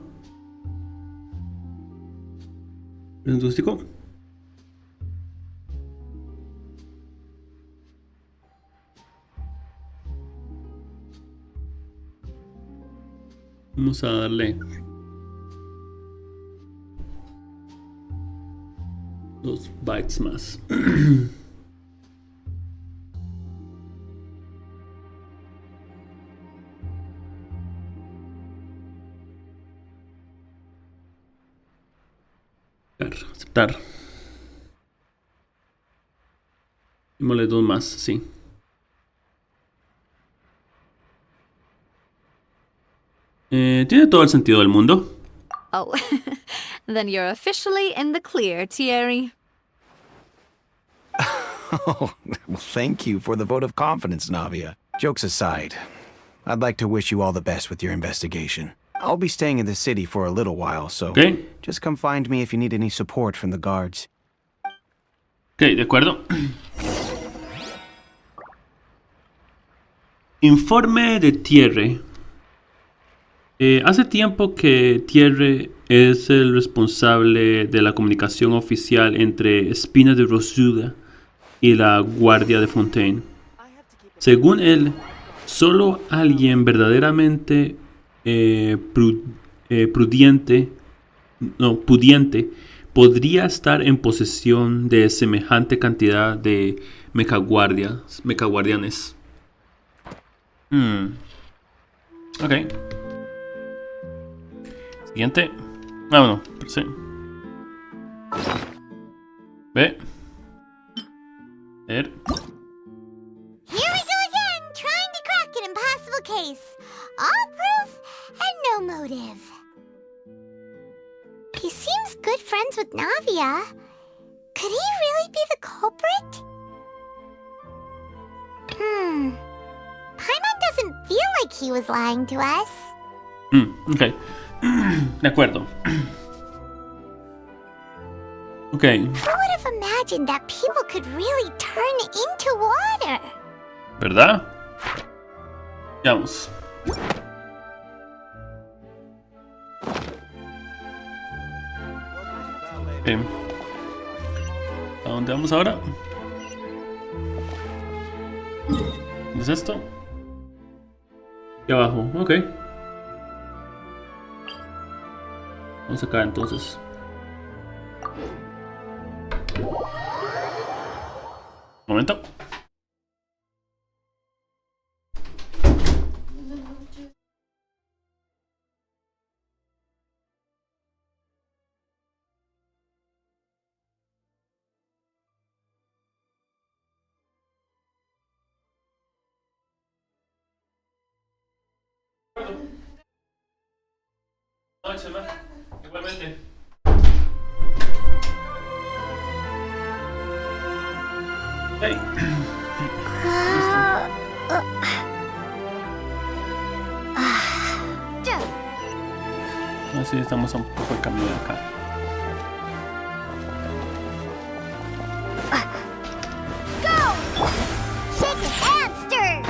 ¿Lingüístico? Vamos a darle 2 bytes más. Aceptar. Démosle 2 más, sí. Tiene todo el sentido del mundo. Oh, then you're officially in the clear, Thierry. Oh, well, thank you for the vote of confidence, Navia. Jokes aside, I'd like to wish you all the best with your investigation. I'll be staying in the city for a little while, so just come find me if you need any support from the guards. Ok, de acuerdo. Informe de Thierry. Hace tiempo que Thierry es el responsable de la comunicación oficial entre Espina de Rosuda y la Guardia de Fontaine. Según él, solo alguien verdaderamente pudiente podría estar en posesión de semejante cantidad de mecaguardianes. Ok. Siguiente. Vámonos. Sí. Ve. Here we go again, trying to crack an impossible case. All proof and no motive. He seems good friends with Navia. Could he really be the culprit? Paimon doesn't feel like he was lying to us. Ok. De acuerdo. Ok. Who would have imagined that people could really turn into water? ¿Verdad? Veamos. Okay. ¿A dónde vamos ahora? ¿Dónde es esto? Aquí abajo, ok. Vamos acá entonces. Momento. Igualmente. Hey. Así estamos a un poco de camino de acá. Go! Shake it and stir!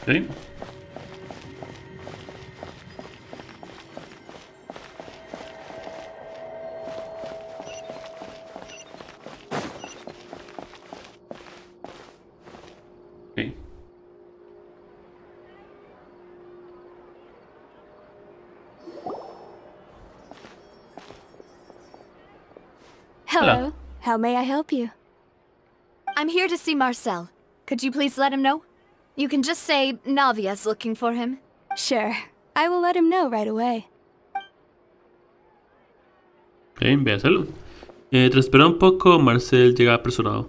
Okay. Okay. Hello. How may I help you? I'm here to see Marcel. Could you please let him know? You can just say Navia's looking for him. Sure. I will let him know right away. Okay, ve a hacerlo. Tras esperar un poco, Marcel llega apresurado.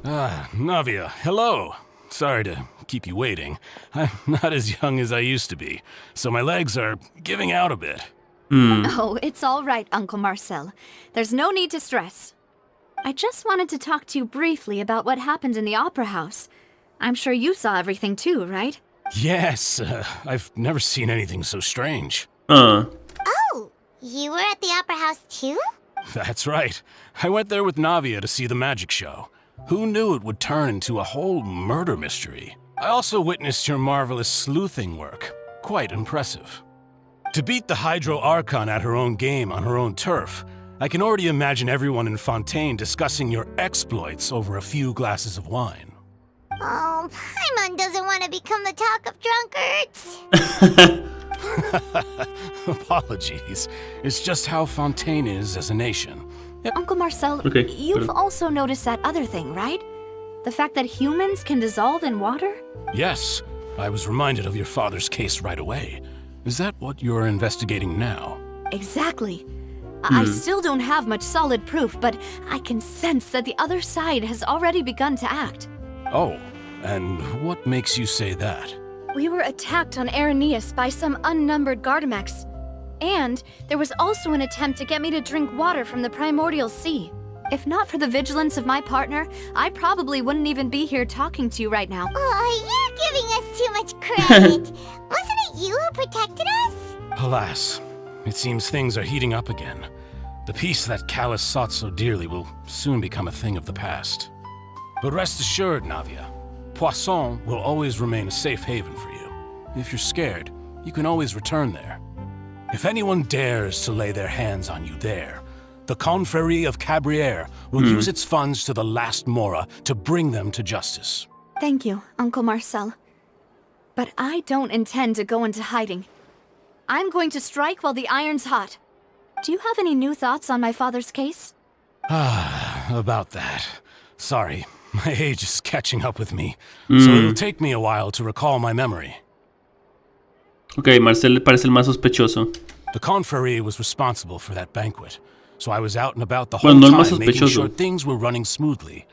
Navia, hello. Sorry to keep you waiting. I'm not as young as I used to be, so my legs are giving out a bit. Oh, it's all right, Uncle Marcel. There's no need to stress. I just wanted to talk to you briefly about what happened in the opera house. I'm sure you saw everything too, right? Yes, I've never seen anything so strange. Oh, you were at the opera house too? That's right. I went there with Navia to see the magic show. Who knew it would turn into a whole murder mystery? I also witnessed your marvelous sleuthing work. Quite impressive. To beat the Hydro Archon at her own game on her own turf, I can already imagine everyone in Fontaine discussing your exploits over a few glasses of wine. Oh, Paimon doesn't want to become the talk of drunkards. Apologies. It's just how Fontaine is as a nation. Uncle Marcel, you've also noticed that other thing, right? The fact that humans can dissolve in water? Yes, I was reminded of your father's case right away. Is that what you're investigating now? Exactly. I still don't have much solid proof, but I can sense that the other side has already begun to act. Oh, and what makes you say that? We were attacked on Araneus by some unnumbered Gardamex. And there was also an attempt to get me to drink water from the primordial sea. If not for the vigilance of my partner, I probably wouldn't even be here talking to you right now. Oh, you're giving us too much credit. Wasn't it you who protected us? Alas, it seems things are heating up again. The peace that Callus sought so dearly will soon become a thing of the past. But rest assured, Navia, Poisson will always remain a safe haven for you. If you're scared, you can always return there. If anyone dares to lay their hands on you there, the Confrérie of Cabrières will use its funds to the last Mora to bring them to justice. Thank you, Uncle Marcel. But I don't intend to go into hiding. I'm going to strike while the iron's hot. Do you have any new thoughts on my father's case? About that. Sorry, my age is catching up with me, so it'll take me a while to recall my memory. Ok, Marcel le parece el más sospechoso. The Confrérie was responsible for that banquet, so I was out and about the whole time making sure things were running smoothly.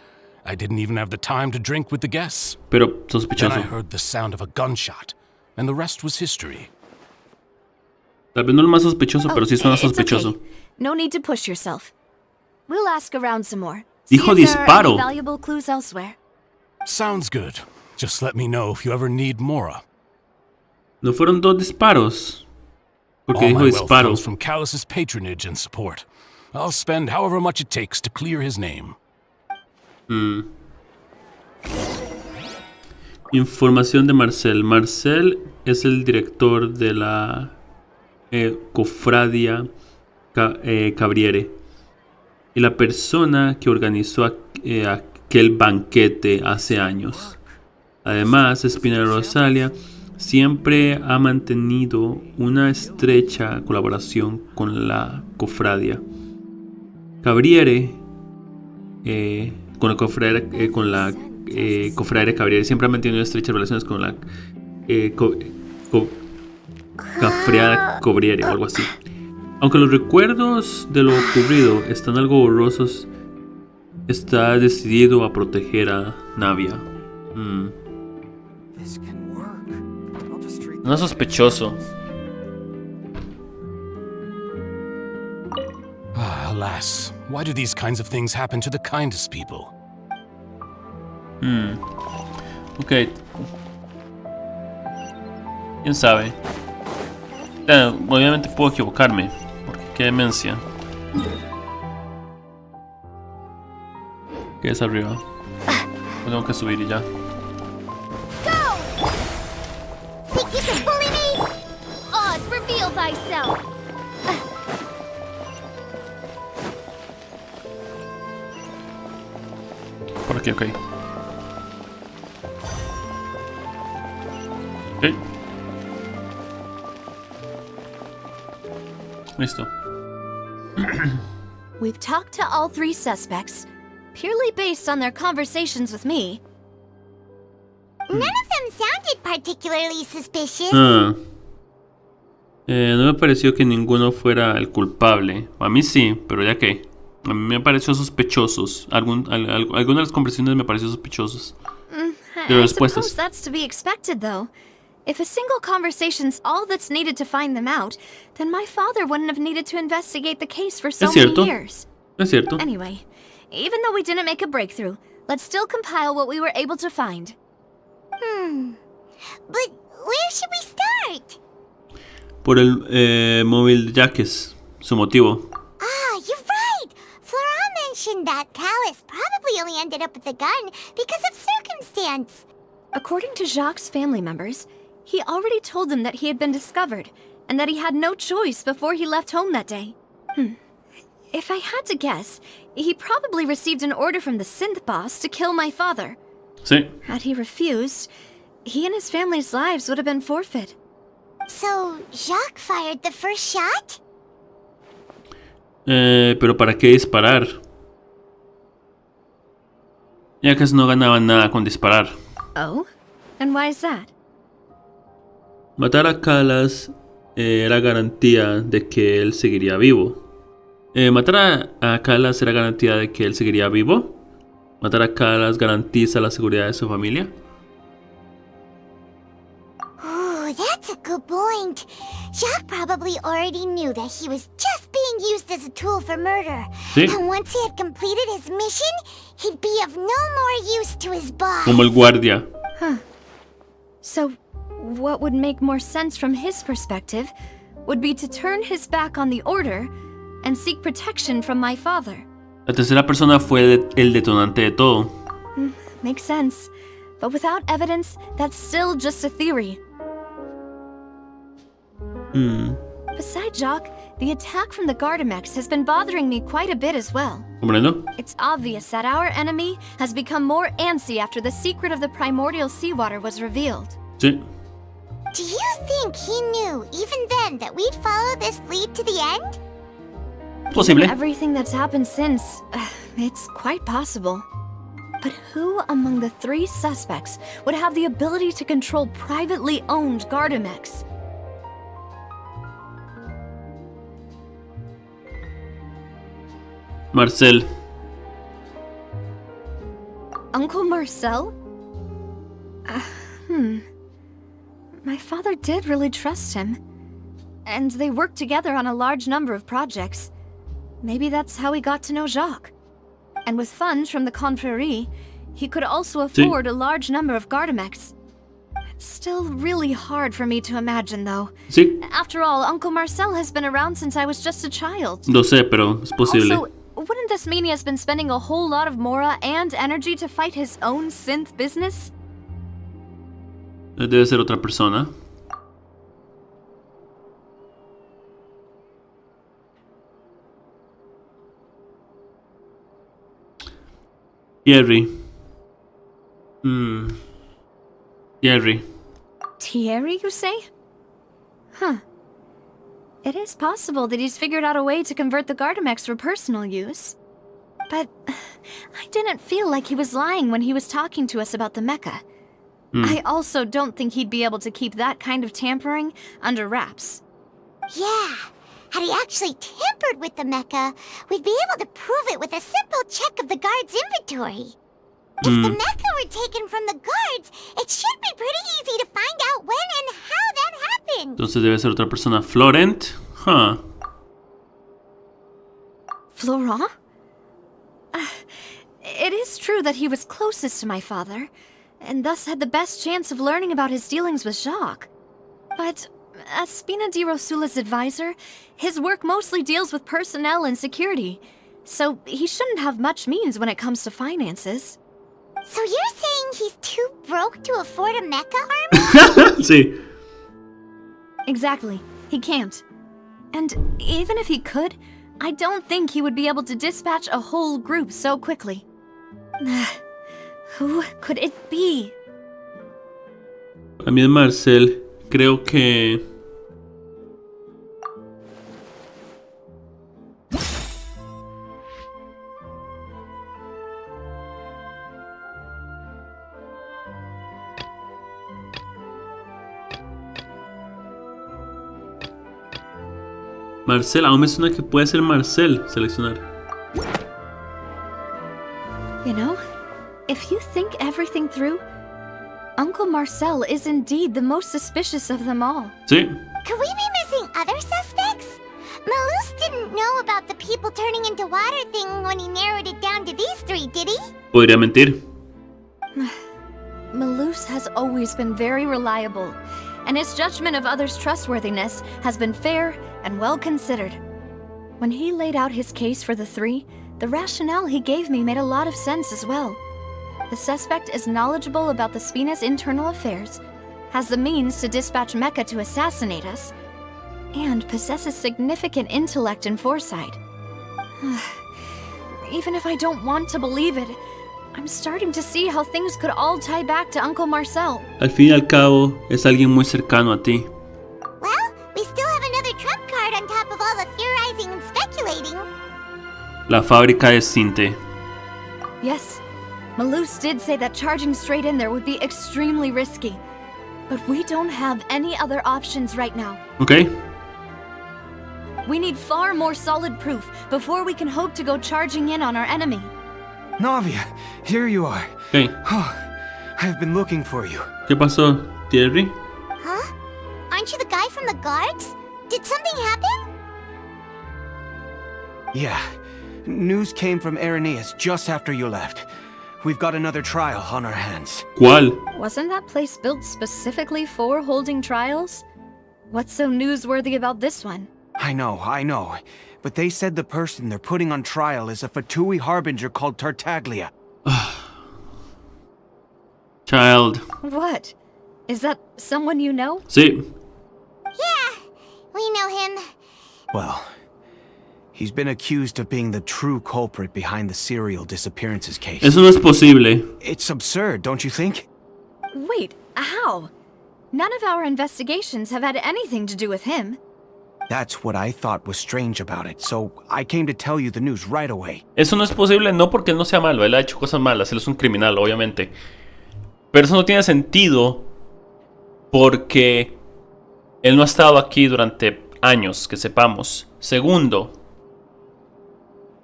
I didn't even have the time to drink with the guests. Pero sospechoso. Then I heard the sound of a gunshot, and the rest was history. Tal vez no el más sospechoso, pero sí suena sospechoso. Okay. No need to push yourself. We'll ask around some more. Dijo See if there are disparo. any valuable clues elsewhere. Sounds good. Just let me know if you ever need Mora. No fueron dos disparos. Porque All dijo my wealth disparo. comes from Callus's patronage and support. I'll spend however much it takes to clear his name. Y Información de Marcel. Marcel es el director de la cofradia Cabriere y la persona que organizó aquel banquete hace años. Además, Espina Rosalia siempre ha mantenido una estrecha colaboración con la cofradia Cabriere, con la cofradia Cabriere. Siempre ha mantenido estrechas relaciones con la cofradia Cabriere o algo así. Aunque los recuerdos de lo ocurrido están algo borrosos, está decidido a proteger a Navia. No es sospechoso. Alas, why do these kinds of things happen to the kindest people? Ok. ¿Quién sabe? Obviamente puedo equivocarme, porque qué demencia. ¿Qué es arriba? Tengo que subir y ya. Think you can bully me? Oz, reveal thyself. Por aquí, ok. Ok. Listo. We've talked to all three suspects, purely based on their conversations with me. None of them sounded particularly suspicious. No me pareció que ninguno fuera el culpable. A mí sí, pero ya que a mí me pareció sospechosos. Algunas de las conversaciones me pareció sospechosos. De las respuestas. I suppose that's to be expected, though. If a single conversation's all that's needed to find them out, then my father wouldn't have needed to investigate the case for so many years. Es cierto. Anyway, even though we didn't make a breakthrough, let's still compile what we were able to find. But where should we start? Por el móvil de Jacques, su motivo. Ah, you're right! Florent mentioned that Callus probably only ended up with the gun because of circumstance. According to Jacques' family members, he already told them that he had been discovered, and that he had no choice before he left home that day. If I had to guess, he probably received an order from the synth boss to kill my father. Sí. Had he refused, he and his family's lives would have been forfeit. So, Jacques fired the first shot? Pero ¿para qué disparar? Jacques no ganaba nada con disparar. Oh? And why is that? Matar a Callas era garantía de que él seguiría vivo. Matar a Callas era garantía de que él seguiría vivo. Matar a Callas garantiza la seguridad de su familia. Ooh, that's a good point. Jacques probably already knew that he was just being used as a tool for murder. Sí. And once he had completed his mission, he'd be of no more use to his boss. Como el guardia. Huh. So, what would make more sense from his perspective would be to turn his back on the order and seek protection from my father. La tercera persona fue el detonante de todo. Makes sense. But without evidence, that's still just a theory. Besides Jacques, the attack from the Gardamex has been bothering me quite a bit as well. ¿Comprendo? It's obvious that our enemy has become more antsy after the secret of the primordial seawater was revealed. Sí. Do you think he knew, even then, that we'd follow this lead to the end? Posible. Given everything that's happened since, it's quite possible. But who among the three suspects would have the ability to control privately owned Gardamex? Marcel. Uncle Marcel? My father did really trust him. And they worked together on a large number of projects. Maybe that's how he got to know Jacques. And with funds from the Confrérie, he could also afford a large number of Gardamex. It's still really hard for me to imagine, though. Sí. After all, Uncle Marcel has been around since I was just a child. Lo sé, pero es posible. Also, wouldn't this mean he has been spending a whole lot of mora and energy to fight his own synth business? Debe ser otra persona. Thierry. Thierry. Thierry, you say? Huh. It is possible that he's figured out a way to convert the Gardamex for personal use. But I didn't feel like he was lying when he was talking to us about the mecha. I also don't think he'd be able to keep that kind of tampering under wraps. Yeah. Had he actually tampered with the mecha, we'd be able to prove it with a simple check of the guard's inventory. If the mecha were taken from the guards, it should be pretty easy to find out when and how that happened. Entonces debe ser otra persona. Florent. Huh. Florent? It is true that he was closest to my father, and thus had the best chance of learning about his dealings with Jacques. But as Spina di Rosula's advisor, his work mostly deals with personnel and security, so he shouldn't have much means when it comes to finances. So you're saying he's too broke to afford a mecha army? Sí. Exactly. He can't. And even if he could, I don't think he would be able to dispatch a whole group so quickly. Who could it be? A mí es Marcel. Creo que... Marcel, aún me suena que puede ser Marcel. Seleccionar. You know, if you think everything through, Uncle Marcel is indeed the most suspicious of them all. Sí. Could we be missing other suspects? Malus didn't know about the people turning into water thing when he narrowed it down to these three, did he? Podría mentir. Malus has always been very reliable, and his judgment of others' trustworthiness has been fair and well considered. When he laid out his case for the three, the rationale he gave me made a lot of sense as well. The suspect is knowledgeable about the Spina's internal affairs, has the means to dispatch Mecha to assassinate us, and possesses significant intellect and foresight. Even if I don't want to believe it, I'm starting to see how things could all tie back to Uncle Marcel. Al fin y al cabo, es alguien muy cercano a ti. Well, we still have another trump card on top of all the theorizing and speculating. La fábrica de Cinte. Yes, Malus did say that charging straight in there would be extremely risky. But we don't have any other options right now. Okay. We need far more solid proof before we can hope to go charging in on our enemy. Navia, here you are. Okay. I've been looking for you. ¿Qué pasó, Thierry? Huh? Aren't you the guy from the guards? Did something happen? Yeah. News came from Irenaeus just after you left. We've got another trial on our hands. ¿Cuál? Wasn't that place built specifically for holding trials? What's so newsworthy about this one? I know. But they said the person they're putting on trial is a Fatui harbinger called Tartaglia. Child. What? Is that someone you know? Sí. Yeah, we know him. Well, he's been accused of being the true culprit behind the serial disappearances case. Eso no es posible. It's absurd, don't you think? Wait, how? None of our investigations have had anything to do with him. That's what I thought was strange about it, so I came to tell you the news right away. Eso no es posible, no porque él no sea malo, él ha hecho cosas malas, él es un criminal, obviamente. Pero eso no tiene sentido porque él no ha estado aquí durante años, que sepamos. Segundo,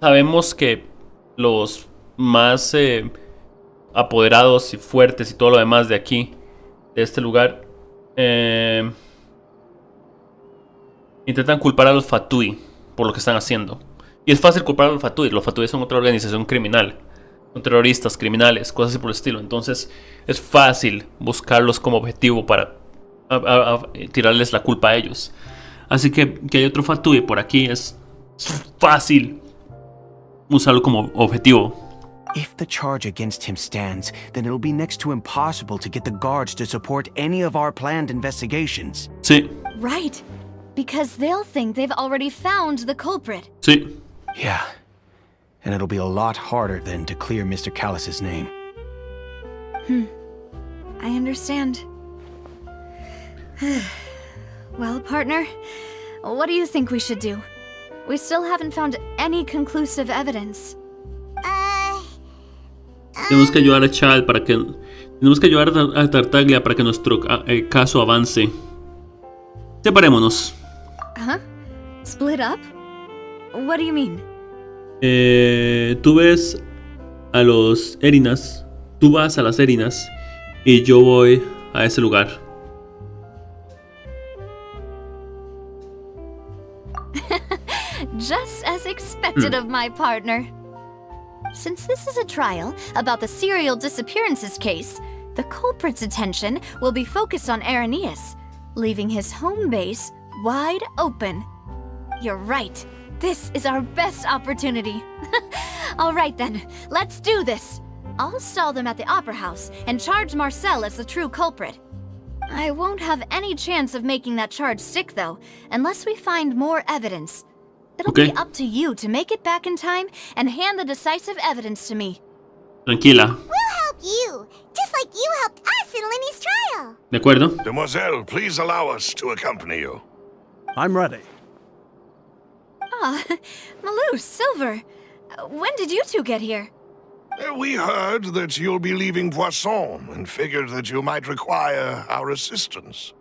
sabemos que los más apoderados y fuertes y todo lo demás de aquí, de este lugar, intentan culpar a los Fatui por lo que están haciendo. Y es fácil culpar a los Fatui. Los Fatui son otra organización criminal. Son terroristas, criminales, cosas así por el estilo. Entonces es fácil buscarlos como objetivo para tirarles la culpa a ellos. Así que hay otro Fatui por aquí. Es fácil usarlo como objetivo. If the charge against him stands, then it'll be next to impossible to get the guards to support any of our planned investigations. Sí. Right. Because they'll think they've already found the culprit. Sí. Yeah. And it'll be a lot harder then to clear Mr. Callus's name. I understand. Well, partner, what do you think we should do? We still haven't found any conclusive evidence. Tenemos que ayudar a Chad para que... Tenemos que ayudar a Tartaglia para que nuestro caso avance. Separémonos. Huh? Split up? What do you mean? Tú ves a los Erinas. Tú vas a las Erinas. Y yo voy a ese lugar. Just as expected of my partner. Since this is a trial about the serial disappearances case, the culprit's attention will be focused on Irenaeus, leaving his home base wide open. You're right. This is our best opportunity. All right then, let's do this. I'll stall them at the Opera House and charge Marcel as the true culprit. I won't have any chance of making that charge stick, though, unless we find more evidence. It'll be up to you to make it back in time and hand the decisive evidence to me. Tranquila. We'll help you, just like you helped us in Linny's trial. De acuerdo. Demoiselle, please allow us to accompany you. I'm ready. Ah, Malou, Silver. When did you two get here? We heard that you'll be leaving Poisson and figured that you might require our assistance.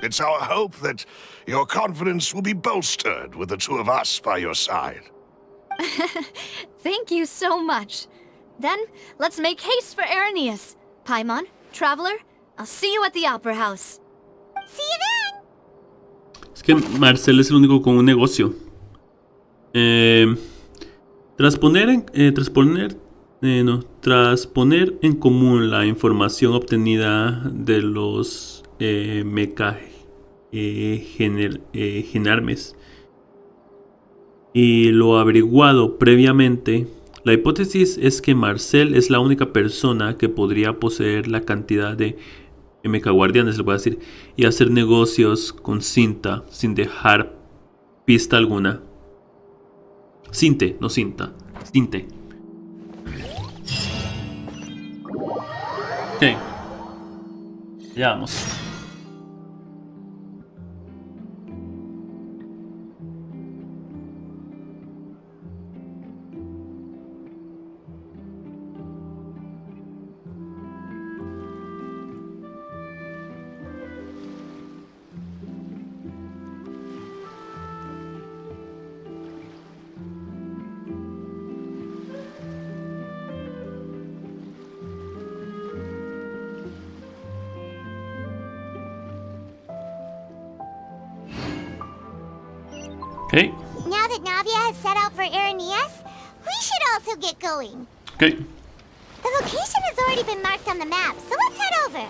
It's our hope that your confidence will be bolstered with the two of us by your side. Thank you so much. Then, let's make haste for Irenaeus. Paimon, Traveler, I'll see you at the Opera House. See you then! Es que Marcel es el único con un negocio. Transponer en común la información obtenida de los genarmes y lo averiguado previamente. La hipótesis es que Marcel es la única persona que podría poseer la cantidad de guardianes, le voy a decir, y hacer negocios con cinta sin dejar pista alguna. Cinte, no cinta. Cinte. Ok. Ya vamos. Okay. Now that Navia has set out for Irenaeus, we should also get going. Okay. The location has already been marked on the map, so let's head over.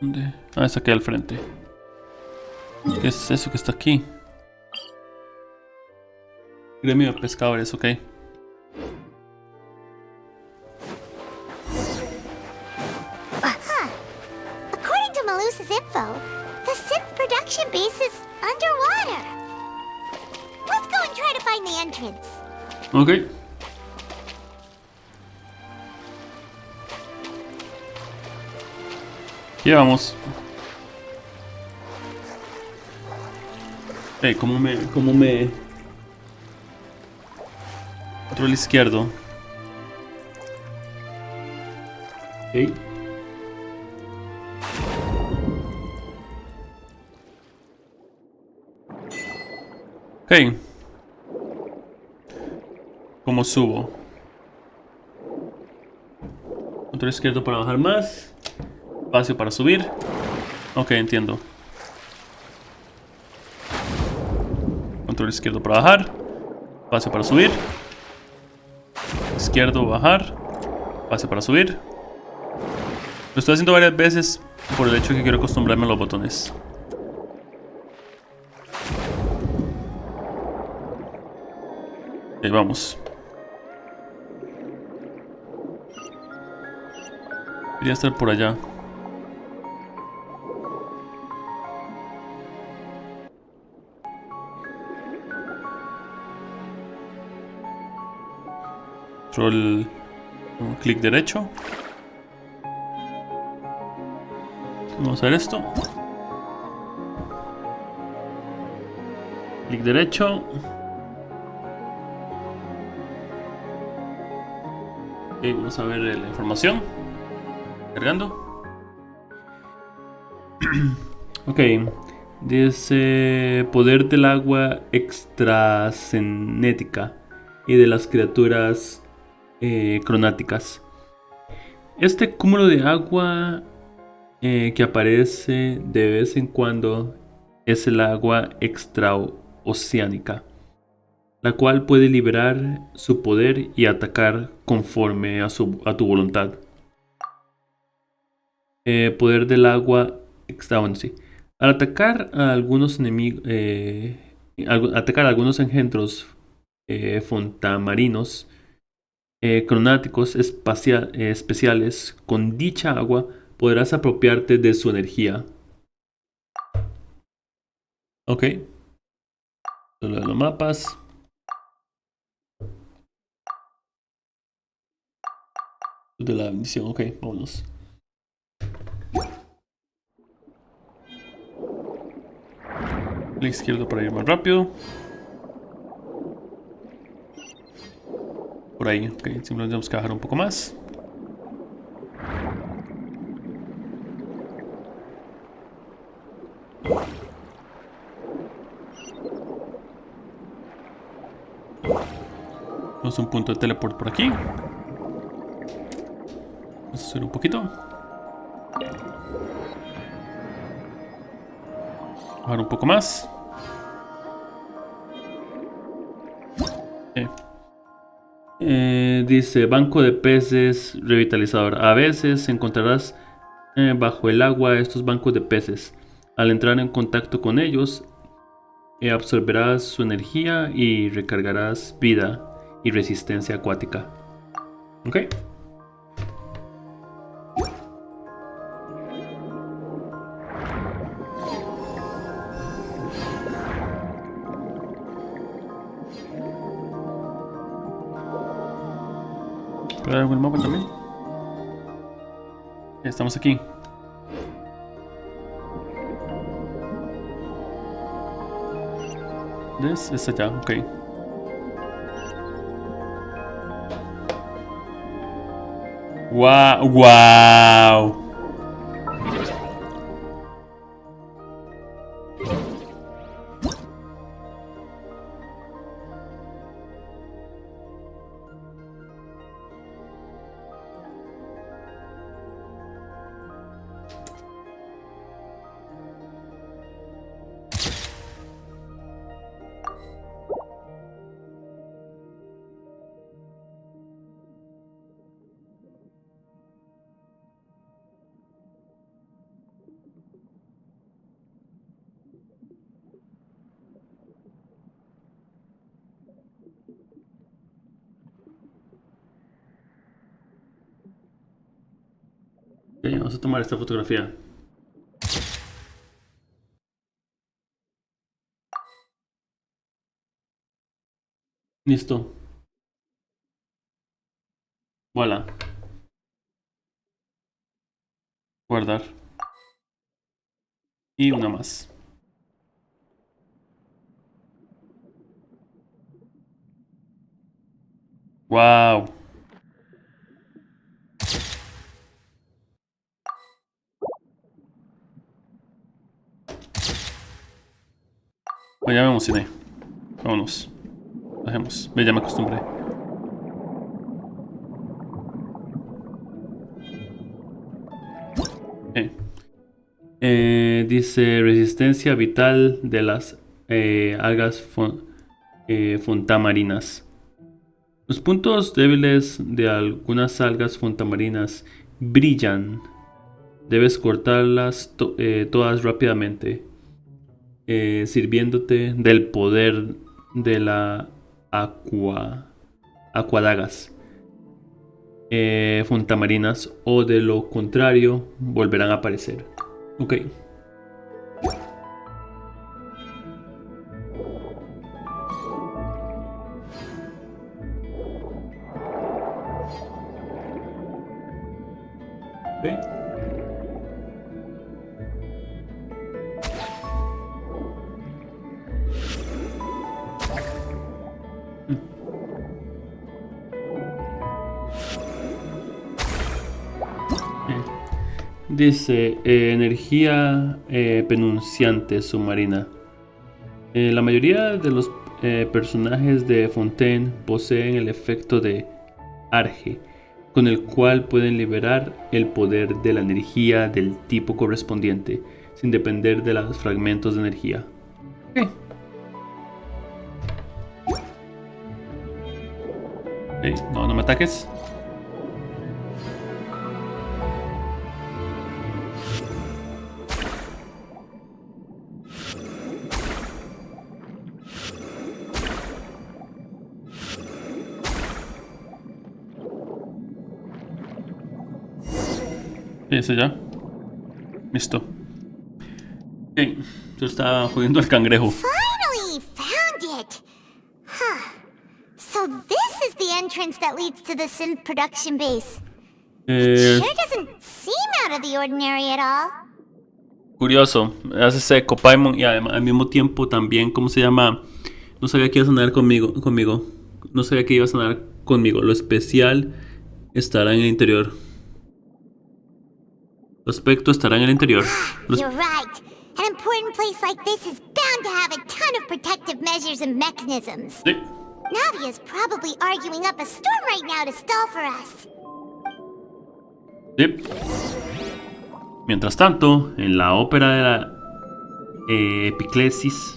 ¿Dónde? Ah, es aquí al frente. ¿Qué es eso que está aquí? Gremio de pescadores, ok. According to Malus's info, the synth production base is underwater. Let's go and try to find the entrance. Ok. Ya vamos. ¿Cómo me... Control izquierdo. Ok. Ok. ¿Cómo subo? Control izquierdo para bajar más. Espacio para subir. Ok, entiendo. Control izquierdo para bajar. Espacio para subir. Izquierdo, bajar. Espacio para subir. Lo estoy haciendo varias veces por el hecho de que quiero acostumbrarme a los botones. Ahí vamos. Quería estar por allá. Control, un clic derecho. Vamos a ver esto. Clic derecho. Ok, vamos a ver la información. Cargando. Ok. Dice poder del agua extracenética y de las criaturas cronáticas. Este cúmulo de agua que aparece de vez en cuando es el agua extraoceánica, la cual puede liberar su poder y atacar conforme a tu voluntad. Poder del agua sí. Al atacar a algunos enemigos, atacar a algunos engendros fontamarinos cronáticos especiales con dicha agua, podrás apropiarte de su energía. Ok. Los mapas. De la bendición, ok, vámonos. Clic izquierdo para ir más rápido. Por ahí, ok, simplemente tenemos que bajar un poco más. Tenemos un punto de teleport por aquí. Vamos a subir un poquito. Bajar un poco más. Dice banco de peces revitalizador. A veces encontrarás bajo el agua estos bancos de peces. Al entrar en contacto con ellos, absorberás su energía y recargarás vida y resistencia acuática. Ok. ¿Puedo dar el mapa también? Estamos aquí. ¿Ves? Es allá, ok. ¡Wow! ¡Wow! Ok, vamos a tomar esta fotografía. Listo. Voilà. Guardar. Y una más. Wow. Pues ya me emocioné. Vámonos. Dejemos. Ya me acostumbré. Dice resistencia vital de las algas fontamarinas. Los puntos débiles de algunas algas fontamarinas brillan. Debes cortarlas todas rápidamente, sirviéndote del poder de la aquadagas, fontamarinas, o de lo contrario volverán a aparecer. Ok. Dice, energía penunciante submarina. La mayoría de los personajes de Fontaine poseen el efecto de Arge, con el cual pueden liberar el poder de la energía del tipo correspondiente, sin depender de los fragmentos de energía. No me ataques. Ese ya. Listo. Ok. Yo estaba jodiendo al cangrejo. Finally found it! Huh. So this is the entrance that leads to the synth production base. It sure doesn't seem out of the ordinary at all. Curioso. Hace seco Paimon y además, al mismo tiempo también, ¿cómo se llama? No sabía que iba a sonar conmigo. No sabía que iba a sonar conmigo. Lo especial estará en el interior. Los aspectos estará en el interior. You're right. An important place like this is bound to have a ton of protective measures and mechanisms. Sí. Navia's probably arguing up a storm right now to stall for us. Sí. Mientras tanto, en la ópera de la epiclesis,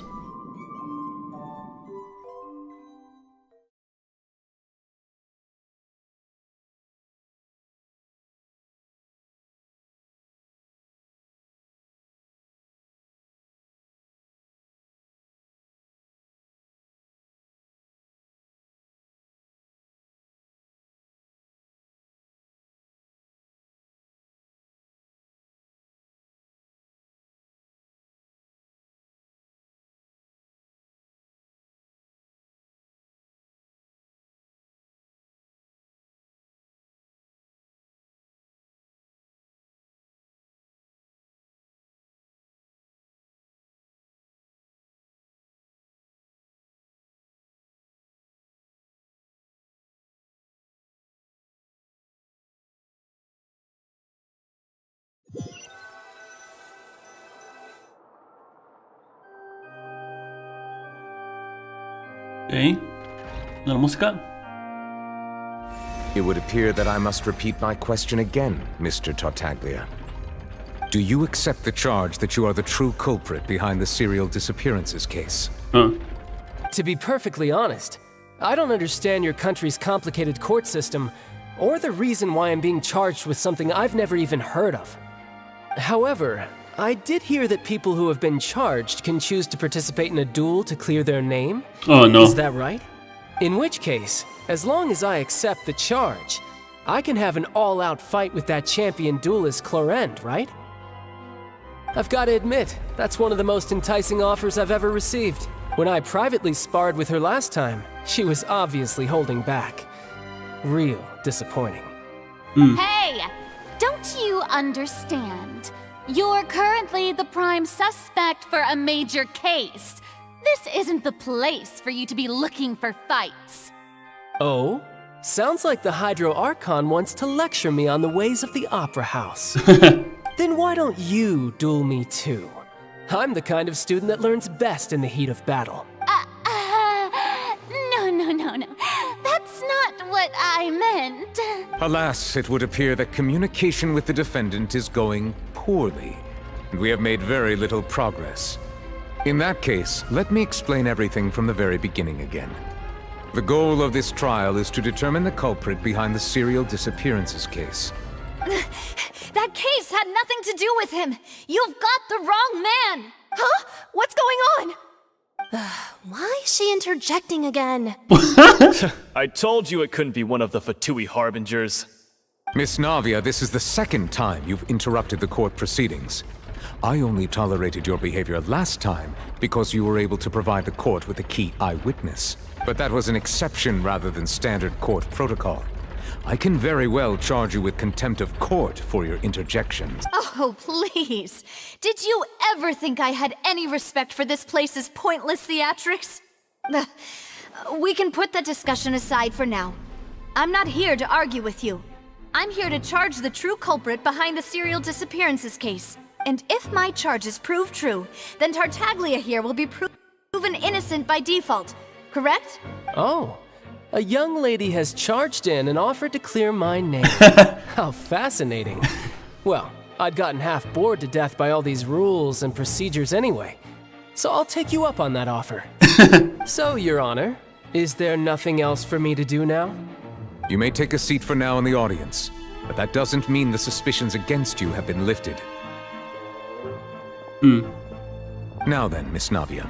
la música. It would appear that I must repeat my question again, Mr. Tartaglia. Do you accept the charge that you are the true culprit behind the serial disappearances case? To be perfectly honest, I don't understand your country's complicated court system, or the reason why I'm being charged with something I've never even heard of. However, I did hear that people who have been charged can choose to participate in a duel to clear their name. Oh no. Is that right? In which case, as long as I accept the charge, I can have an all-out fight with that champion duelist Clorend, right? I've got to admit, that's one of the most enticing offers I've ever received. When I privately sparred with her last time, she was obviously holding back. Real disappointing. Hey! Don't you understand? You're currently the prime suspect for a major case. This isn't the place for you to be looking for fights. Oh? Sounds like the Hydro Archon wants to lecture me on the ways of the Opera House. Then why don't you duel me too? I'm the kind of student that learns best in the heat of battle. No. That's not what I meant. Alas, it would appear that communication with the defendant is going poorly, and we have made very little progress. In that case, let me explain everything from the very beginning again. The goal of this trial is to determine the culprit behind the serial disappearances case. That case had nothing to do with him. You've got the wrong man. Huh? What's going on? Why is she interjecting again? I told you it couldn't be one of the Fatui harbingers. Miss Navia, this is the second time you've interrupted the court proceedings. I only tolerated your behavior last time because you were able to provide the court with a key eyewitness. But that was an exception rather than standard court protocol. I can very well charge you with contempt of court for your interjections. Oh, please. Did you ever think I had any respect for this place's pointless theatrics? We can put that discussion aside for now. I'm not here to argue with you. I'm here to charge the true culprit behind the serial disappearances case. And if my charges prove true, then Tartaglia here will be proven innocent by default, correct? Oh. A young lady has charged in and offered to clear my name. How fascinating. Well, I'd gotten half bored to death by all these rules and procedures anyway, so I'll take you up on that offer. So, Your Honor, is there nothing else for me to do now? You may take a seat for now in the audience, but that doesn't mean the suspicions against you have been lifted. Now then, Miss Navia,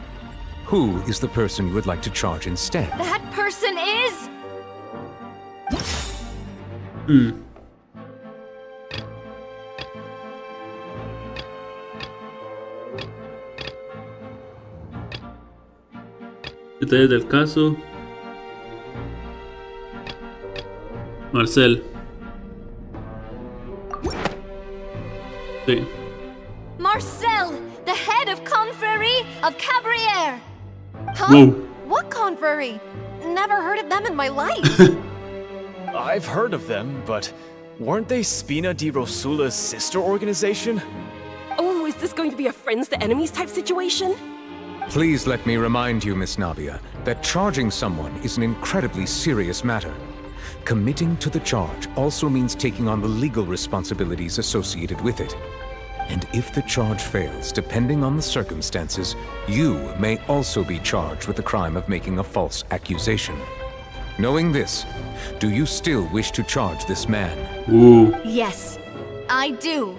who is the person you would like to charge instead? That person is... Detalles del caso. Marcel. Sí. Marcel, the head of Confrérie of Cabrières. Huh? Whoa. What confrérie? Never heard of them in my life. I've heard of them, but weren't they Spina di Rosula's sister organization? Oh, is this going to be a friends to enemies type situation? Please let me remind you, Miss Navia, that charging someone is an incredibly serious matter. Committing to the charge also means taking on the legal responsibilities associated with it. And if the charge fails, depending on the circumstances, you may also be charged with the crime of making a false accusation. Knowing this, do you still wish to charge this man? Ooh. Yes, I do.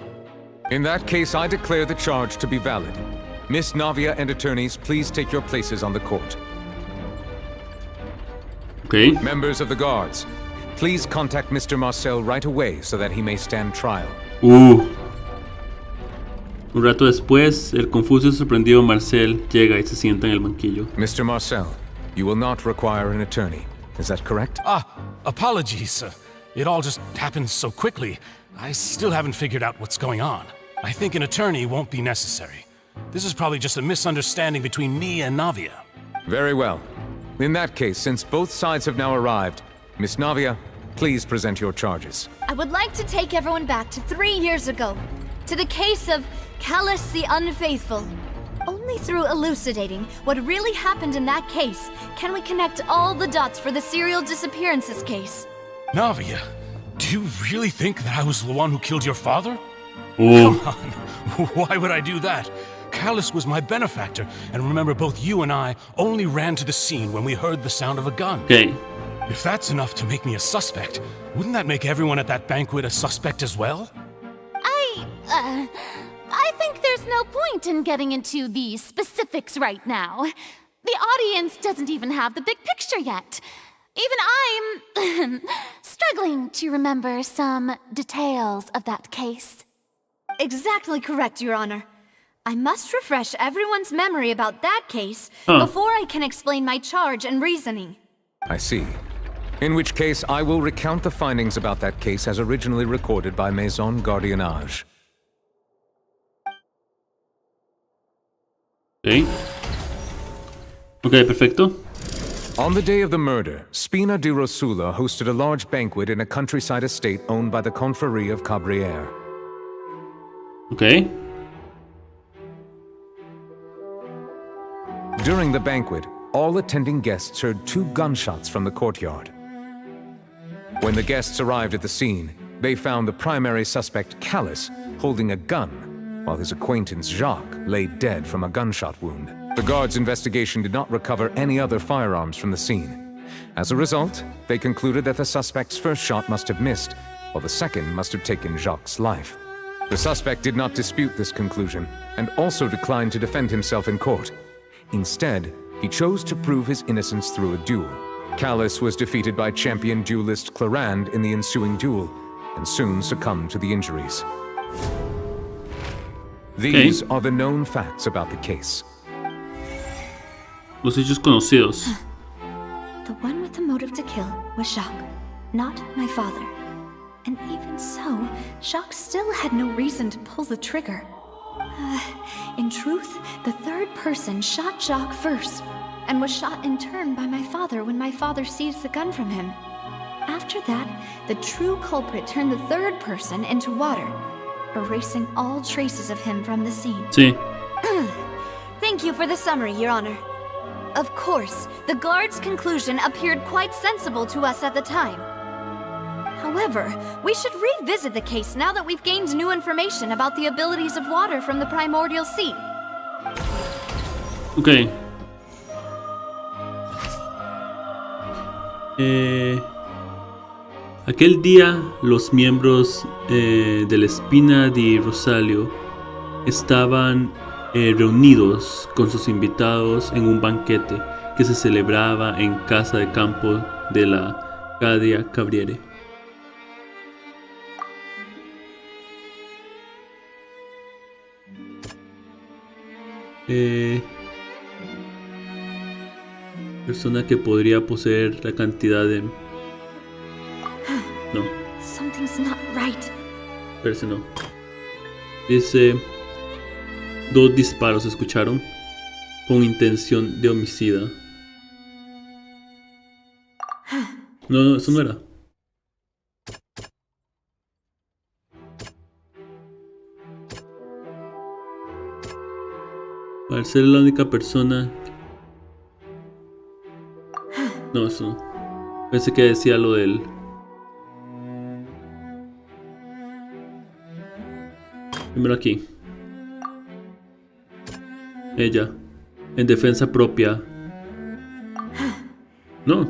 In that case, I declare the charge to be valid. Miss Navia and attorneys, please take your places on the court. Okay. Members of the guards, please contact Mr. Marcel right away so that he may stand trial. Un rato después, el confuso y sorprendido Marcel llega y se sienta en el banquillo. Mr. Marcel, you will not require an attorney. Is that correct? Apologies. It all just happened so quickly. I still haven't figured out what's going on. I think an attorney won't be necessary. This is probably just a misunderstanding between me and Navia. Very well. In that case, since both sides have now arrived, Miss Navia, please present your charges. I would like to take everyone back to 3 years ago, to the case of Callus the Unfaithful. Only through elucidating what really happened in that case can we connect all the dots for the serial disappearances case. Navia, do you really think that I was the one who killed your father? Oh. Come on, why would I do that? Callus was my benefactor, and remember both you and I only ran to the scene when we heard the sound of a gun. Okay. If that's enough to make me a suspect, wouldn't that make everyone at that banquet a suspect as well? I think there's no point in getting into the specifics right now. The audience doesn't even have the big picture yet. Even I'm struggling to remember some details of that case. Exactly correct, Your Honor. I must refresh everyone's memory about that case before I can explain my charge and reasoning. I see. In which case, I will recount the findings about that case as originally recorded by Maison Gardiennage. Okay, perfecto. On the day of the murder, Spina di Rosula hosted a large banquet in a countryside estate owned by the Confrérie of Cabrières. Okay. During the banquet, all attending guests heard 2 gunshots from the courtyard. When the guests arrived at the scene, they found the primary suspect, Callus, holding a gun, while his acquaintance, Jacques, lay dead from a gunshot wound. The guards' investigation did not recover any other firearms from the scene. As a result, they concluded that the suspect's first shot must have missed, while the second must have taken Jacques' life. The suspect did not dispute this conclusion, and also declined to defend himself in court. Instead, He chose to prove his innocence through a duel. Callus was defeated by champion duelist Clarand in the ensuing duel, and soon succumbed to the injuries. These are the known facts about the case. Los hechos conocidos. The one with the motive to kill was Jacques, not my father. And even so, Jacques still had no reason to pull the trigger. In truth, the third person shot Jacques first, and was shot in turn by my father when my father seized the gun from him. After that, the true culprit turned the third person into water, erasing all traces of him from the scene. Sí. Thank you for the summary, Your Honor. Of course, the guard's conclusion appeared quite sensible to us at the time. However, we should revisit the case now that we've gained new information about the abilities of water from the primordial sea. Ok. Aquel día, los miembros de la Espina di Rosario estaban reunidos con sus invitados en un banquete que se celebraba en casa de campo de la Cadia Cabriere. Persona que podría poseer la cantidad de... No. Something's not right. Parece no. Dice... 2 disparos se escucharon con intención de homicida. No, eso no era. Al ser la única persona... No, eso no. Pensé que decía lo del... Primero aquí. Ella, en defensa propia. No.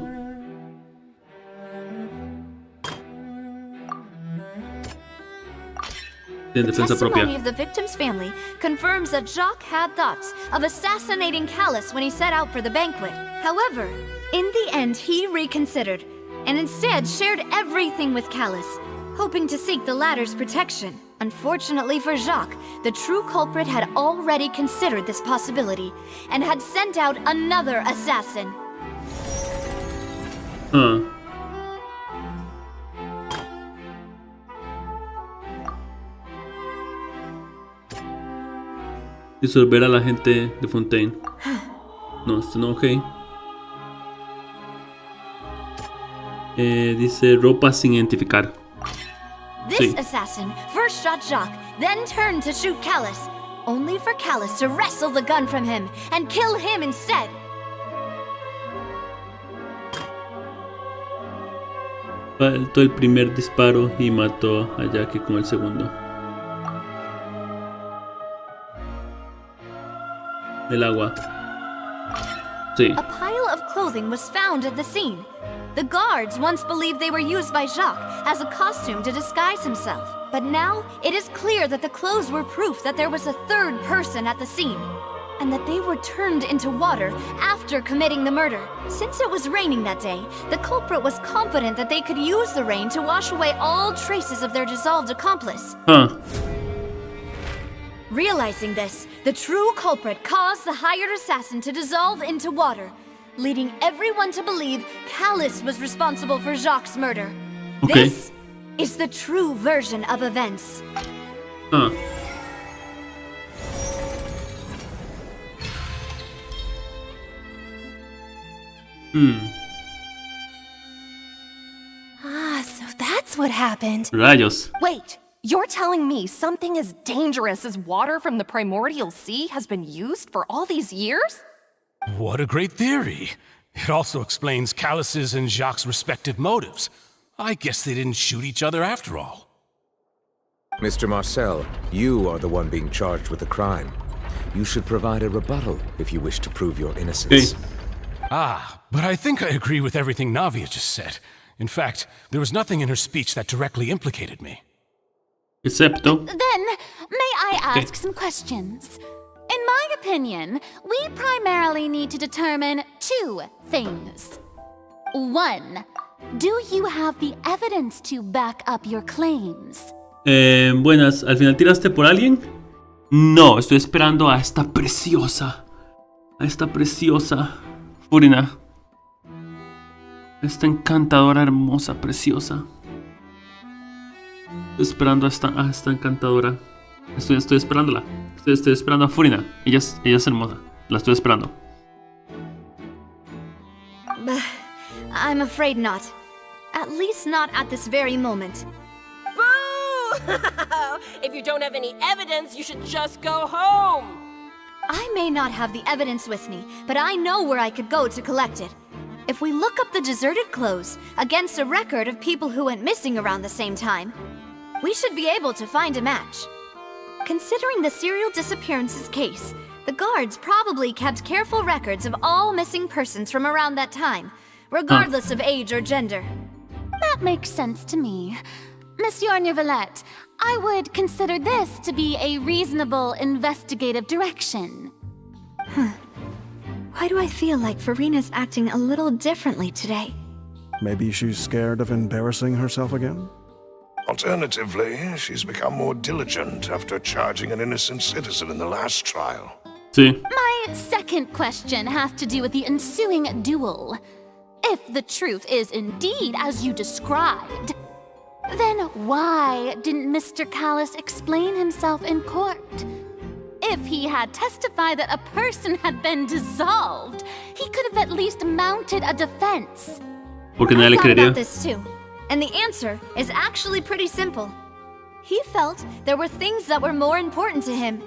En defensa propia. The testimony of the victim's family confirms that Jacques had thoughts of assassinating Callus when he set out for the banquet. However, in the end, he reconsidered and instead shared everything with Callus, hoping to seek the latter's protection. Unfortunately for Jacques, the true culprit had already considered this possibility and had sent out another assassin. Disolver a la gente de Fontaine. No, esto no, ok. Dice ropa sin identificar. This assassin first shot Jacques, then turned to shoot Callus, only for Callus to wrestle the gun from him and kill him instead. Faltó el primer disparo y mató a Jackie con el segundo. El agua. Sí. A pile of clothing was found at the scene. The guards once believed they were used by Jacques as a costume to disguise himself. But now, it is clear that the clothes were proof that there was a third person at the scene, and that they were turned into water after committing the murder. Since it was raining that day, the culprit was confident that they could use the rain to wash away all traces of their dissolved accomplice. Realizing this, the true culprit caused the hired assassin to dissolve into water, leading everyone to believe Callus was responsible for Jacques' murder. Okay. This is the true version of events. Ah, so that's what happened. Rayos. Wait, you're telling me something as dangerous as water from the primordial sea has been used for all these years? What a great theory. It also explains Callus's and Jacques' respective motives. I guess they didn't shoot each other after all. Mr. Marcel, you are the one being charged with the crime. You should provide a rebuttal if you wish to prove your innocence. Ah, but I think I agree with everything Navia just said. In fact, there was nothing in her speech that directly implicated me. Excepto. Then, may I ask some questions? In my opinion, we primarily need to determine two things. One, do you have the evidence to back up your claims? Buenas, ¿al final tiraste por alguien? No, estoy esperando a esta preciosa. A esta preciosa Furina. Esta encantadora, hermosa, preciosa. Estoy esperando a esta encantadora. Estoy esperándola. Estoy esperando a Furina. Ella es hermosa. La estoy esperando. I'm afraid not. At least not at this very moment. Boo! If you don't have any evidence, you should just go home. I may not have the evidence with me, but I know where I could go to collect it. If we look up the deserted clothes against a record of people who went missing around the same time, we should be able to find a match. Considering the serial disappearances case, the guards probably kept careful records of all missing persons from around that time, regardless of age or gender. That makes sense to me. Monsieur Neuvillette, I would consider this to be a reasonable investigative direction. Why do I feel like Furina's acting a little differently today? Maybe she's scared of embarrassing herself again? Alternatively, she's become more diligent after charging an innocent citizen in the last trial. Sí. My second question has to do with the ensuing duel. If the truth is indeed as you described, then why didn't Mr. Callis explain himself in court? If he had testified that a person had been dissolved, he could have at least mounted a defense. Porque nadie le I thought creería. about this too, and the answer is actually pretty simple. He felt there were things that were more important to him.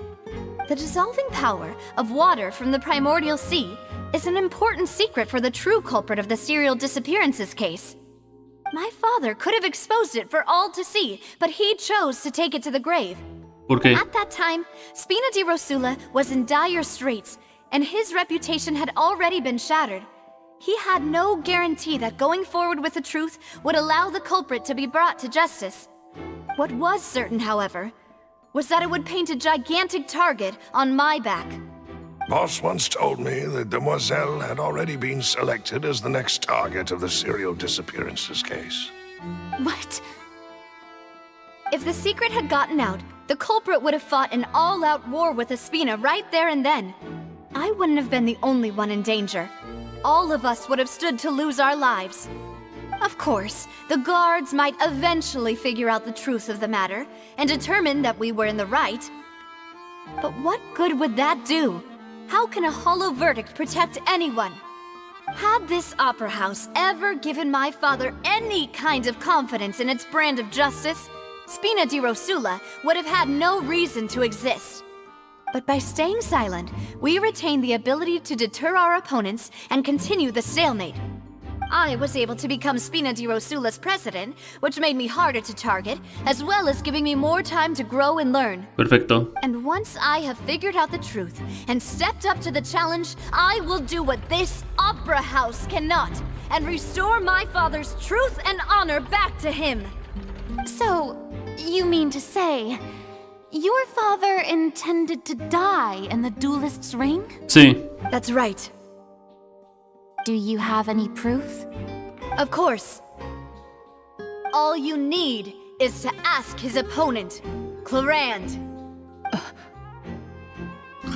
The dissolving power of water from the primordial sea is an important secret for the true culprit of the serial disappearances case. My father could have exposed it for all to see, but he chose to take it to the grave. ¿Por qué? At that time, Spina di Rosula was in dire straits, and his reputation had already been shattered. He had no guarantee that going forward with the truth would allow the culprit to be brought to justice. What was certain, however, was that it would paint a gigantic target on my back. Boss once told me that Demoiselle had already been selected as the next target of the serial disappearances case. What? If the secret had gotten out, the culprit would have fought an all-out war with Espina right there and then. I wouldn't have been the only one in danger. All of us would have stood to lose our lives. Of course, the guards might eventually figure out the truth of the matter and determine that we were in the right. But what good would that do? How can a hollow verdict protect anyone? Had this opera house ever given my father any kind of confidence in its brand of justice, Spina di Rosula would have had no reason to exist. But by staying silent, we retained the ability to deter our opponents and continue the stalemate. I was able to become Spina di Rosula's president, which made me harder to target, as well as giving me more time to grow and learn. Perfecto. And once I have figured out the truth and stepped up to the challenge, I will do what this opera house cannot, and restore my father's truth and honor back to him. So, you mean to say, your father intended to die in the duelist's ring? Sí. That's right. Do you have any proof? Of course. All you need is to ask his opponent, Clorand.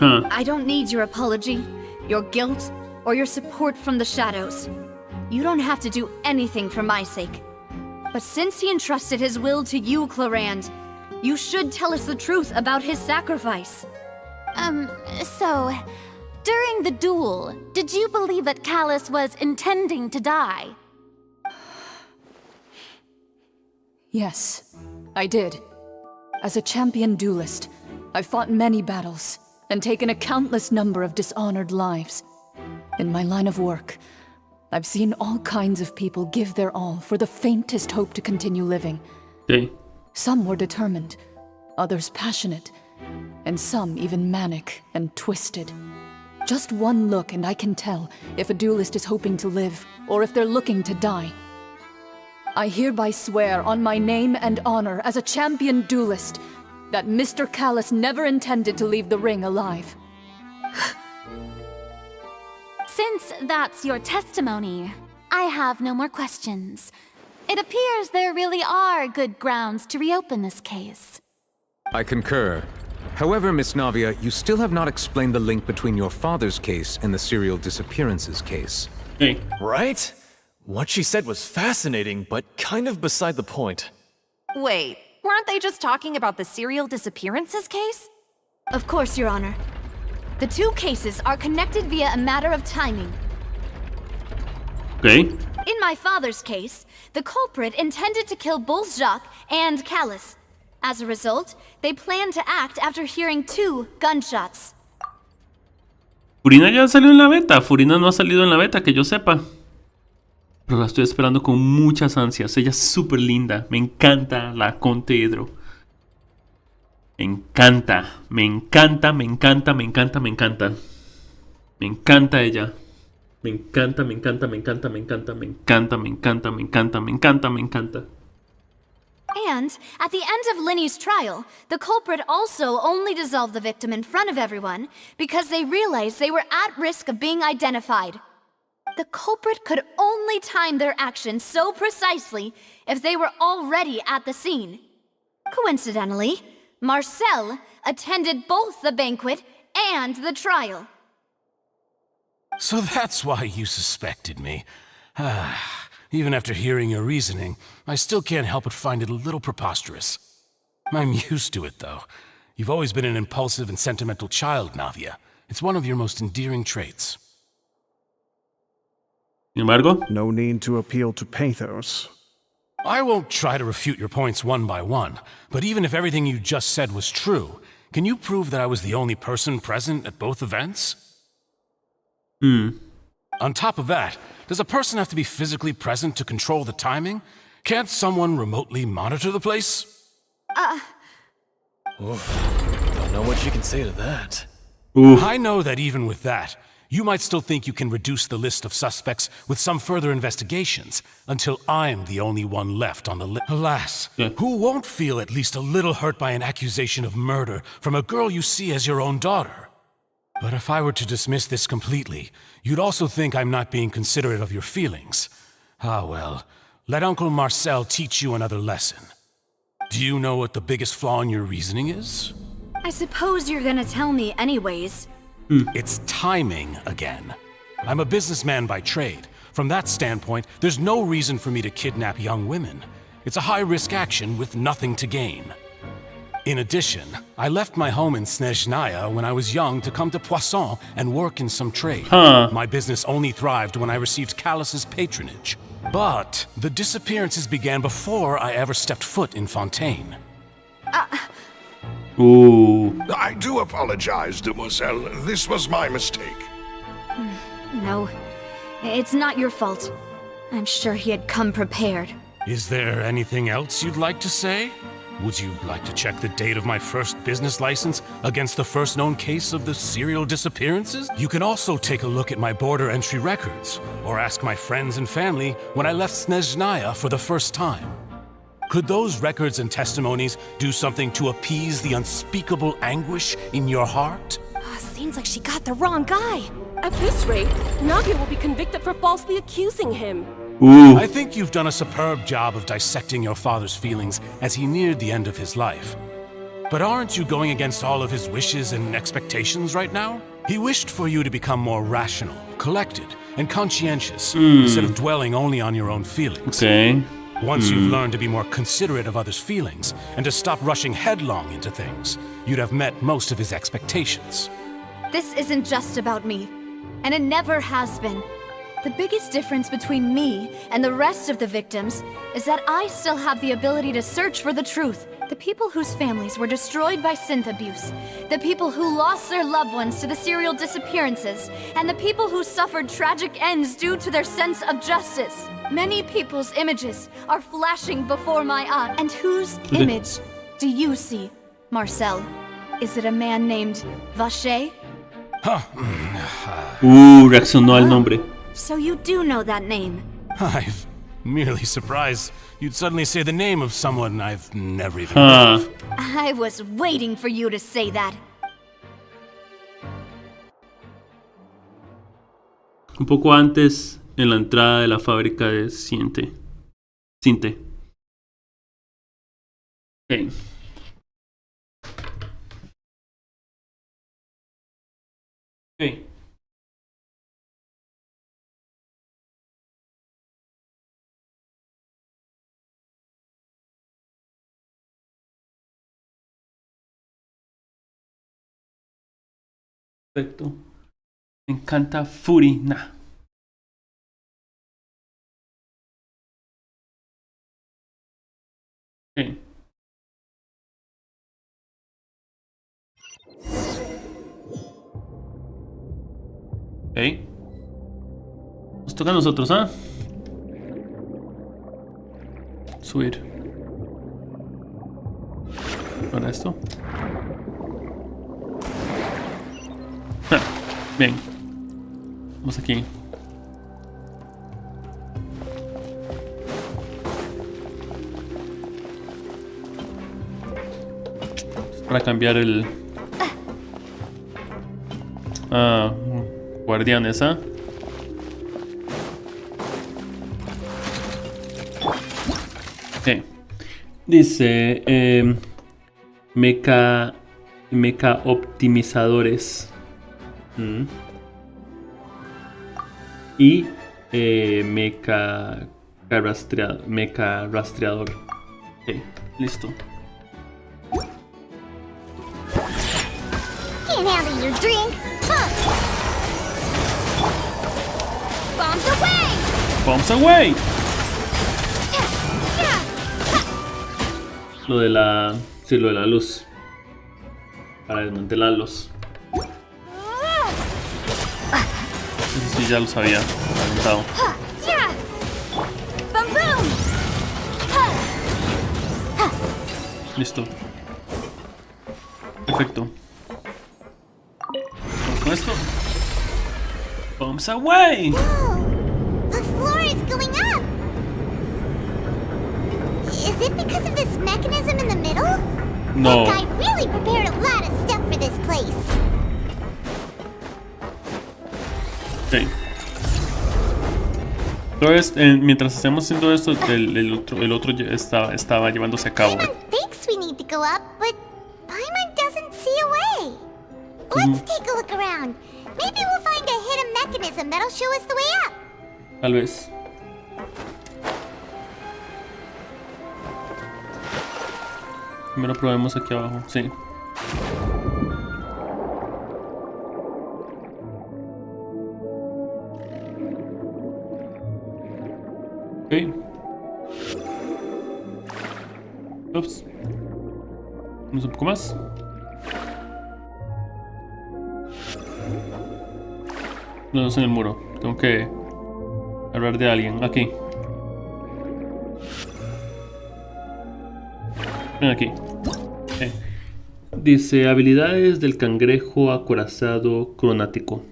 I don't need your apology, your guilt, or your support from the shadows. You don't have to do anything for my sake. But since he entrusted his will to you, Clorand, you should tell us the truth about his sacrifice. So, during the duel, did you believe that Callis was intending to die? Yes, I did. As a champion duelist, I've fought many battles and taken a countless number of dishonored lives. In my line of work, I've seen all kinds of people give their all for the faintest hope to continue living. Okay. Some were determined, others passionate, and some even manic and twisted. Just one look and I can tell if a duelist is hoping to live or if they're looking to die. I hereby swear on my name and honor as a champion duelist that Mr. Callis never intended to leave the ring alive. Since that's your testimony, I have no more questions. It appears there really are good grounds to reopen this case. I concur. However, Miss Navia, you still have not explained the link between your father's case and the serial disappearances case. Hey. Right? What she said was fascinating, but kind of beside the point. Wait, weren't they just talking about the serial disappearances case? Of course, Your Honor. The two cases are connected via a matter of timing. Okay. In my father's case, the culprit intended to kill both Jacques and Callus. As a result, they planned to act after hearing 2 gunshots. Furina ya salió en la beta. Furina no ha salido en la beta, que yo sepa. Pero la estoy esperando con muchas ansias. Ella es súper linda. Me encanta la Conte Hidro. Me encanta. Me encanta, me encanta, me encanta, me encanta. Me encanta ella. Me encanta, me encanta, me encanta, me encanta, me encanta, me encanta, me encanta, me encanta, me encanta. And, at the end of Linny's trial, the culprit also only dissolved the victim in front of everyone because they realized they were at risk of being identified. The culprit could only time their actions so precisely if they were already at the scene. Coincidentally, Marcel attended both the banquet and the trial. So that's why you suspected me. Even after hearing your reasoning, I still can't help but find it a little preposterous. I'm used to it, though. You've always been an impulsive and sentimental child, Navia. It's one of your most endearing traits. Sin embargo, no need to appeal to pathos. I won't try to refute your points one by one, but even if everything you just said was true, can you prove that I was the only person present at both events? On top of that, does a person have to be physically present to control the timing? Can't someone remotely monitor the place? Don't know what you can say to that. I know that even with that, you might still think you can reduce the list of suspects with some further investigations, until I'm the only one left on the list. Alas, who won't feel at least a little hurt by an accusation of murder from a girl you see as your own daughter? But if I were to dismiss this completely, you'd also think I'm not being considerate of your feelings. Ah well, let Uncle Marcel teach you another lesson. Do you know what the biggest flaw in your reasoning is? I suppose you're gonna tell me anyways. It's timing again. I'm a businessman by trade. From that standpoint, there's no reason for me to kidnap young women. It's a high-risk action with nothing to gain. In addition, I left my home in Snezhnaya when I was young to come to Poisson and work in some trade. My business only thrived when I received Callus's patronage. But the disappearances began before I ever stepped foot in Fontaine. I do apologize, demoiselle. This was my mistake. No, it's not your fault. I'm sure he had come prepared. Is there anything else you'd like to say? Would you like to check the date of my first business license against the first known case of the serial disappearances? You can also take a look at my border entry records, or ask my friends and family when I left Snezhnaya for the first time. Could those records and testimonies do something to appease the unspeakable anguish in your heart? Seems like she got the wrong guy. At this rate, Navia will be convicted for falsely accusing him. I think you've done a superb job of dissecting your father's feelings as he neared the end of his life. But aren't you going against all of his wishes and expectations right now? He wished for you to become more rational, collected, and conscientious, instead of dwelling only on your own feelings. Once you've learned to be more considerate of others' feelings, and to stop rushing headlong into things, you'd have met most of his expectations. This isn't just about me, and it never has been. The biggest difference between me and the rest of the victims is that I still have the ability to search for the truth. The people whose families were destroyed by synth abuse, the people who lost their loved ones to the serial disappearances, and the people who suffered tragic ends due to their sense of justice. Many people's images are flashing before my eyes. And whose image do you see, Marcel? Is it a man named Vacher? Reaccionó al nombre. So you do know that name? I'm merely surprised you'd suddenly say the name of someone I've never even heard of. I was waiting for you to say that. Un poco antes, en la entrada de la fábrica de Cinte. Ok. Ok. Perfecto. Me encanta Furina. Okay. Ok. Nos toca a nosotros, ¿ah? Subir. Ahora esto. Bien. Vamos aquí. Para cambiar el... guardianes, ¿ah? Ok. Dice... meca optimizadores. Y meca rastreador. Ok, listo. Can't handle your drink. Huh. Bombs away! Bombs away! Lo de la... Sí, lo de la luz. Para desmantelarlos. Eso sí, ya lo sabía. Adelantado. Listo. Perfecto. Vamos con esto. Bombs away! Whoa! The floor is going up! Is it because of this mechanism in the middle? No. That guy really prepared a lot of stuff for this place. Sí. Entonces, mientras estamos haciendo esto, el otro ya estaba llevándose a cabo. Paimon thinks we need to go up, but Paimon doesn't see a way. Let's take a look around. Maybe we'll find a hidden mechanism that'll show us the way up. Tal vez. Primero probemos aquí abajo, sí. Ok. Ups. Vamos un poco más. Los dos en el muro. Tengo que hablar de alguien. Aquí. Ven aquí. Okay. Dice habilidades del cangrejo acorazado cronático.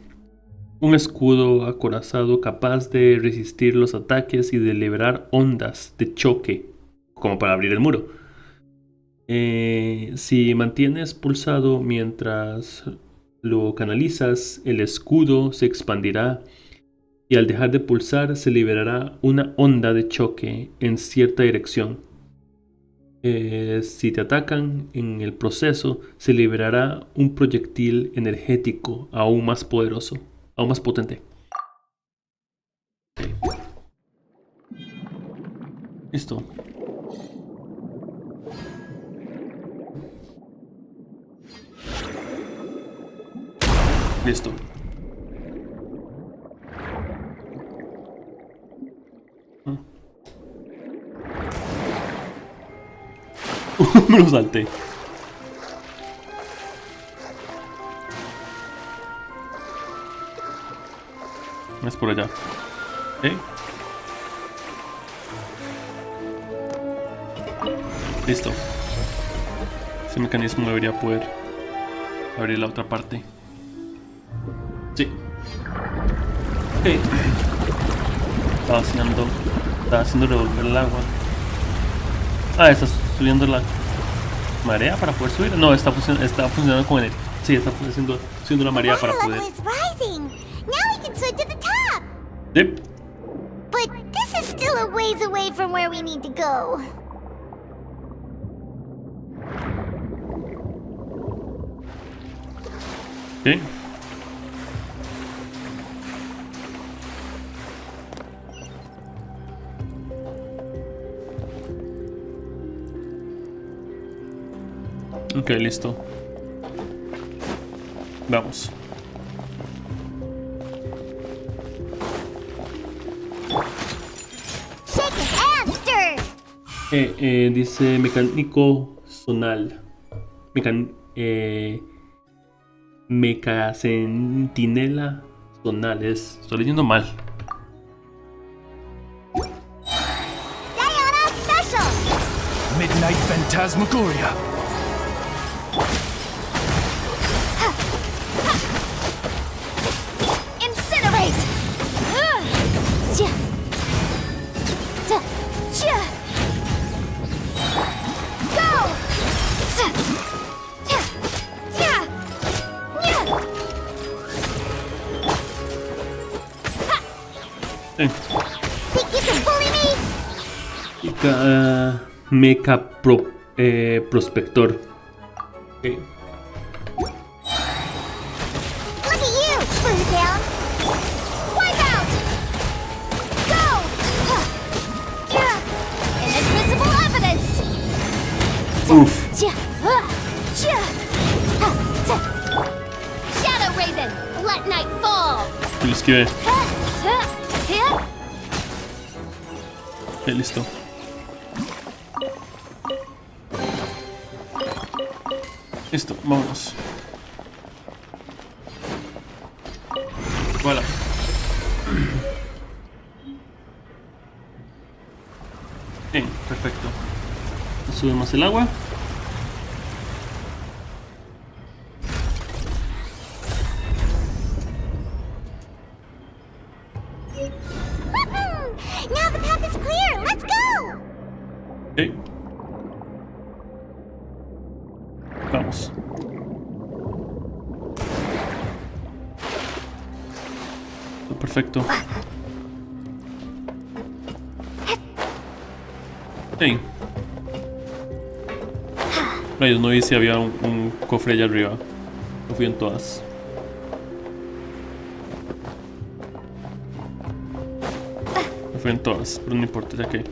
Un escudo acorazado capaz de resistir los ataques y de liberar ondas de choque, como para abrir el muro. Si mantienes pulsado mientras lo canalizas, el escudo se expandirá y al dejar de pulsar se liberará una onda de choque en cierta dirección. Si te atacan en el proceso, se liberará un proyectil energético aún más poderoso, aún más potente. Okay. Listo. Listo. Me lo salté. Es por allá. ¿Eh? Listo. Ese mecanismo debería poder abrir la otra parte. Sí. Ok. Estaba haciendo revolver el agua. Ah, está subiendo la marea para poder subir. No, está funcionando con el... Sí, está subiendo la marea para poder... Now we can swim to the top. Yep. But this is still a ways away from where we need to go. Okay. Ok, listo. Vamos. Dice mecánico zonal. Mecacentinela zonal. Estoy leyendo mal. Midnight Phantasmagoria. Incinerate! Go! Think you can bully me? Prospector. Okay. Look at you, Fontaine! Wipe out! Go! Inadmissible evidence! Oof. Shadow Raven, let night fall! Lo esquivé. Ok, listo. Listo, vámonos. Voilà. Bien, perfecto. Subimos el agua. Now the path is clear. Let's go. Okay. Vamos. Perfecto. Hey. Rayos, no vi si había un cofre allá arriba. No fui en todas. No fui en todas, pero no importa, ya que.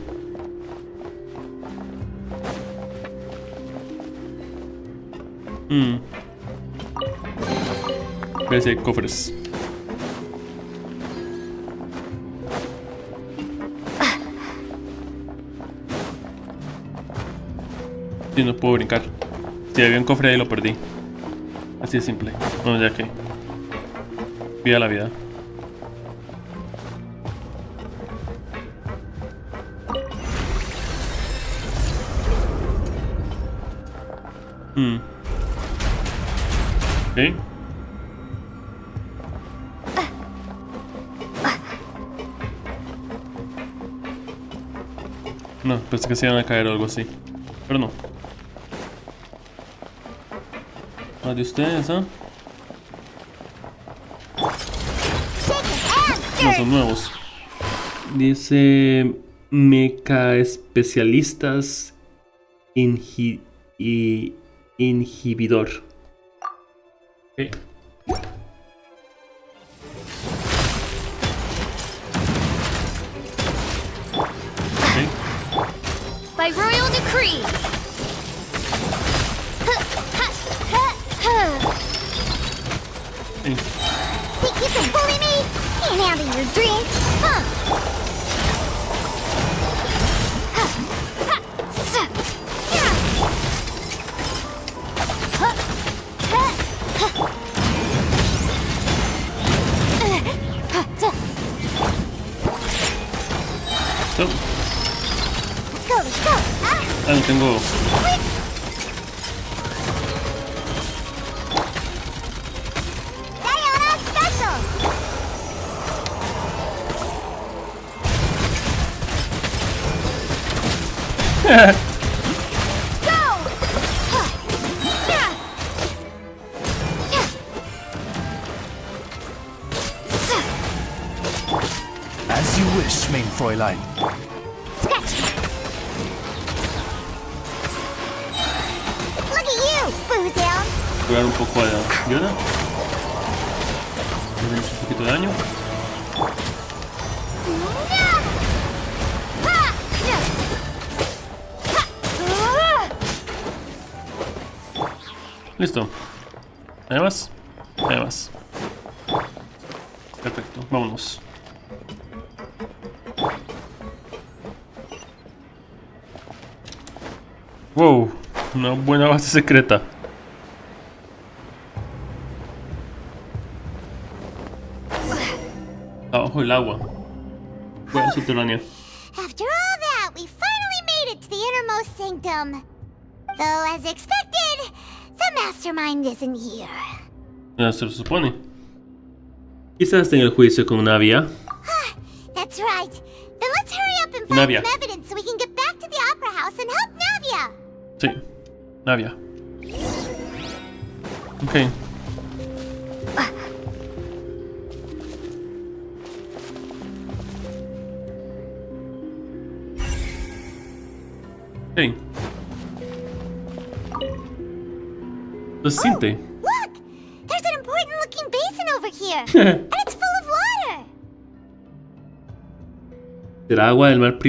Voy a cofres. Sí, no puedo brincar. Si había un cofre ahí lo perdí. Así de simple. Bueno, ya que. Vida la vida. Ok. No, pensé que se iban a caer o algo así. Pero no. Más de ustedes, ¿ah? No, son nuevos. Dice meca especialistas inhibidor. Okay. By royal decree. Hey. Think you can bully me? Can't handle your drink, huh? Let's go. Ah, no tengo. Diana special. Go. As you wish, mein Fräulein. Scratch. Look at you, Boozle. Voy a dar un poco de ayuda. Un poquito de daño. Listo. Además. Perfecto, vámonos. Wow, una buena base secreta. Abajo el agua. Buena subterránea. After all that, we finally made it to the innermost sanctum. Though, as expected, the mastermind isn't here. Se lo supone. Quizás esté en el juicio con Navia. That's right. Then let's hurry up and find Navia. some evidence so we can get back to the opera house and help Navia. Sí, Navia. Ok. Ok. Lo siente. Look! There's an important looking basin over here. And it's full of water. ¿Será agua del mar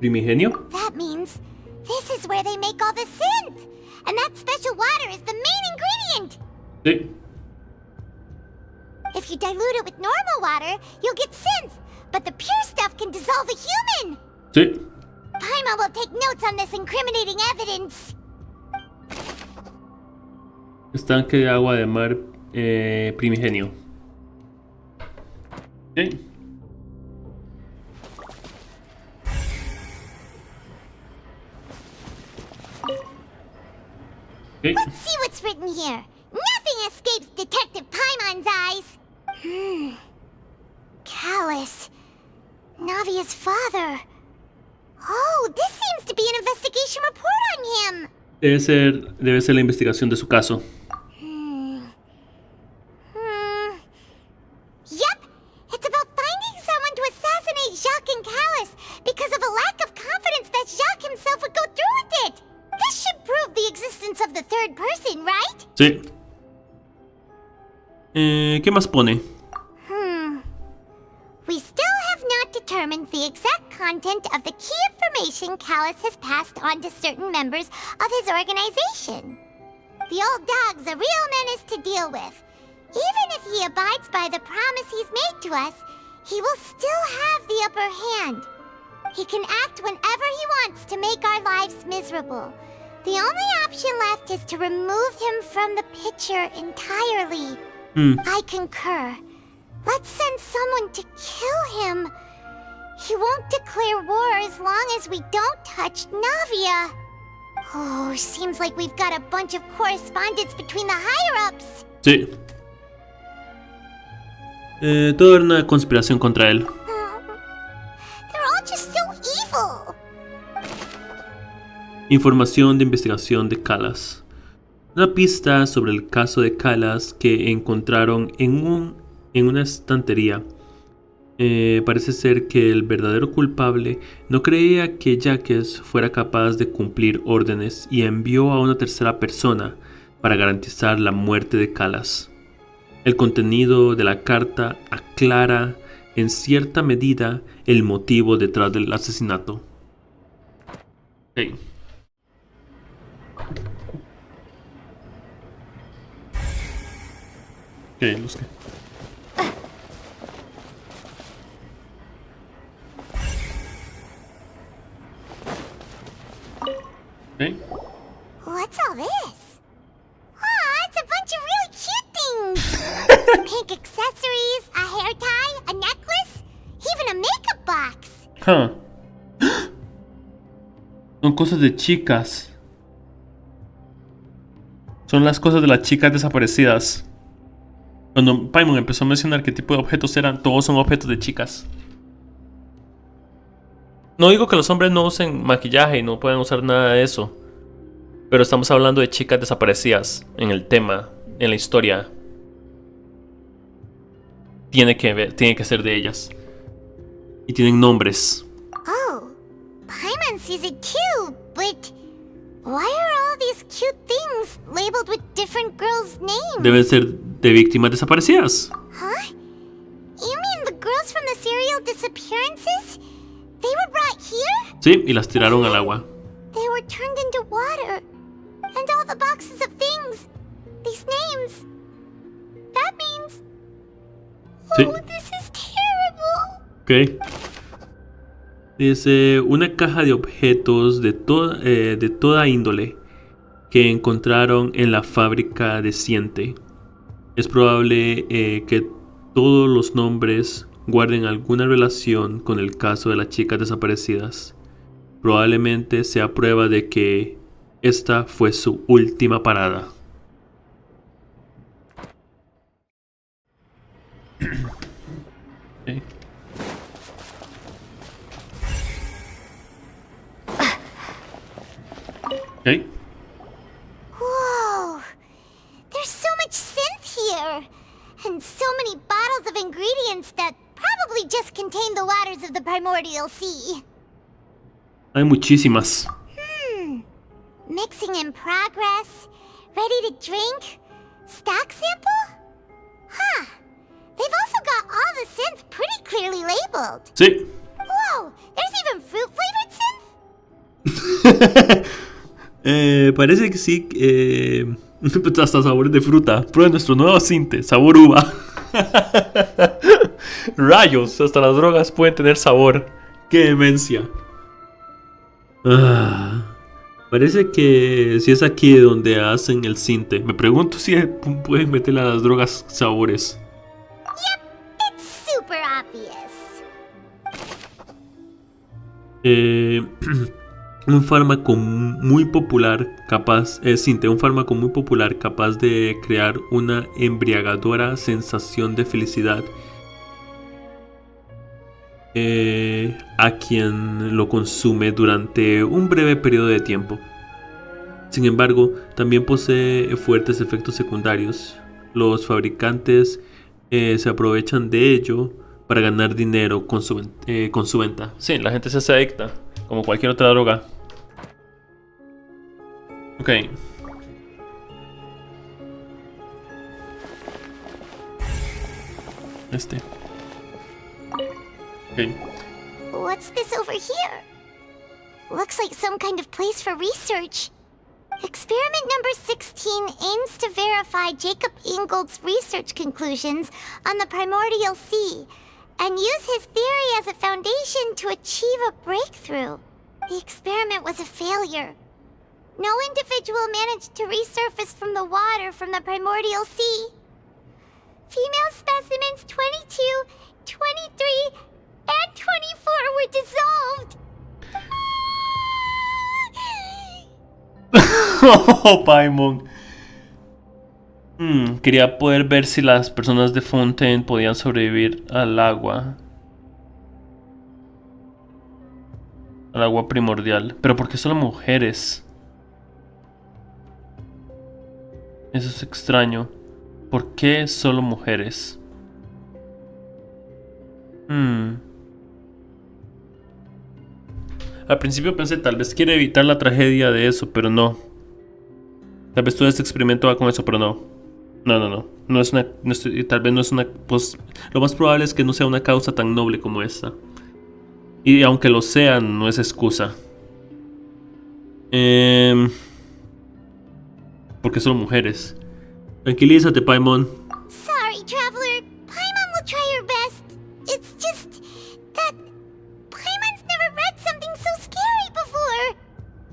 primigenio? That means this is where they make all the synth. And that special water is the main ingredient. Sí. If you dilute it with normal water, you'll get synth. But the pure stuff can dissolve a human. Sí. Paimon will take notes on this incriminating evidence. Estanque de agua de mar primigenio. Ok. Okay. Let's see what's written here. Nothing escapes Detective Paimon's eyes. Callus. Navia's father. Oh, this seems to be an investigation report on him. Debe ser la investigación de su caso. Yep, it's about finding someone to assassinate Jacques and Callus because of a lack of confidence that Jacques himself would go through with it. This should prove the existence of the third person, right? Sí. ¿Qué más pone? We still have not determined the exact content of the key information Callus has passed on to certain members of his organization. The old dog's a real menace to deal with. Even if he abides by the promise he's made to us, he will still have the upper hand. He can act whenever he wants to make our lives miserable. The only option left is to remove him from the picture entirely. I concur. Let's send someone to kill him. He won't declare war as long as we don't touch Navia. Oh, seems like we've got a bunch of correspondence between the higher-ups. Sí. Todo era una conspiración contra él. They're all just so evil. Información de investigación de Callas. Una pista sobre el caso de Callas que encontraron en una estantería. Parece ser que el verdadero culpable no creía que Jacques fuera capaz de cumplir órdenes y envió a una tercera persona para garantizar la muerte de Callas. El contenido de la carta aclara en cierta medida el motivo detrás del asesinato. Okay. Los que... Okay. What's all this? Aw, it's a bunch of really cute things. Pink accessories, a hair tie, a necklace, even a makeup box. Son cosas de chicas. Son las cosas de las chicas desaparecidas. Cuando Paimon empezó a mencionar qué tipo de objetos eran, todos son objetos de chicas. No digo que los hombres no usen maquillaje y no puedan usar nada de eso. Pero estamos hablando de chicas desaparecidas en el tema, en la historia. tiene que ser de ellas. Y tienen nombres. Oh, Paimon sees it too, but why are all these cute things labeled with different girls' names? Deben ser de víctimas desaparecidas. Huh? You mean the girls from the serial disappearances? They were brought here? Sí, y las tiraron al agua. They were turned into water. And all the boxes of things. These names. That means... Sí. Oh, this is terrible. Ok. Dice una caja de objetos de toda índole que encontraron en la fábrica de Siente. Es probable que todos los nombres guarden alguna relación con el caso de las chicas desaparecidas. Probablemente sea prueba de que esta fue su última parada. Okay. Okay. Whoa! There's so much synth here! And so many bottles of ingredients that probably just contain the waters of the primordial sea. Hay muchísimas. Mixing in progress. Ready to drink? Stock sample? Huh. They've also got all the synth pretty clearly labeled. Sí. Whoa! There's even fruit-flavored synth? Parece que sí. Hasta sabores de fruta. Prueba nuestro nuevo cinte, sabor uva. Rayos, hasta las drogas pueden tener sabor. ¡Qué demencia! Parece que si es aquí donde hacen el cinte. Me pregunto si pueden meterle a las drogas sabores. Yep, it's super obvious. Un fármaco muy popular capaz de crear una embriagadora sensación de felicidad a quien lo consume durante un breve periodo de tiempo. Sin embargo, también posee fuertes efectos secundarios. Los fabricantes se aprovechan de ello para ganar dinero con su venta. Sí, la gente se hace adicta, como cualquier otra droga. Ok. Okay. What's this over here? Looks like some kind of place for research. Experiment number 16 aims to verify Jacob Ingold's research conclusions on the primordial sea and use his theory as a foundation to achieve a breakthrough. The experiment was a failure. No individual managed to resurface from the water from the primordial sea. Female specimens 22, 23, and 24 were dissolved. Oh, Paimon. Quería poder ver si las personas de Fontaine podían sobrevivir al agua. Al agua primordial. Pero ¿por qué solo mujeres? Eso es extraño. ¿Por qué solo mujeres? Al principio pensé, tal vez quiere evitar la tragedia de eso, pero no. Tal vez todo este experimento va con eso, pero no. No es una, tal vez no es una... Pues, lo más probable es que no sea una causa tan noble como esta. Y aunque lo sea, no es excusa. Porque son mujeres. Tranquilízate, Paimon. Sorry, traveler. Paimon will try her best. It's just that Paimon's never read something so scary before.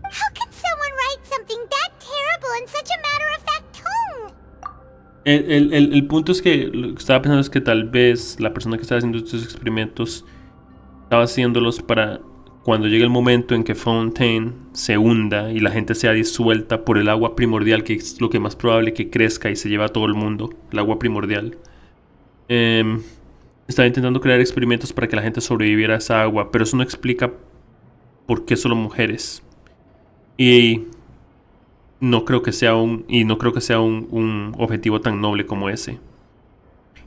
How can someone write something that terrible in such a matter-of-fact tone? El punto es que lo que estaba pensando es que tal vez la persona que estaba haciendo estos experimentos estaba haciéndolos para cuando llegue el momento en que Fontaine se hunda y la gente sea disuelta por el agua primordial, que es lo que más probable que crezca y se lleve a todo el mundo, el agua primordial. Estaba intentando crear experimentos para que la gente sobreviviera a esa agua, pero eso no explica por qué solo mujeres. Y no creo que sea un objetivo tan noble como ese.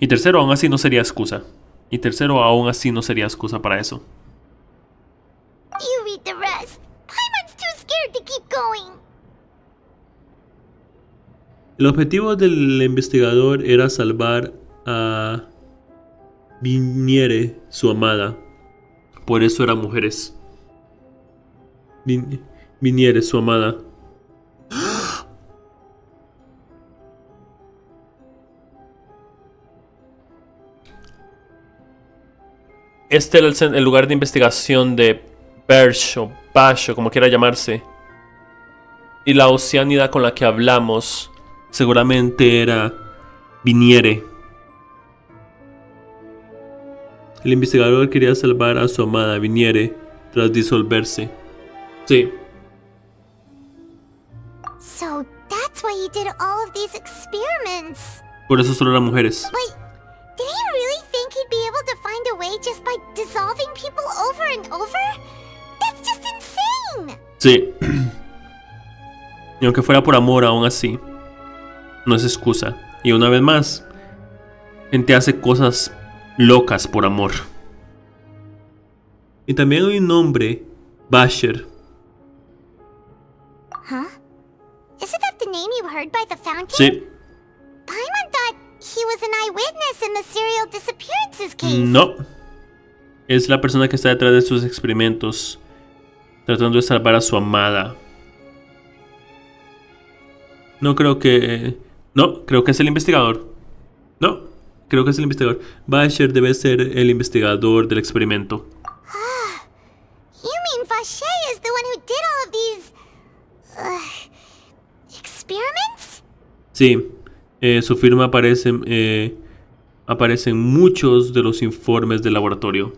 Y tercero, aún así no sería excusa. Para eso. You read the rest. Paimon's too scared to keep going. El objetivo del investigador era salvar a Viniere, su amada. Por eso eran mujeres. Viniere, su amada. Este era el lugar de investigación de Bersh o Bash o como quiera llamarse. Y la oceánida con la que hablamos seguramente era Viniere. El investigador quería salvar a su amada Viniere tras disolverse. Sí. So that's why he did all of these experiments. Por eso solo eran mujeres. Wait, did he really think he'd be able to find a way just by dissolving people over and over? That's just insane. Sí. Y aunque fuera por amor, aún así, no es excusa. Y una vez más, gente hace cosas locas por amor. Y también hay un hombre, Basher. Huh? Isn't that the name you heard by the fountain? Sí. Paimon thought he was an eyewitness in the serial disappearances case. No. Es la persona que está detrás de sus experimentos, tratando de salvar a su amada. No creo que... No, creo que es el investigador. No, creo que es el investigador. Basher debe ser el investigador del experimento. You mean Vache is the one who did all of these... experiments? Sí, su firma aparece en muchos de los informes del laboratorio.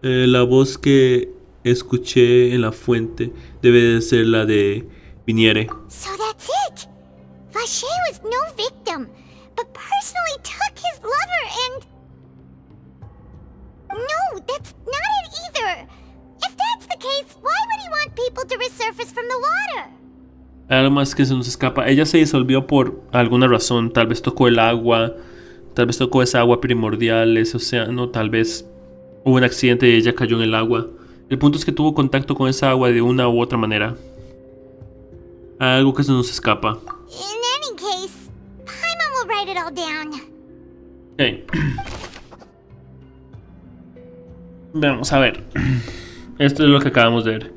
La voz que escuché en la fuente debe de ser la de Viniere. So that's it. Vache was no victim, but personally took his lover and... No, that's not it either. If that's the case, why would he want people to resurface from the water? Algo más que se nos escapa. Ella se disolvió por alguna razón. Tal vez tocó el agua. Tal vez tocó esa agua primordial, ese océano. Tal vez hubo un accidente y ella cayó en el agua. El punto es que tuvo contacto con esa agua de una u otra manera. Algo que se nos escapa. In any case, Paimon will write it all down. Okay. Vamos a ver. Esto es lo que acabamos de ver.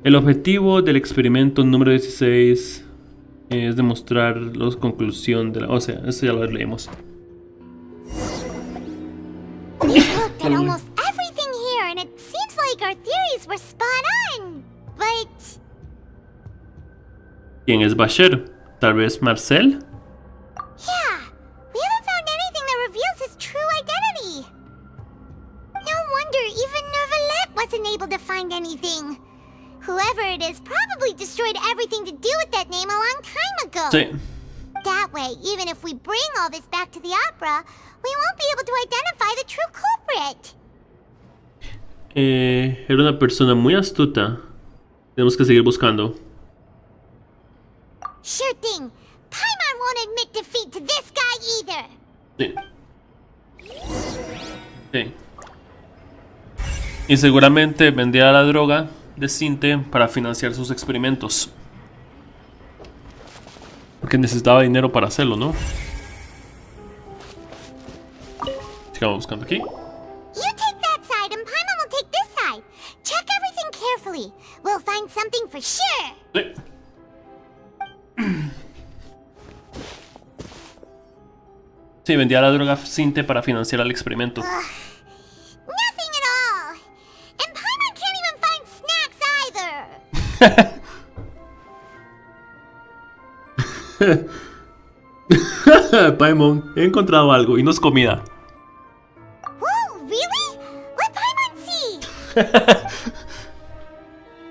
El objetivo del experimento número 16 es demostrar la conclusión de la... O sea, esto ya lo leímos. We've looked at almost everything here, and it seems like our theories were spot on. But... ¿Quién es Basher? ¿Tal vez Marcel? Yeah, we haven't found anything that reveals his true identity. No wonder even Neuvillette wasn't able to find anything. Whoever it is probably destroyed everything to do with that name a long time ago. Sí. That way, even if we bring all this back to the opera, we won't be able to identify the true culprit. Era una persona muy astuta. Tenemos que seguir buscando. Sure thing. Paimon won't admit defeat to this guy either. Sí. Sí. Y seguramente vendía la droga de Cinte para financiar sus experimentos. Porque necesitaba dinero para hacerlo, ¿no? Sigamos buscando aquí. You take that side and Paimon will take this side. Check everything carefully. We'll find something for sure. Sí. Sí, vendía la droga Cinte para financiar el experimento. Nothing at all. And Paimon can't even find snacks either. Paimon, he encontrado algo y no es comida. Whoa, really? Let Paimon see.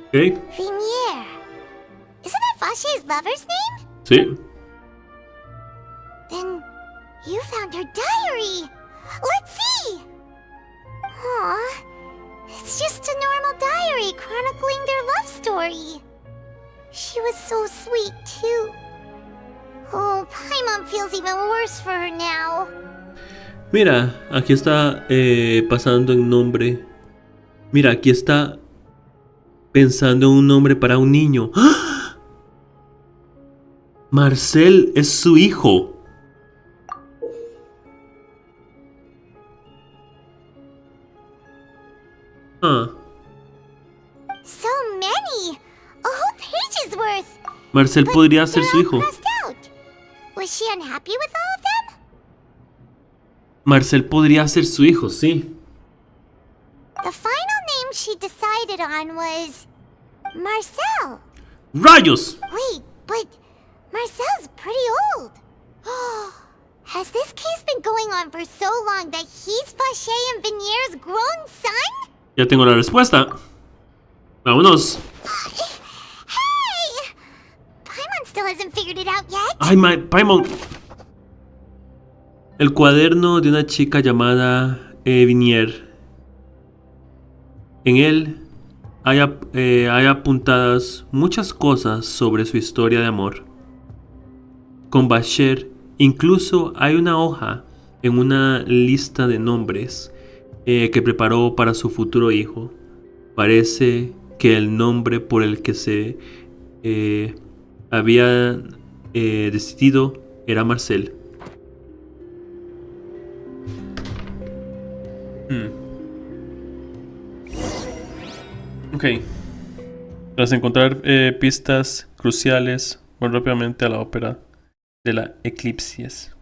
Okay. Viniere. Isn't that Vache's lover's name? Sí. Then you found her diary. Let's see. Aw, it's just a normal diary chronicling their love story. She was so sweet too. Oh, Paimon feels even worse for her now. Mira, aquí está pasando en nombre. Mira, aquí está pensando en un nombre para un niño. ¡Ah! Marcel es su hijo. Ah. So many! A whole page's worth! Marcel podría ser su hijo. Was she unhappy with all of them? Marcel podría ser su hijo, sí. The final name she decided on was Marcel. ¡Rayos! Wait, but Marcel's pretty old. Has this case been going on for so long that he's Vacher and Venier's grown son? Ya tengo la respuesta. Vámonos. Hey! Paimon still hasn't figured it out yet. Ay, Paimon. El cuaderno de una chica llamada Vinier. En él hay apuntadas muchas cosas sobre su historia de amor. Con Vacher incluso hay una hoja en una lista de nombres que preparó para su futuro hijo. Parece que el nombre por el que se había decidido era Marcel. Ok. Tras encontrar pistas cruciales, voy rápidamente a la ópera de la Eclipses.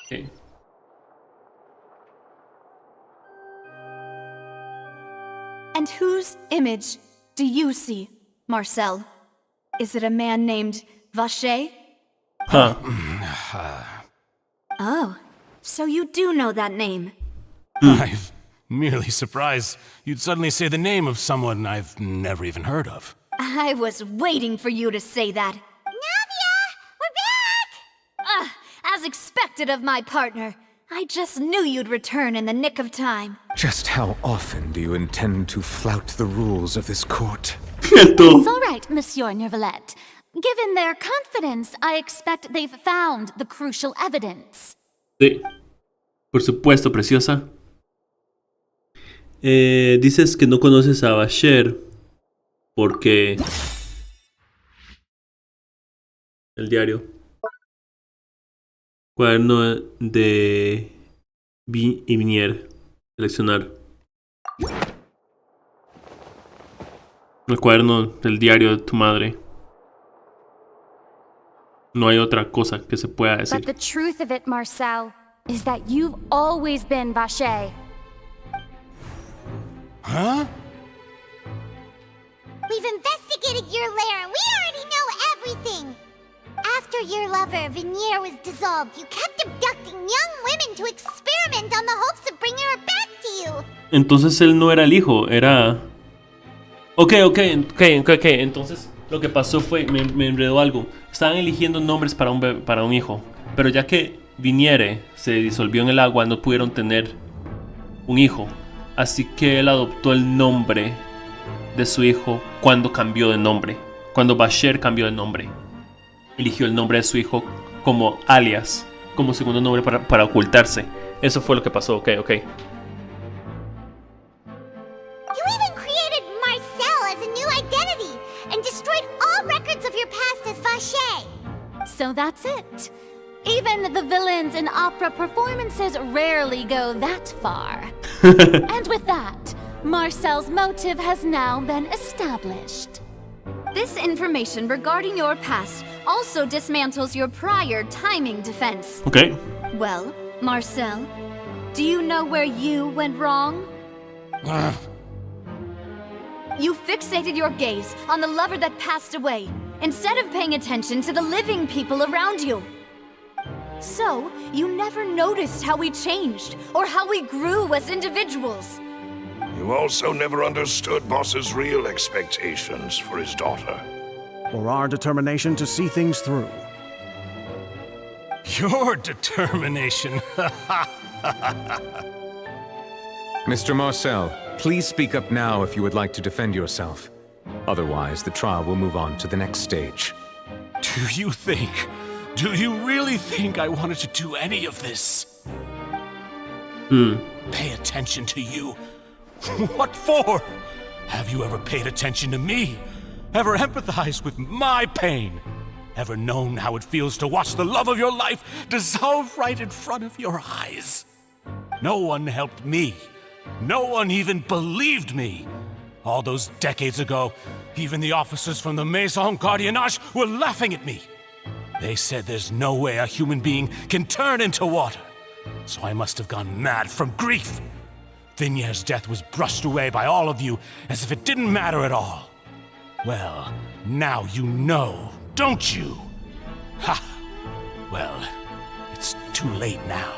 Okay. And whose image do you see, Marcel? Is it a man named Vacher? Huh. Oh, so you do know that name. I'm merely surprised you'd suddenly say the name of someone I've never even heard of. I was waiting for you to say that. Navia! We're back! As expected of my partner. I just knew you'd return in the nick of time. Just how often do you intend to flout the rules of this court? It's all right, Monsieur Nervalette. Given their confidence, I expect they've found the crucial evidence. Sí, por supuesto, preciosa. Dices que no conoces a Vacher porque el diario. Cuaderno de Vinier. Seleccionar. El cuaderno del diario de tu madre. No hay otra cosa que se pueda decir. But the truth of it, Marcel, is that you've always been Vacher. Huh? We've investigated your lair and we already know everything. After your lover, Vinier, was dissolved, you kept abducting young women to experiment on the hopes of bringing her back to you. Entonces él no era el hijo, era... Ok. Entonces lo que pasó fue, me enredó algo. Estaban eligiendo nombres para un hijo. Pero ya que Viniere se disolvió en el agua, no pudieron tener un hijo. Así que él adoptó el nombre de su hijo cuando cambió de nombre. Cuando Vacher cambió de nombre. Eligió el nombre de su hijo como alias, como segundo nombre para ocultarse. Eso fue lo que pasó, ok. You even created Marcel as a new identity and destroyed all records of your past as Vacher. So that's it. Even the villains in opera performances rarely go that far. And with that, Marcel's motive has now been established. This information regarding your past also dismantles your prior timing defense. Okay. Well, Marcel, do you know where you went wrong? You fixated your gaze on the lover that passed away, instead of paying attention to the living people around you. So, you never noticed how we changed, or how we grew as individuals. You also never understood Boss's real expectations for his daughter. Or our determination to see things through. Your determination. Mr. Marcel, please speak up now if you would like to defend yourself. Otherwise, the trial will move on to the next stage. Do you really think I wanted to do any of this? Pay attention to you? What for? Have you ever paid attention to me? Ever empathized with my pain? Ever known how it feels to watch the love of your life dissolve right in front of your eyes? No one helped me. No one even believed me. All those decades ago, even the officers from the Maison Gardiennage were laughing at me. They said there's no way a human being can turn into water. So I must have gone mad from grief. Vignère's death was brushed away by all of you as if it didn't matter at all. Well, now you know, don't you? Ha! Well, it's too late now.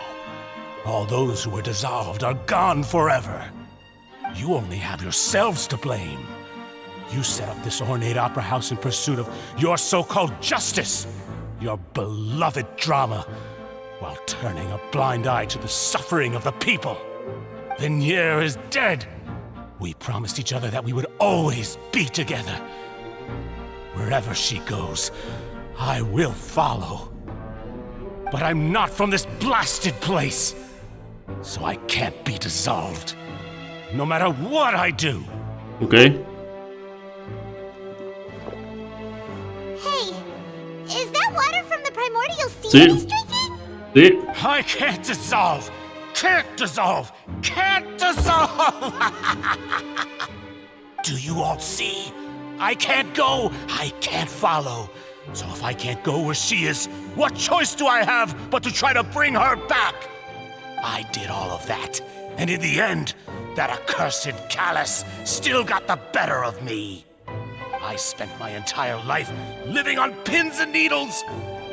All those who were dissolved are gone forever. You only have yourselves to blame. You set up this ornate opera house in pursuit of your so-called justice, your beloved drama, while turning a blind eye to the suffering of the people. Vignère is dead. We promised each other that we would always be together. Wherever she goes, I will follow. But I'm not from this blasted place, so I can't be dissolved, no matter what I do. Okay. Hey, is that water from the primordial sea Sí. he's drinking? Sí. I can't dissolve! Can't dissolve! Can't dissolve! Do you all see? I can't go, I can't follow. So if I can't go where she is, what choice do I have but to try to bring her back? I did all of that, and in the end, that accursed Callus still got the better of me. I spent my entire life living on pins and needles,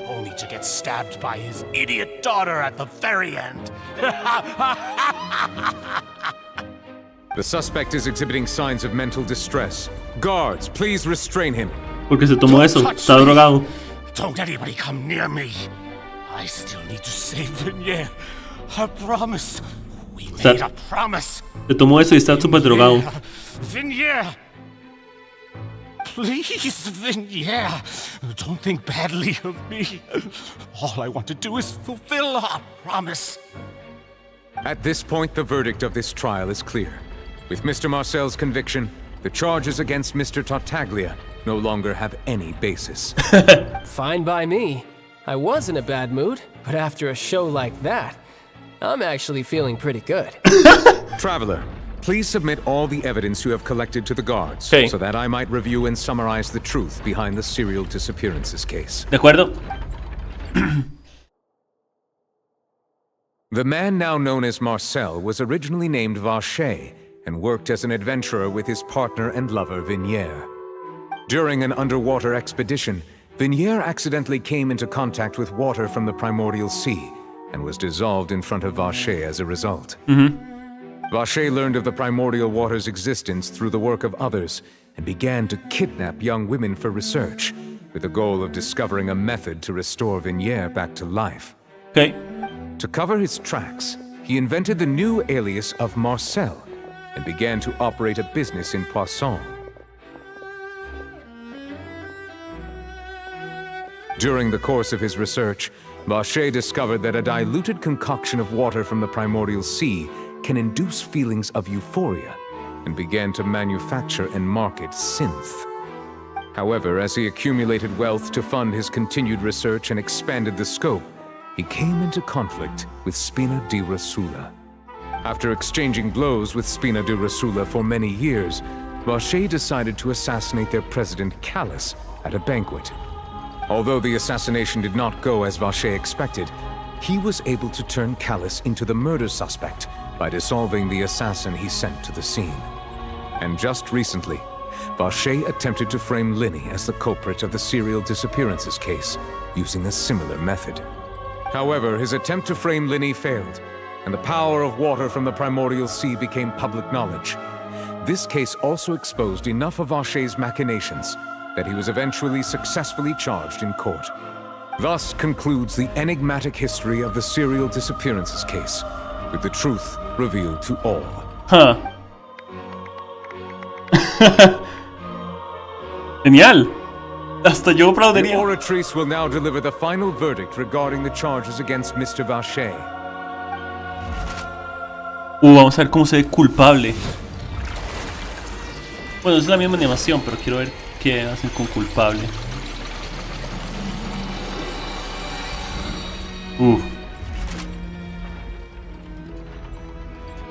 only to get stabbed by his idiot daughter at the very end. The suspect is exhibiting signs of mental distress. Guards, please restrain him. Porque se tomó eso. Está drogado. Don't anybody come near me. I still need to save Vignère. I promise. We made a promise. Se tomó eso y está súper drogado. Vignère. Please, Vignère. Don't think badly of me. All I want to do is fulfill our promise. At this point, the verdict of this trial is clear. With Mr. Marcel's conviction, the charges against Mr. Tartaglia no longer have any basis. Fine by me. I was in a bad mood, but after a show like that, I'm actually feeling pretty good. Traveler, please submit all the evidence you have collected to the guards, so that I might review and summarize the truth behind the serial disappearances case. De acuerdo. The man now known as Marcel was originally named Vacher and worked as an adventurer with his partner and lover Vignère. During an underwater expedition, Vignère accidentally came into contact with water from the primordial sea and was dissolved in front of Vacher as a result. Vacher learned of the primordial water's existence through the work of others and began to kidnap young women for research, with the goal of discovering a method to restore Vignère back to life. Okay. To cover his tracks, he invented the new alias of Marcel and began to operate a business in Poisson. During the course of his research, Vacher discovered that a diluted concoction of water from the primordial sea can induce feelings of euphoria and began to manufacture and market synth. However, as he accumulated wealth to fund his continued research and expanded the scope, he came into conflict with Spina di Rosula. After exchanging blows with Spina di Rosula for many years, Vacher decided to assassinate their president Callus at a banquet. Although the assassination did not go as Vacher expected, he was able to turn Callus into the murder suspect by dissolving the assassin he sent to the scene. And just recently, Vacher attempted to frame Linny as the culprit of the serial disappearances case, using a similar method. However, his attempt to frame Linny failed, and the power of water from the primordial sea became public knowledge. This case also exposed enough of Vache's machinations that he was eventually successfully charged in court. Thus concludes the enigmatic history of the serial disappearances case, with the truth revealed to all. Huh. Genial. Hasta yo The aplaudiría. oratrice will now deliver the final verdict regarding the charges against Mr. Vache. Vamos a ver cómo se ve culpable. Bueno, es la misma animación, pero quiero ver qué hacen con culpable.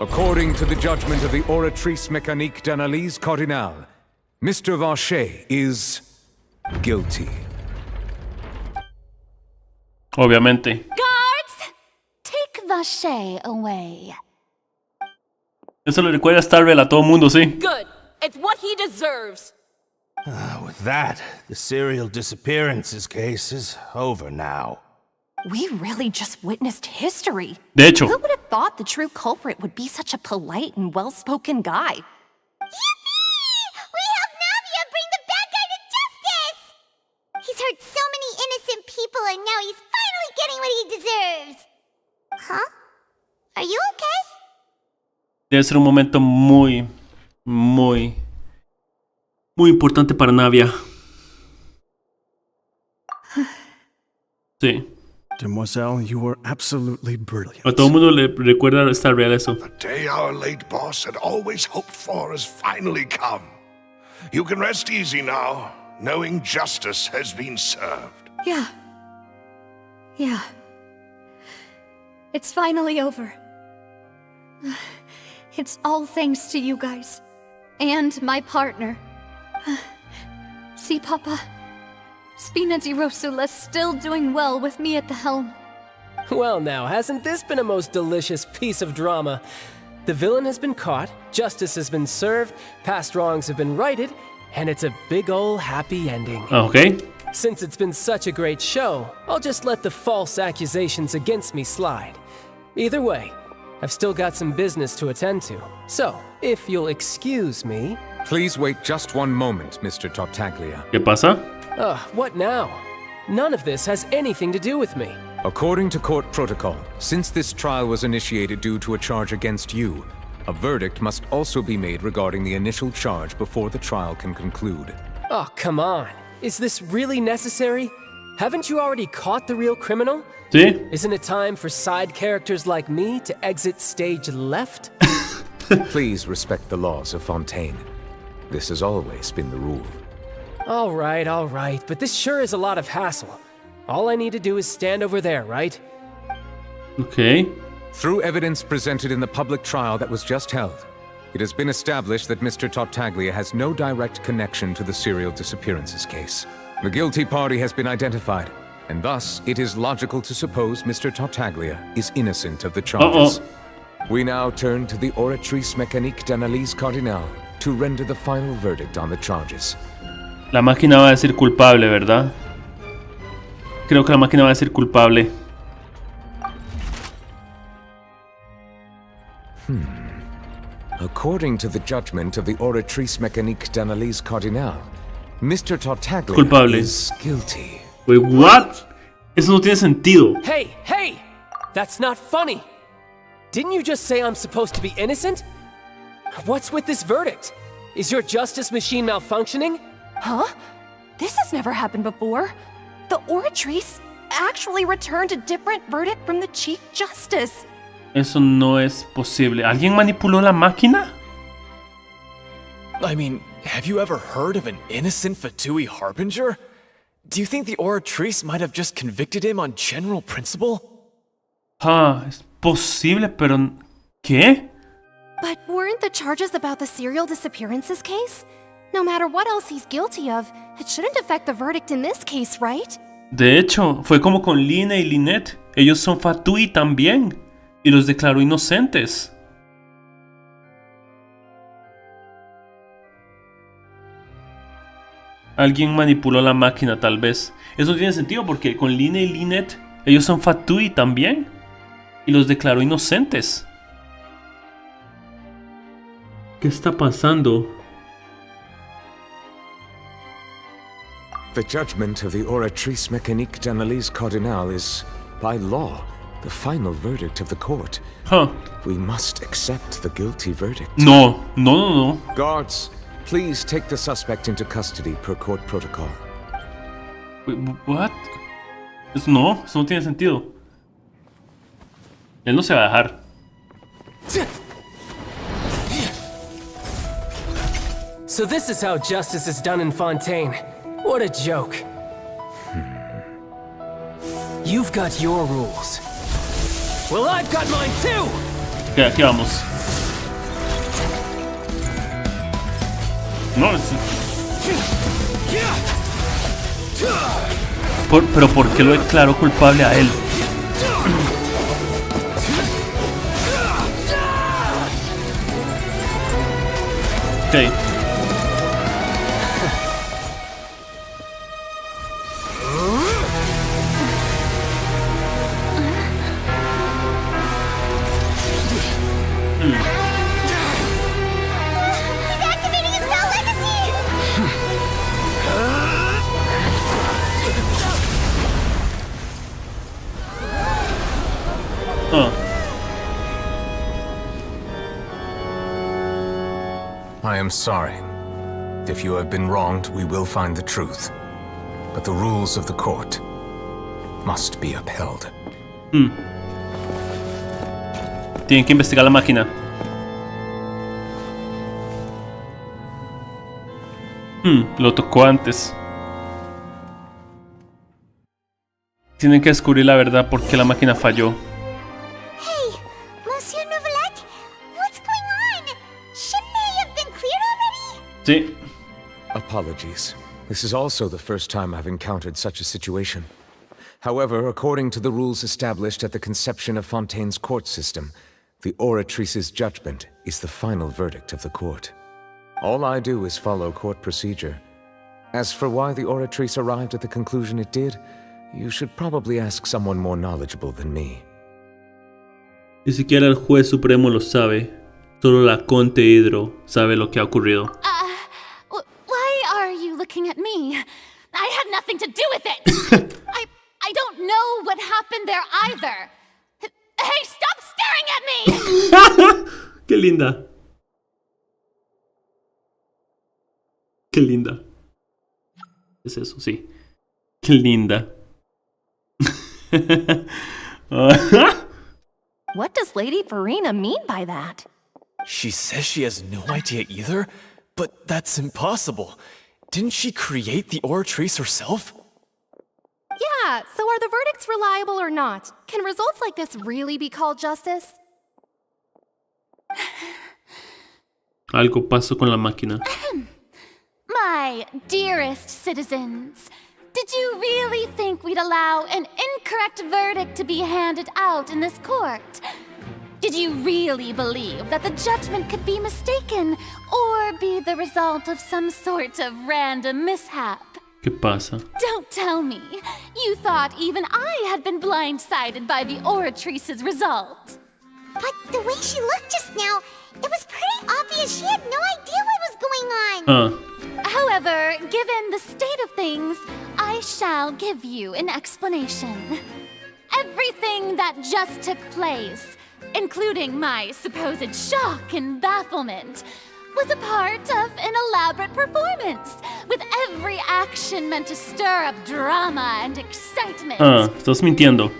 According to the judgment of the oratrice mécanique d'analyse cardinale, Mr. Vache is guilty. Obviamente. Guards! Take Vache away. Eso le recuerda a Starville a todo mundo, sí. Good. It's what he deserves. With that, the serial disappearances case is over now. We really just witnessed history. De hecho. Who would have thought the true culprit would be such a polite and well-spoken guy? Yippee! We helped Navia bring the bad guy to justice! He's hurt so many innocent people and now he's finally getting what he deserves. Huh? Are you okay? Debe ser un momento muy importante para Navia. Sí. Demoiselle, you were absolutely brilliant. A todo el mundo le recuerda a Starville eso. The day our late boss had always hoped for has finally come. You can rest easy now, knowing justice has been served. Yeah. It's finally over. It's all thanks to you guys. And my partner. See, Papa? Spina di Rosula's still doing well with me at the helm. Well now, hasn't this been a most delicious piece of drama? The villain has been caught, justice has been served, past wrongs have been righted, and it's a big ol' happy ending. Okay. Since it's been such a great show, I'll just let the false accusations against me slide. Either way, I've still got some business to attend to. So, if you'll excuse me... Please wait just one moment, Mr. Tartaglia. ¿Qué pasa? What now? None of this has anything to do with me. According to court protocol, since this trial was initiated due to a charge against you, a verdict must also be made regarding the initial charge before the trial can conclude. Oh, come on. Is this really necessary? Haven't you already caught the real criminal? Sí. Isn't it time for side characters like me to exit stage left? Please respect the laws of Fontaine. This has always been the rule. All right, but this sure is a lot of hassle. All I need to do is stand over there, right? Okay. Through evidence presented in the public trial that was just held, it has been established that Mr. Tartaglia has no direct connection to the serial disappearances case. The guilty party has been identified, and thus it is logical to suppose Mr. Tartaglia is innocent of the charges. We now turn to the oratrice mécanique d'analyse cardinale to render the final verdict on the charges. La máquina va a decir culpable, ¿verdad? Creo que la máquina va a decir culpable. According to the judgment of the oratrice mécanique d'analyse cardinale, Mr. Tartaglia Culpable. is guilty. Wait, what? Eso no tiene sentido. Hey! That's not funny! Didn't you just say I'm supposed to be innocent? What's with this verdict? Is your justice machine malfunctioning? Huh? This has never happened before. The oratrice actually returned a different verdict from the Chief Justice. Eso no es posible. ¿Alguien manipuló la máquina? I mean, have you ever heard of an innocent Fatui Harbinger? Do you think the oratrice might have just convicted him on general principle? Es posible, pero... ¿Qué? But weren't the charges about the serial disappearances case? No matter what else he's guilty of, it shouldn't affect the verdict in this case, right? De hecho, fue como con Line y Lynette. Ellos son Fatui también. Y los declaró inocentes. Alguien manipuló la máquina, tal vez. Eso no tiene sentido porque con Line y Lynette Ellos son Fatui también. Y los declaró inocentes. ¿Qué está pasando? The judgment of the Oratrice Mécanique d'Analyse Cardinal is, by law, the final verdict of the court. We must accept the guilty verdict. No. Guards, please take the suspect into custody per court protocol. What? Eso no tiene sentido. Él no se va a dejar. So this is how justice is done in Fontaine. What a joke. You've got your rules. Well, I've got mine too! Ok, aquí vamos. No, pero ¿por qué lo declaró culpable a él? Ok. I am sorry. If you have been wronged, we will find the truth. But the rules of the court must be upheld. Tienen que investigar la máquina. Lo tocó antes. Tienen que descubrir la verdad por qué la máquina falló. Hey, Monsieur Novelette, what's going on? Shouldn't they have been cleared already? Sí. Apologies. This is also the first time I've encountered such a situation. However, according to the rules established at the conception of Fontaine's court system, the Oratrice's judgment is the final verdict of the court. All I do is follow court procedure. As for why the Oratrice arrived at the conclusion it did, you should probably ask someone more knowledgeable than me. Ni siquiera el juez supremo lo sabe. Solo la Conte Hidro sabe lo que ha ocurrido. Why are you looking at me? I had nothing to do with it! I don't know what happened there either. Hey, stop staring at me! ¡Qué linda! ¡Qué linda! ¿Es eso? Sí. ¡Qué linda! What does Lady Farina mean by that? She says she has no idea either, but that's impossible. Didn't she create the Oratrice herself? Yeah, so are the verdicts reliable or not? Can results like this really be called justice? Algo pasó con la máquina. My dearest citizens, did you really think we'd allow an incorrect verdict to be handed out in this court? Did you really believe that the judgment could be mistaken or be the result of some sort of random mishap? ¿Qué pasa? Don't tell me. You thought even I had been blindsided by the Oratrice's result. But the way she looked just now, it was pretty obvious she had no idea what was going on. However, given the state of things, I shall give you an explanation. Everything that just took place, including my supposed shock and bafflement, was a part of an elaborate performance, with every action meant to stir up drama and excitement. Estás mintiendo.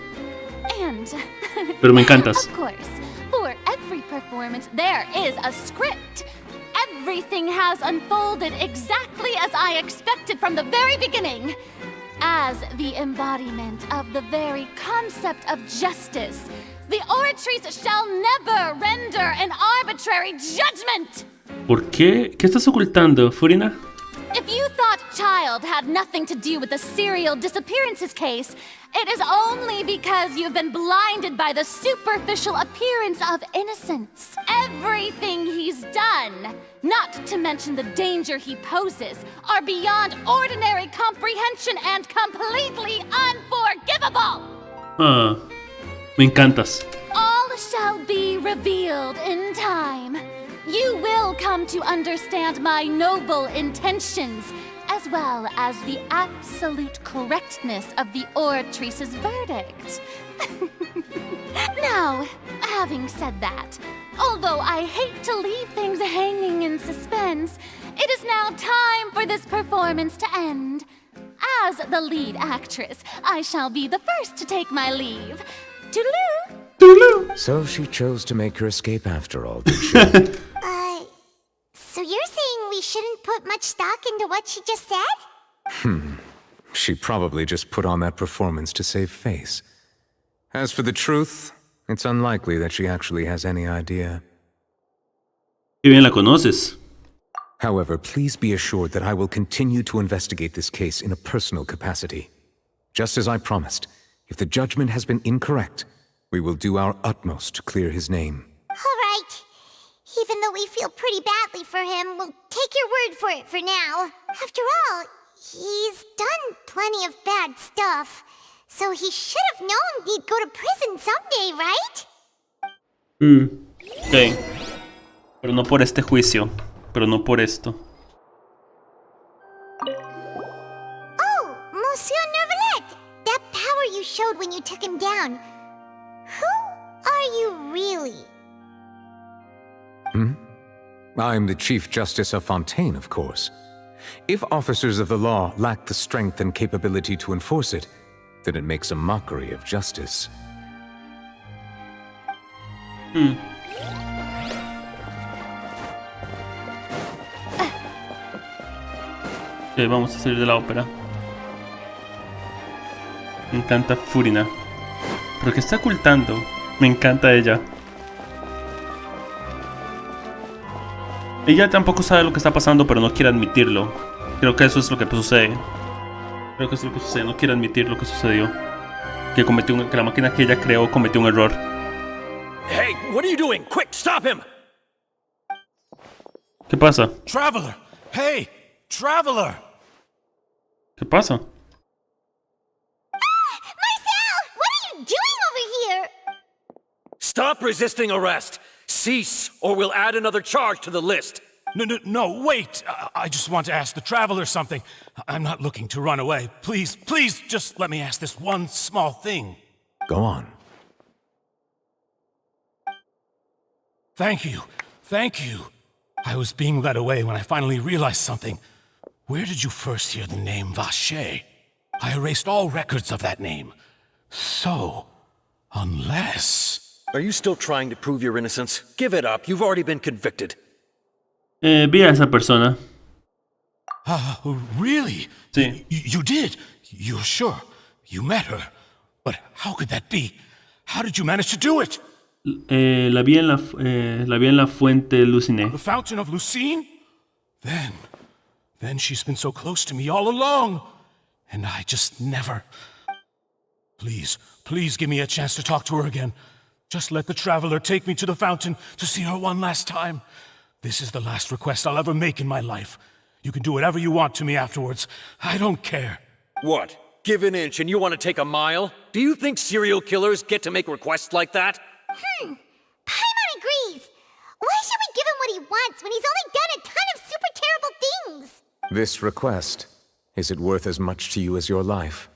And, Pero me encantas. Of course, for every performance there is a script. Everything has unfolded exactly as I expected from the very beginning. As the embodiment of the very concept of justice, the Oratrice shall never render an arbitrary judgment! ¿Por qué? ¿Qué estás ocultando, Furina? If you thought Child had nothing to do with the serial disappearances case, it is only because you've been blinded by the superficial appearance of innocence. Everything he's done, not to mention the danger he poses, are beyond ordinary comprehension and completely unforgivable! Ah, me encantas. All shall be revealed in time. You will come to understand my noble intentions, as well as the absolute correctness of the oratrice's verdict. Now, having said that, although I hate to leave things hanging in suspense, it is now time for this performance to end. As the lead actress, I shall be the first to take my leave. Toodaloo! Toodaloo! So she chose to make her escape after all, did she? So you're saying we shouldn't put much stock into what she just said? She probably just put on that performance to save face. As for the truth, it's unlikely that she actually has any idea. Qué bien la conoces. However, please be assured that I will continue to investigate this case in a personal capacity. Just as I promised, if the judgment has been incorrect, we will do our utmost to clear his name. All right. Even though we feel pretty badly for him, we'll take your word for it for now. After all, he's done plenty of bad stuff, so he should have known he'd go to prison someday, right? Ok. Pero no por este juicio. Pero no por esto. Oh, Monsieur Nervalette! That power you showed when you took him down. Who are you really? I'm the Chief Justice of Fontaine, of course. If officers of the law lack the strength and capability to enforce it, then it makes a mockery of justice. Ok, vamos a salir de la ópera. Me encanta Furina. ¿Pero qué está ocultando? Me encanta ella. Ella tampoco sabe lo que está pasando, pero no quiere admitirlo. Creo que eso es lo que sucede. Creo que eso es lo que sucede. No quiere admitir lo que sucedió. Que la máquina que ella creó cometió un error. Hey, what are you doing? Quick, stop him! ¿Qué pasa? Traveler! Hey! Traveler! ¿Qué pasa? Marcel! What are you doing over here? Stop resisting arrest! Cease, or we'll add another charge to the list. No, wait! I just want to ask the Traveler something. I'm not looking to run away. Please, just let me ask this one small thing. Go on. Thank you. I was being led away when I finally realized something. Where did you first hear the name Vacher? I erased all records of that name. So, unless... Are you still trying to prove your innocence? Give it up. You've already been convicted. Vi a esa persona. Really? Sí. You did? You're sure? You met her? But how could that be? How did you manage to do it? La vi en la fuente Luciné. The Fountain of Lucine? Then she's been so close to me all along. And I just never... Please give me a chance to talk to her again. Just let the Traveler take me to the fountain to see her one last time. This is the last request I'll ever make in my life. You can do whatever you want to me afterwards. I don't care. What? Give an inch and you want to take a mile? Do you think serial killers get to make requests like that? Paimon agrees. Why should we give him what he wants when he's only done a ton of super terrible things? This request, is it worth as much to you as your life?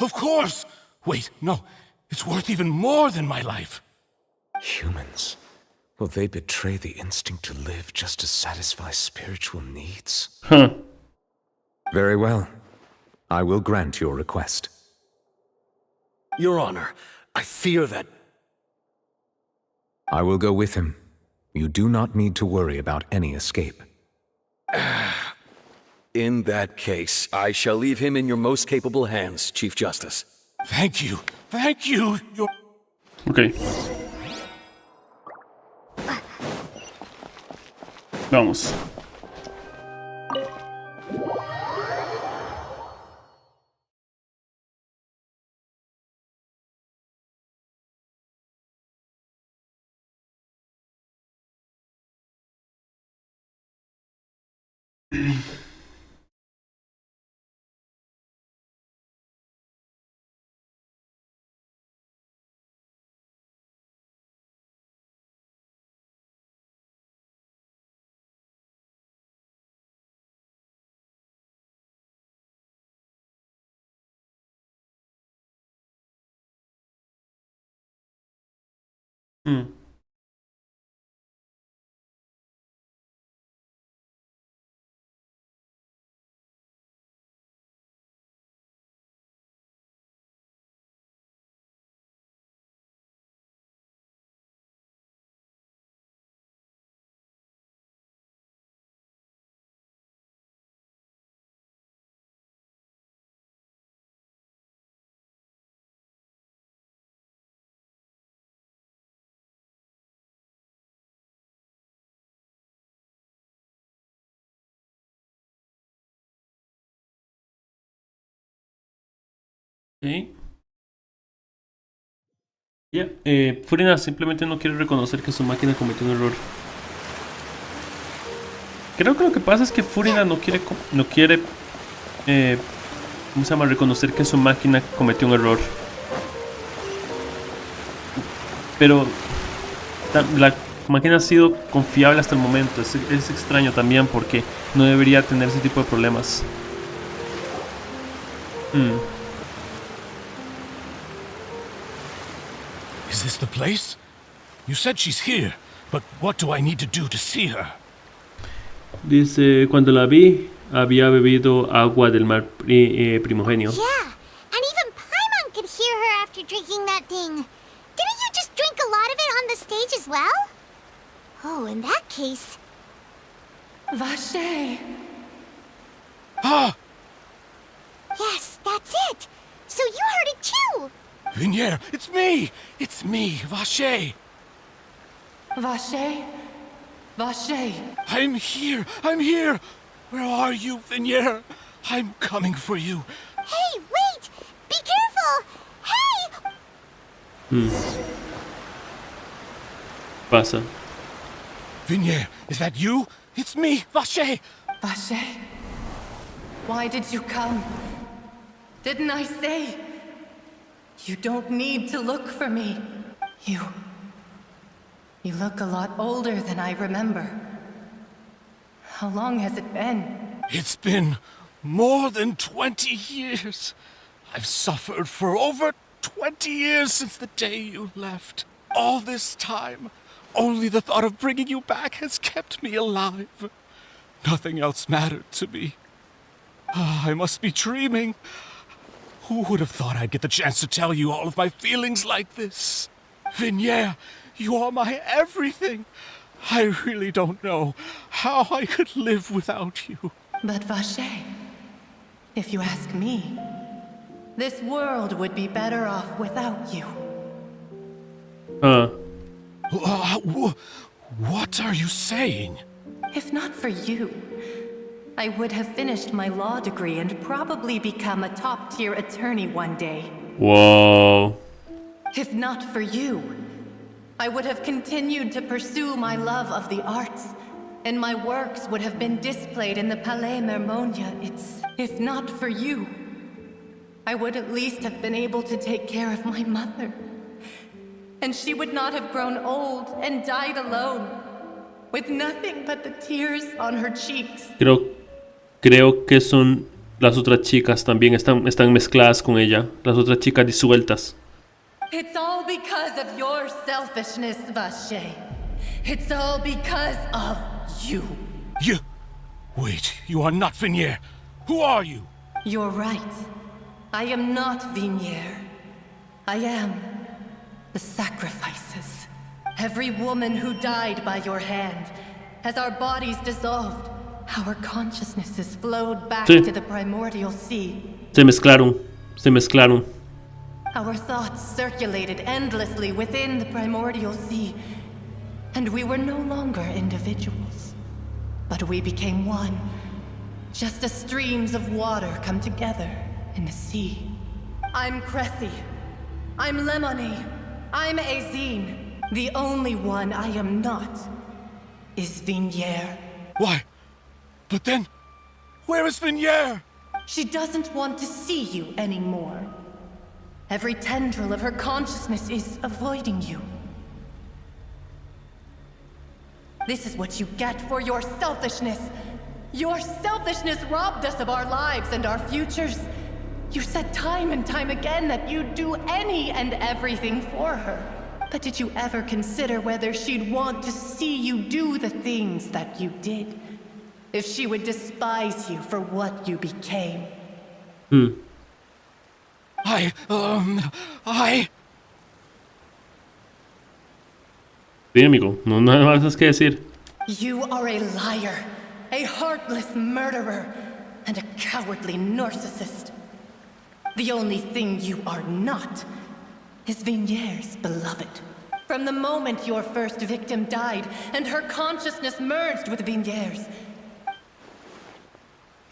Of course! Wait, no. It's worth even more than my life. Humans. Will they betray the instinct to live just to satisfy spiritual needs? Very well. I will grant your request. Your Honor, I fear that... I will go with him. You do not need to worry about any escape. In that case, I shall leave him in your most capable hands, Chief Justice. Thank you. Ok. Vamos. Hmm. Ok. Ya, Furina simplemente no quiere reconocer que su máquina cometió un error. Creo que lo que pasa es que Furina no quiere ¿cómo se llama? Reconocer que su máquina cometió un error. Pero la máquina ha sido confiable hasta el momento. Es extraño también porque no debería tener ese tipo de problemas. Is this the place? You said she's here, but what do I need to do to see her? Dice, cuando la vi, había bebido agua del mar primogenio. Yeah, and even Paimon could hear her after drinking that thing. Didn't you just drink a lot of it on the stage as well? Oh, in that case... Vache! Ah! Yes, that's it! So you heard it too! Vinier, it's me! It's me, Vache! Vache? Vache! I'm here! I'm here! Where are you, Vinier? I'm coming for you. Hey, wait! Be careful! Hey! Pasa. Vinier, is that you? It's me, Vache! Vache? Why did you come? Didn't I say? You don't need to look for me. You look a lot older than I remember. How long has it been? It's been more than 20 years. I've suffered for over 20 years since the day you left. All this time, only the thought of bringing you back has kept me alive. Nothing else mattered to me. I must be dreaming. Who would have thought I'd get the chance to tell you all of my feelings like this? Vinier, you are my everything. I really don't know how I could live without you. But Vache, if you ask me, this world would be better off without you. What are you saying? If not for you, I would have finished my law degree and probably become a top-tier attorney one day. Whoa. If not for you, I would have continued to pursue my love of the arts, and my works would have been displayed in the Palais Mermonia. If not for you, I would at least have been able to take care of my mother. And she would not have grown old and died alone, with nothing but the tears on her cheeks. Creo que son las otras chicas también están mezcladas con ella, las otras chicas disueltas. It's all because of your selfishness, Vache. It's all because of you. You... Wait, you are not Vinier. Who are you? You're right. I am not Vinier. I am the sacrifices. Every woman who died by your hand, as our bodies dissolved, our consciousnesses flowed back to the primordial sea. Se mezclaron. Our thoughts circulated endlessly within the primordial sea, and we were no longer individuals, but we became one, just as streams of water come together in the sea. I'm Cressy. I'm Lemony. I'm Azine. The only one I am not is Vinier. Why? But then, where is Vinier? She doesn't want to see you anymore. Every tendril of her consciousness is avoiding you. This is what you get for your selfishness. Your selfishness robbed us of our lives and our futures. You said time and time again that you'd do any and everything for her. But did you ever consider whether she'd want to see you do the things that you did? If she would despise you for what you became? Sí, amigo, no nada más que decir. You are a liar, a heartless murderer, and a cowardly narcissist. The only thing you are not is Vigniere's beloved. From the moment your first victim died and her consciousness merged with Vigniere's.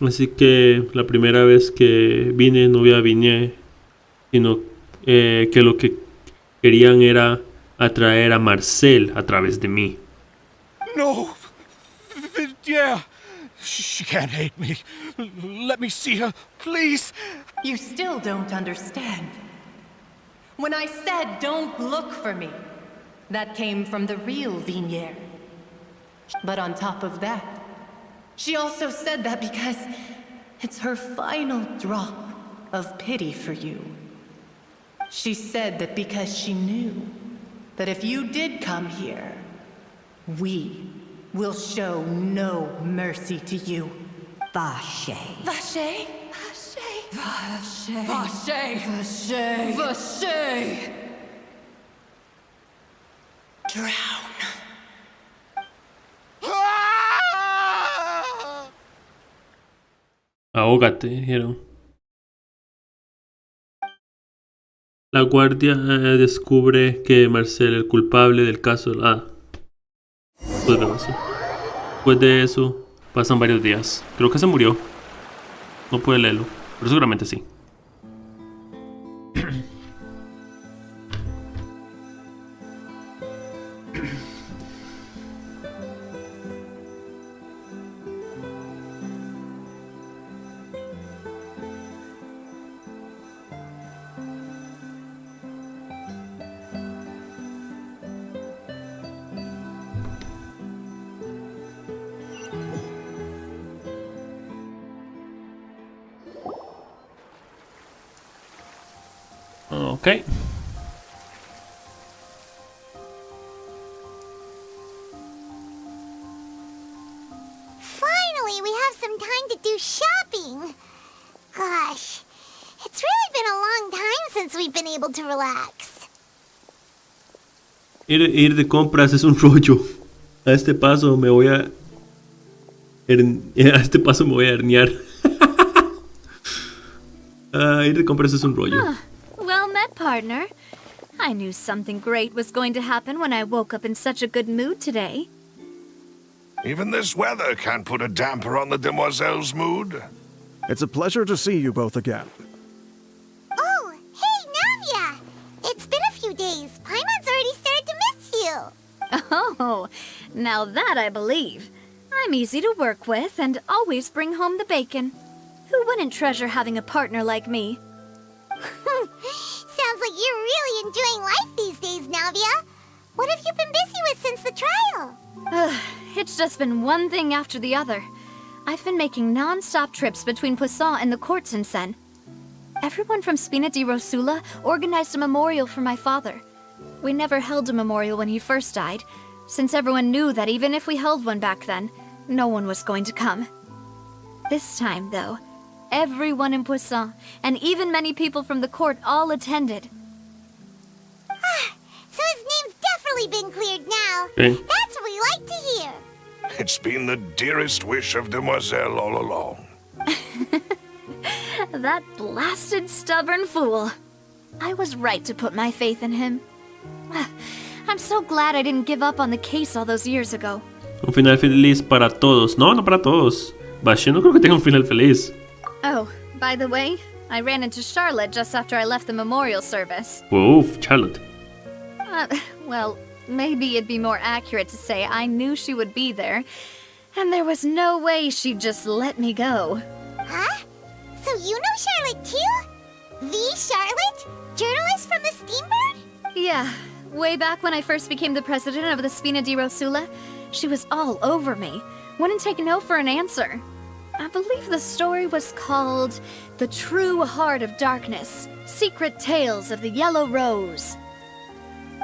Así que la primera vez que vine no vi a Vignier, sino que lo que querían era atraer a Marcel a través de mí. No! Yeah! She can't hate me. Let me see her, please! You still don't understand. When I said don't look for me, that came from the real Vigniere. But on top of that, she also said that because it's her final drop of pity for you. She said that because she knew that if you did come here, we will show no mercy to you. Vache. Vache? Vache? Vache. Vache. Vache. Vache. Drown. Ahógate, dijeron. La guardia descubre que Marcel es el culpable del caso. Después de eso, pasan varios días. Creo que se murió. No puede leerlo, pero seguramente sí. Okay. Finally, we have some time to do shopping. Gosh, it's really been a long time since we've been able to relax. Ir de compras es un rollo. A este paso me voy a herniar. Ir de compras es un rollo. Well met, partner. I knew something great was going to happen when I woke up in such a good mood today. Even this weather can't put a damper on the demoiselle's mood. It's a pleasure to see you both again. Oh, hey, Navia! It's been a few days. Paimon's already started to miss you. Oh, now that I believe. I'm easy to work with and always bring home the bacon. Who wouldn't treasure having a partner like me? Sounds like you're really enjoying life these days, Navia. What have you been busy with since the trial? It's just been one thing after the other. I've been making non-stop trips between Poisson and the courts in Seine. Everyone from Spina di Rosula organized a memorial for my father. We never held a memorial when he first died, since everyone knew that even if we held one back then, no one was going to come. This time, though, everyone in Poisson, and even many people from the court, all attended. So his name's definitely been cleared now. Okay. That's what we like to hear. It's been the dearest wish of Demoiselle all along. That blasted stubborn fool. I was right to put my faith in him. I'm so glad I didn't give up on the case all those years ago. Un final feliz para todos. No para todos. Vache no creo que tenga un final feliz. Oh, by the way, I ran into Charlotte just after I left the memorial service. Oof, Charlotte. Well, maybe it'd be more accurate to say I knew she would be there, and there was no way she'd just let me go. Huh? So you know Charlotte too? The Charlotte? Journalist from the Steambird? Yeah, way back when I first became the president of the Spina di Rosula, she was all over me. Wouldn't take no for an answer. I believe the story was called The True Heart of Darkness, Secret Tales of the Yellow Rose.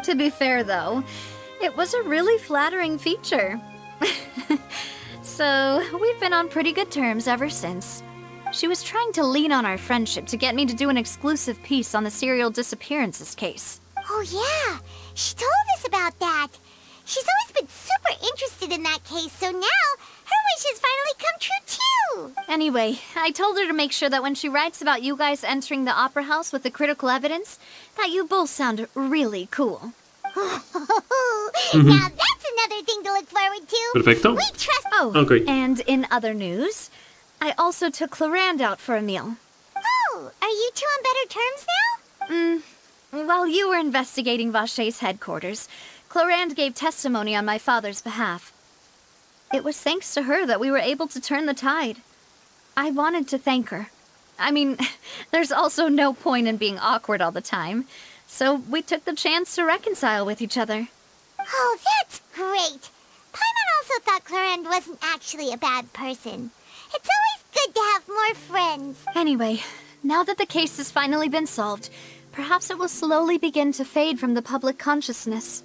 To be fair, though, it was a really flattering feature. So, we've been on pretty good terms ever since. She was trying to lean on our friendship to get me to do an exclusive piece on the serial disappearances case. Oh yeah, she told us about that. She's always been super interested in that case, so now her wishes finally come true too. Anyway, I told her to make sure that when she writes about you guys entering the opera house with the critical evidence, that you both sound really cool. Now that's another thing to look forward to. Perfecto. We trust. Oh, Okay. And in other news, I also took Clarand out for a meal. Oh, are you two on better terms now? While you were investigating Vache's headquarters, Clarand gave testimony on my father's behalf. It was thanks to her that we were able to turn the tide. I wanted to thank her. I mean, there's also no point in being awkward all the time, so we took the chance to reconcile with each other. Oh, that's great. Paimon also thought Clarand wasn't actually a bad person. It's always good to have more friends. Anyway, now that the case has finally been solved, perhaps it will slowly begin to fade from the public consciousness.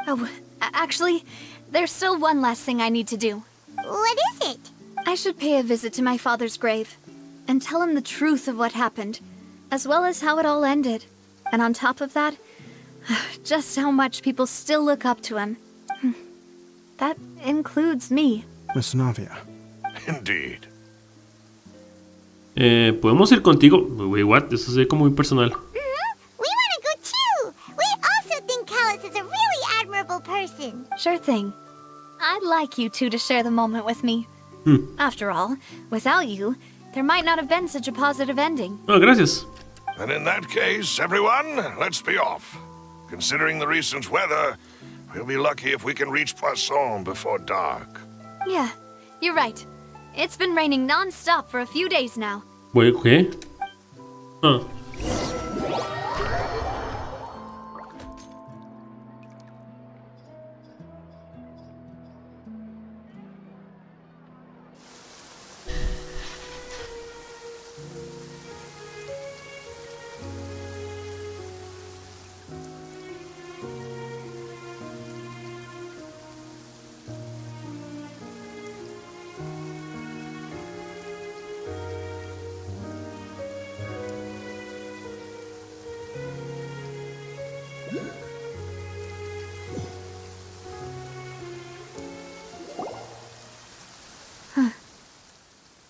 Oh, actually, there's still one last thing I need to do. What is it? I should pay a visit to my father's grave and tell him the truth of what happened, as well as how it all ended. And on top of that, just how much people still look up to him. That includes me. Miss Navia. Indeed. Podemos ir contigo. Wait, what? Eso es como muy personal. We want to go too. We also think Callus is a really admirable person. Sure thing. I'd like you two to share the moment with me. After all, without you, there might not have been such a positive ending. Oh, gracias. And in that case, everyone, let's be off. Considering the recent weather, we'll be lucky if we can reach Poisson before dark. Yeah, you're right. It's been raining non-stop for a few days now. Wait, ¿qué? Ah.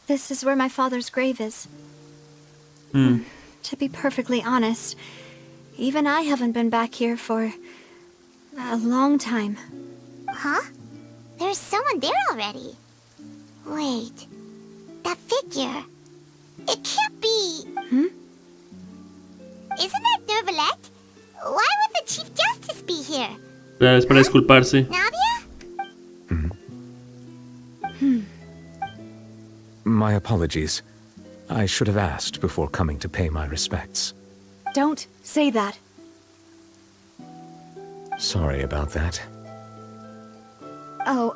This is where my father's grave is. To be perfectly honest, even I haven't been back here for a long time. Huh? There's someone there already. Wait. That figure. It can't be. Isn't that Neuvillette? Why would the Chief Justice be here? Es para disculparse. Navia? My apologies. I should have asked before coming to pay my respects. Don't say that. Sorry about that. Oh,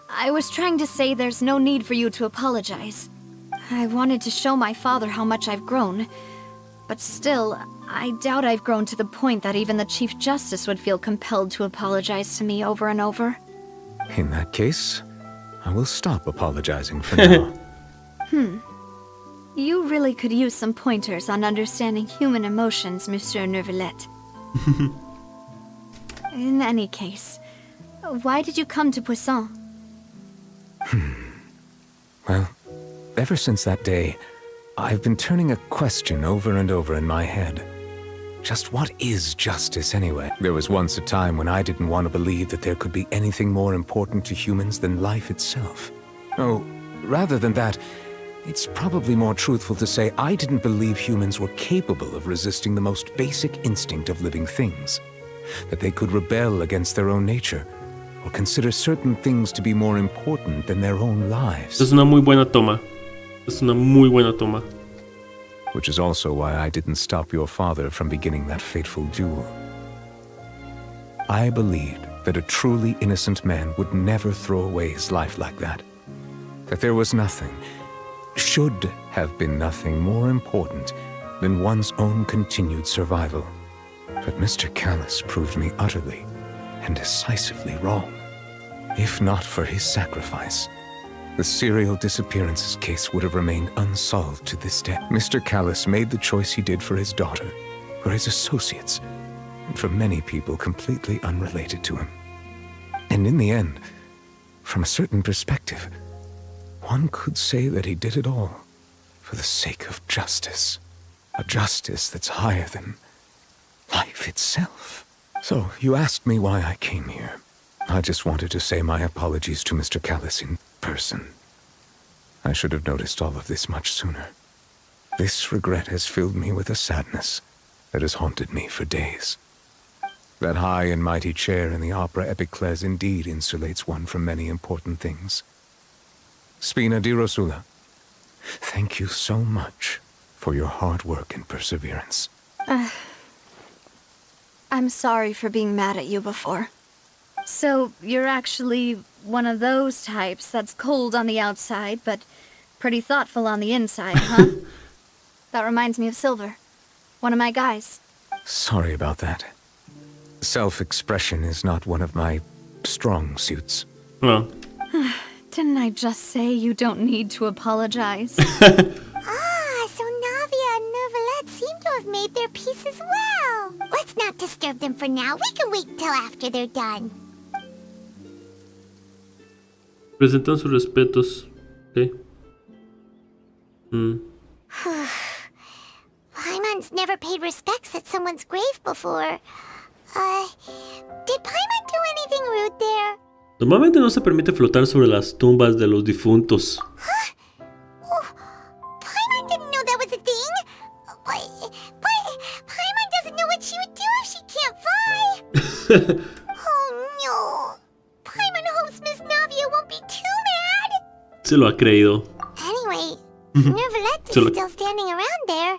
I was trying to say there's no need for you to apologize. I wanted to show my father how much I've grown. But still, I doubt I've grown to the point that even the Chief Justice would feel compelled to apologize to me over and over. In that case, I will stop apologizing for now. You really could use some pointers on understanding human emotions, Monsieur Neuvillette. In any case, why did you come to Poisson? Well, ever since that day, I've been turning a question over and over in my head. Just what is justice anyway? There was once a time when I didn't want to believe that there could be anything more important to humans than life itself. Oh, rather than that, it's probably more truthful to say I didn't believe humans were capable of resisting the most basic instinct of living things. That they could rebel against their own nature, or consider certain things to be more important than their own lives. Es una muy buena toma. Es una muy buena toma. Which is also why I didn't stop your father from beginning that fateful duel. I believed that a truly innocent man would never throw away his life like that. That there was nothing, should have been nothing more important than one's own continued survival. But Mr. Callis proved me utterly and decisively wrong. If not for his sacrifice, the serial disappearances case would have remained unsolved to this day. Mr. Callis made the choice he did for his daughter, for his associates, and for many people completely unrelated to him. And in the end, from a certain perspective, one could say that he did it all for the sake of justice. A justice that's higher than life itself. So, you asked me why I came here. I just wanted to say my apologies to Mr. Callis in person. I should have noticed all of this much sooner. This regret has filled me with a sadness that has haunted me for days. That high and mighty chair in the opera Epiclese indeed insulates one from many important things. Spina di Rosula, thank you so much for your hard work and perseverance. I'm sorry for being mad at you before. So, you're actually one of those types that's cold on the outside, but pretty thoughtful on the inside, huh? That reminds me of Silver, one of my guys. Sorry about that. Self-expression is not one of my strong suits. Well. Didn't I just say you don't need to apologize? So Navia and Neuvillette seem to have made their peace as well. Let's not disturb them for now. We can wait until after they're done. Presentan sus respetos. Okay. Paimon's never paid respects at someone's grave before. Did Paimon do anything rude there? Normalmente no se permite flotar sobre las tumbas de los difuntos. Paimon didn't know that was a thing. But Paimon doesn't know what she would do if she can't fly. Oh no. Paimon hopes Miss Navia won't be too mad. Se lo ha creído. Anyway, Neuvillette is still standing around there.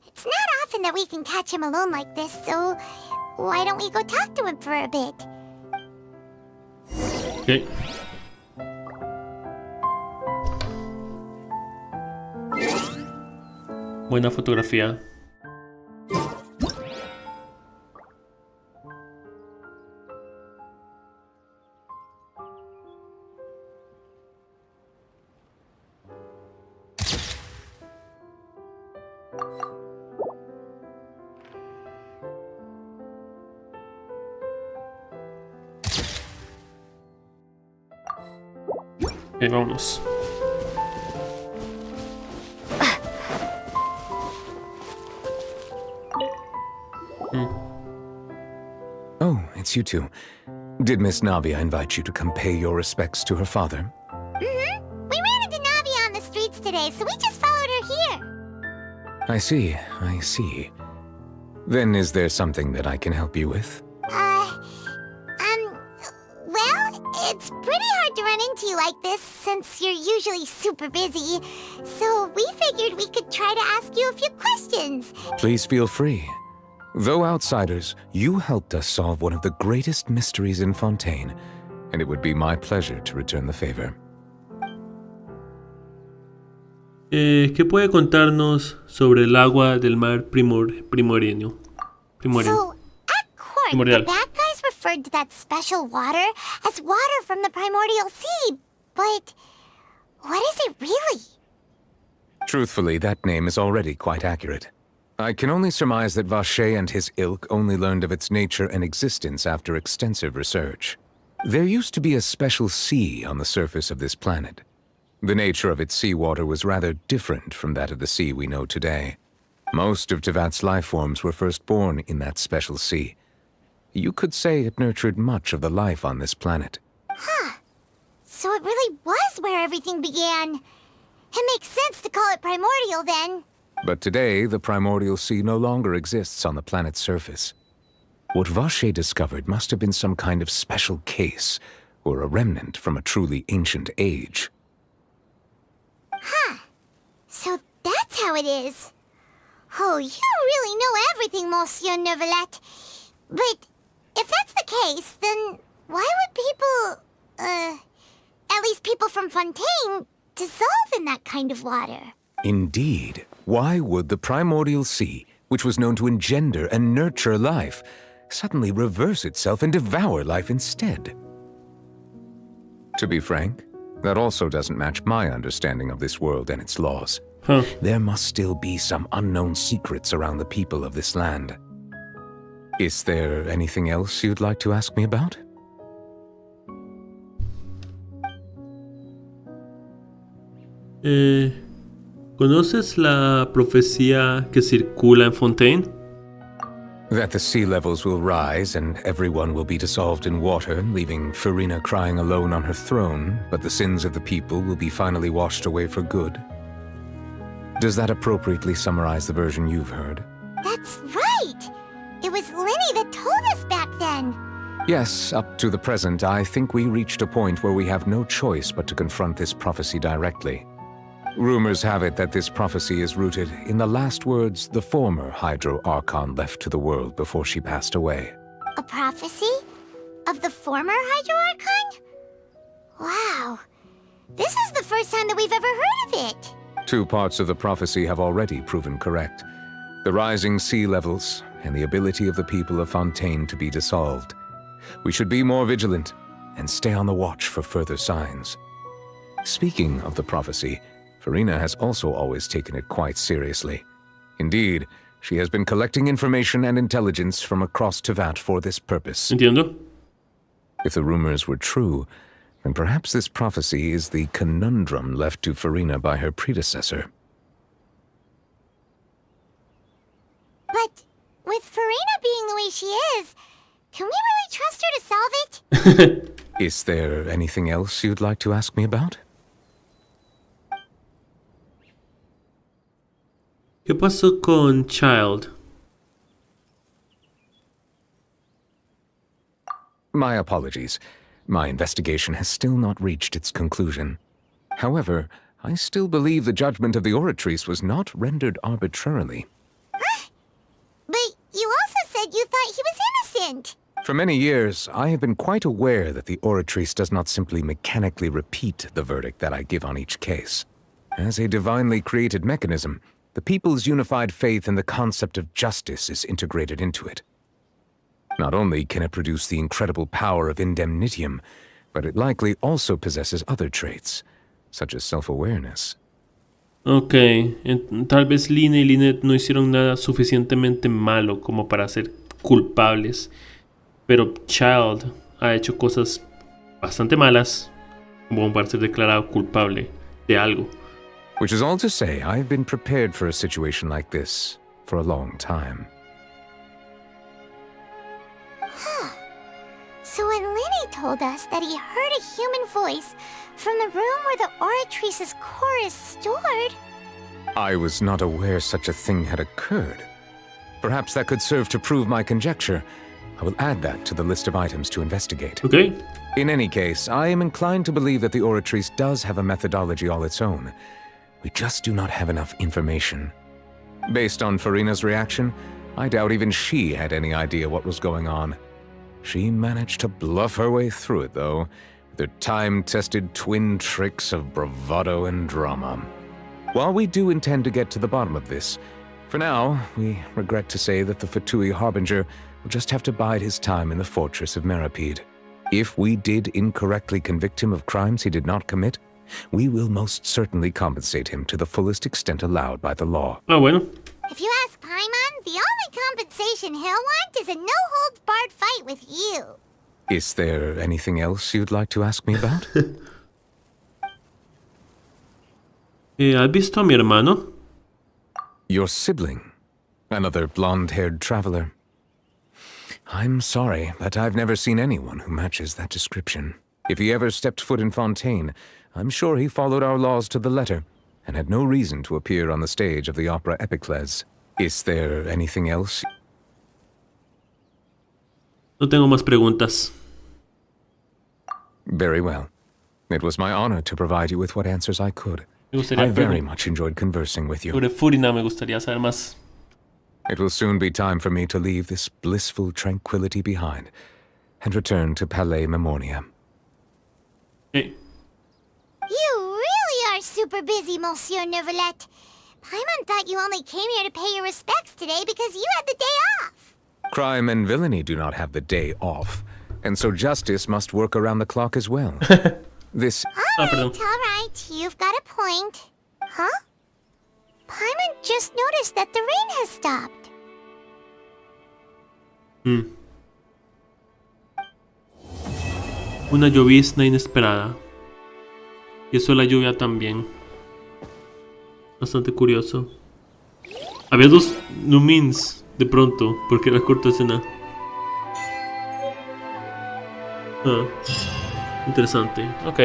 It's not often that we can catch him alone like this, so why don't we go talk to him for a bit? Okay. Buena fotografía. Ok, vámonos. Oh, it's you two. Did Miss Navia invite you to come pay your respects to her father? We ran into Navia on the streets today, so we just followed her here. I see. Then is there something that I can help you with? Well, it's pretty hard to run into you like this since you're usually super busy. So we figured we could try to ask you a few questions. Please feel free. Though outsiders, you helped us solve one of the greatest mysteries in Fontaine, and it would be my pleasure to return the favor. ¿Qué puede contarnos sobre el agua del mar primordial? So, at court, the bad guys referred to that special water as water from the primordial sea, but what is it really? Truthfully, that name is already quite accurate. I can only surmise that Vacher and his ilk only learned of its nature and existence after extensive research. There used to be a special sea on the surface of this planet. The nature of its seawater was rather different from that of the sea we know today. Most of Tevat's life forms were first born in that special sea. You could say it nurtured much of the life on this planet. So it really was where everything began. It makes sense to call it primordial then. But today, the primordial sea no longer exists on the planet's surface. What Vacher discovered must have been some kind of special case, or a remnant from a truly ancient age. So that's how it is. Oh, you really know everything, Monsieur Neuvillette. But if that's the case, then why would people, at least people from Fontaine, dissolve in that kind of water? Indeed. Why would the primordial sea, which was known to engender and nurture life, suddenly reverse itself and devour life instead. To be frank, that also doesn't match my understanding of this world and its laws. There must still be some unknown secrets around the people of this land. Is there anything else you'd like to ask me about? ¿Conoces la profecía que circula en Fontaine? That the sea levels will rise and everyone will be dissolved in water, leaving Farina crying alone on her throne, but the sins of the people will be finally washed away for good. Does that appropriately summarize the version you've heard? That's right! It was Linny that told us back then. Yes, up to the present, I think we reached a point where we have no choice but to confront this prophecy directly. Rumors have it that this prophecy is rooted in the last words the former Hydro Archon left to the world before she passed away. A prophecy? Of the former Hydro Archon? Wow. This is the first time that we've ever heard of it. 2 parts of the prophecy have already proven correct. The rising sea levels and the ability of the people of Fontaine to be dissolved. We should be more vigilant and stay on the watch for further signs. Speaking of the prophecy, Farina has also always taken it quite seriously. Indeed, she has been collecting information and intelligence from across Tevat for this purpose. Entiendo. If the rumors were true, then perhaps this prophecy is the conundrum left to Farina by her predecessor. But with Farina being the way she is, can we really trust her to solve it? Is there anything else you'd like to ask me about? ¿Qué pasó con Child? My apologies. My investigation has still not reached its conclusion. However, I still believe the judgment of the Oratrice was not rendered arbitrarily. But you also said you thought he was innocent. For many years, I have been quite aware that the Oratrice does not simply mechanically repeat the verdict that I give on each case. As a divinely created mechanism, the people's unified faith in the concept of justice is integrated into it. Not only can it produce the incredible power of indemnitium, but it likely also possesses other traits, such as self-awareness. Ok, tal vez Lina y Lynette no hicieron nada suficientemente malo como para ser culpables, pero Child ha hecho cosas bastante malas como para ser declarado culpable de algo. Which is all to say, I've been prepared for a situation like this for a long time. So when Linny told us that he heard a human voice from the room where the Oratrice's core is stored... I was not aware such a thing had occurred. Perhaps that could serve to prove my conjecture. I will add that to the list of items to investigate. Okay. In any case, I am inclined to believe that the Oratrice does have a methodology all its own. We just do not have enough information. Based on Farina's reaction, I doubt even she had any idea what was going on. She managed to bluff her way through it, though, with her time-tested twin tricks of bravado and drama. While we do intend to get to the bottom of this, for now, we regret to say that the Fatui Harbinger will just have to bide his time in the fortress of Meripede. If we did incorrectly convict him of crimes he did not commit, we will most certainly compensate him to the fullest extent allowed by the law. Ah, bueno. If you ask Paimon, the only compensation he'll want is a no-holds-barred fight with you. Is there anything else you'd like to ask me about? ¿Has visto a mi hermano? Your sibling. Another blonde-haired traveler. I'm sorry, but I've never seen anyone who matches that description. If he ever stepped foot in Fontaine, I'm sure he followed our laws to the letter, and had no reason to appear on the stage of the opera Epicles. Is there anything else? No tengo más preguntas. Very well. It was my honor to provide you with what answers I could. I very much enjoyed conversing with you. Sobre Furina me gustaría saber más. It will soon be time for me to leave this blissful tranquility behind and return to Palais Memoria. Hey. You really are super busy, Monsieur Neuvillette. Paimon thought you only came here to pay your respects today because you had the day off. Crime and villainy do not have the day off, and so justice must work around the clock as well. This... All right, you've got a point. Huh? Paimon just noticed that the rain has stopped. Una llovizna inesperada. Y eso la lluvia también. Bastante curioso. Había dos Lumins de pronto, porque era corta escena. Interesante. Ok.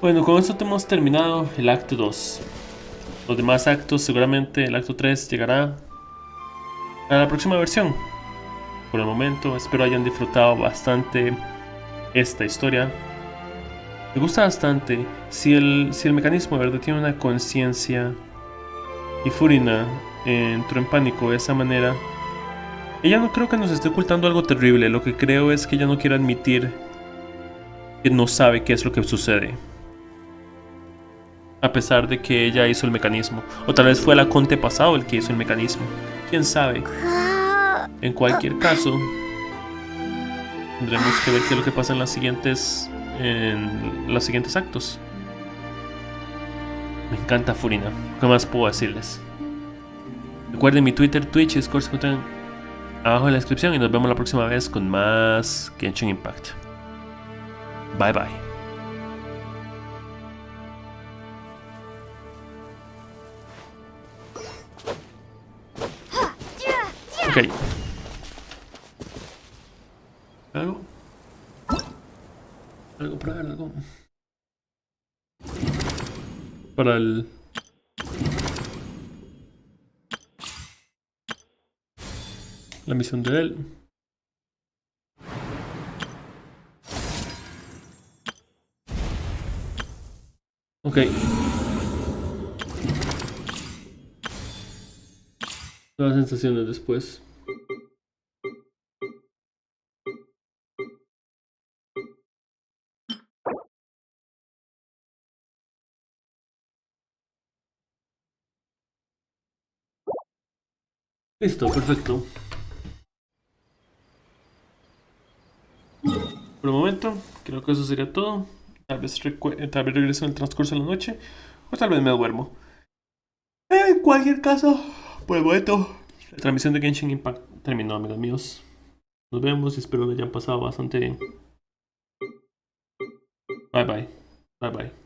Bueno, con esto hemos terminado el acto 2. Los demás actos, seguramente el acto 3 llegará a la próxima versión. Por el momento, espero hayan disfrutado bastante esta historia. Me gusta bastante si el mecanismo de verdad tiene una conciencia y Furina entró en pánico de esa manera. Ella no creo que nos esté ocultando algo terrible, lo que creo es que ella no quiere admitir que no sabe qué es lo que sucede. A pesar de que ella hizo el mecanismo. O tal vez fue el Aconte pasado el que hizo el mecanismo. ¿Quién sabe? En cualquier caso, tendremos que ver qué es lo que pasa en los siguientes actos. Me encanta Furina. ¿Qué más puedo decirles? Recuerden mi Twitter, Twitch y Discord se encuentran abajo en la descripción. Y nos vemos la próxima vez con más Genshin Impact. Bye bye. Ok. Algo para ver, algo. Para la misión de él. Ok. Las sensaciones después. Listo, perfecto. Por el momento, creo que eso sería todo. Tal vez regreso en el transcurso de la noche. O tal vez me duermo. En cualquier caso, por el momento, la transmisión de Genshin Impact terminó, amigos míos. Nos vemos y espero que hayan pasado bastante bien. Bye bye. Bye bye.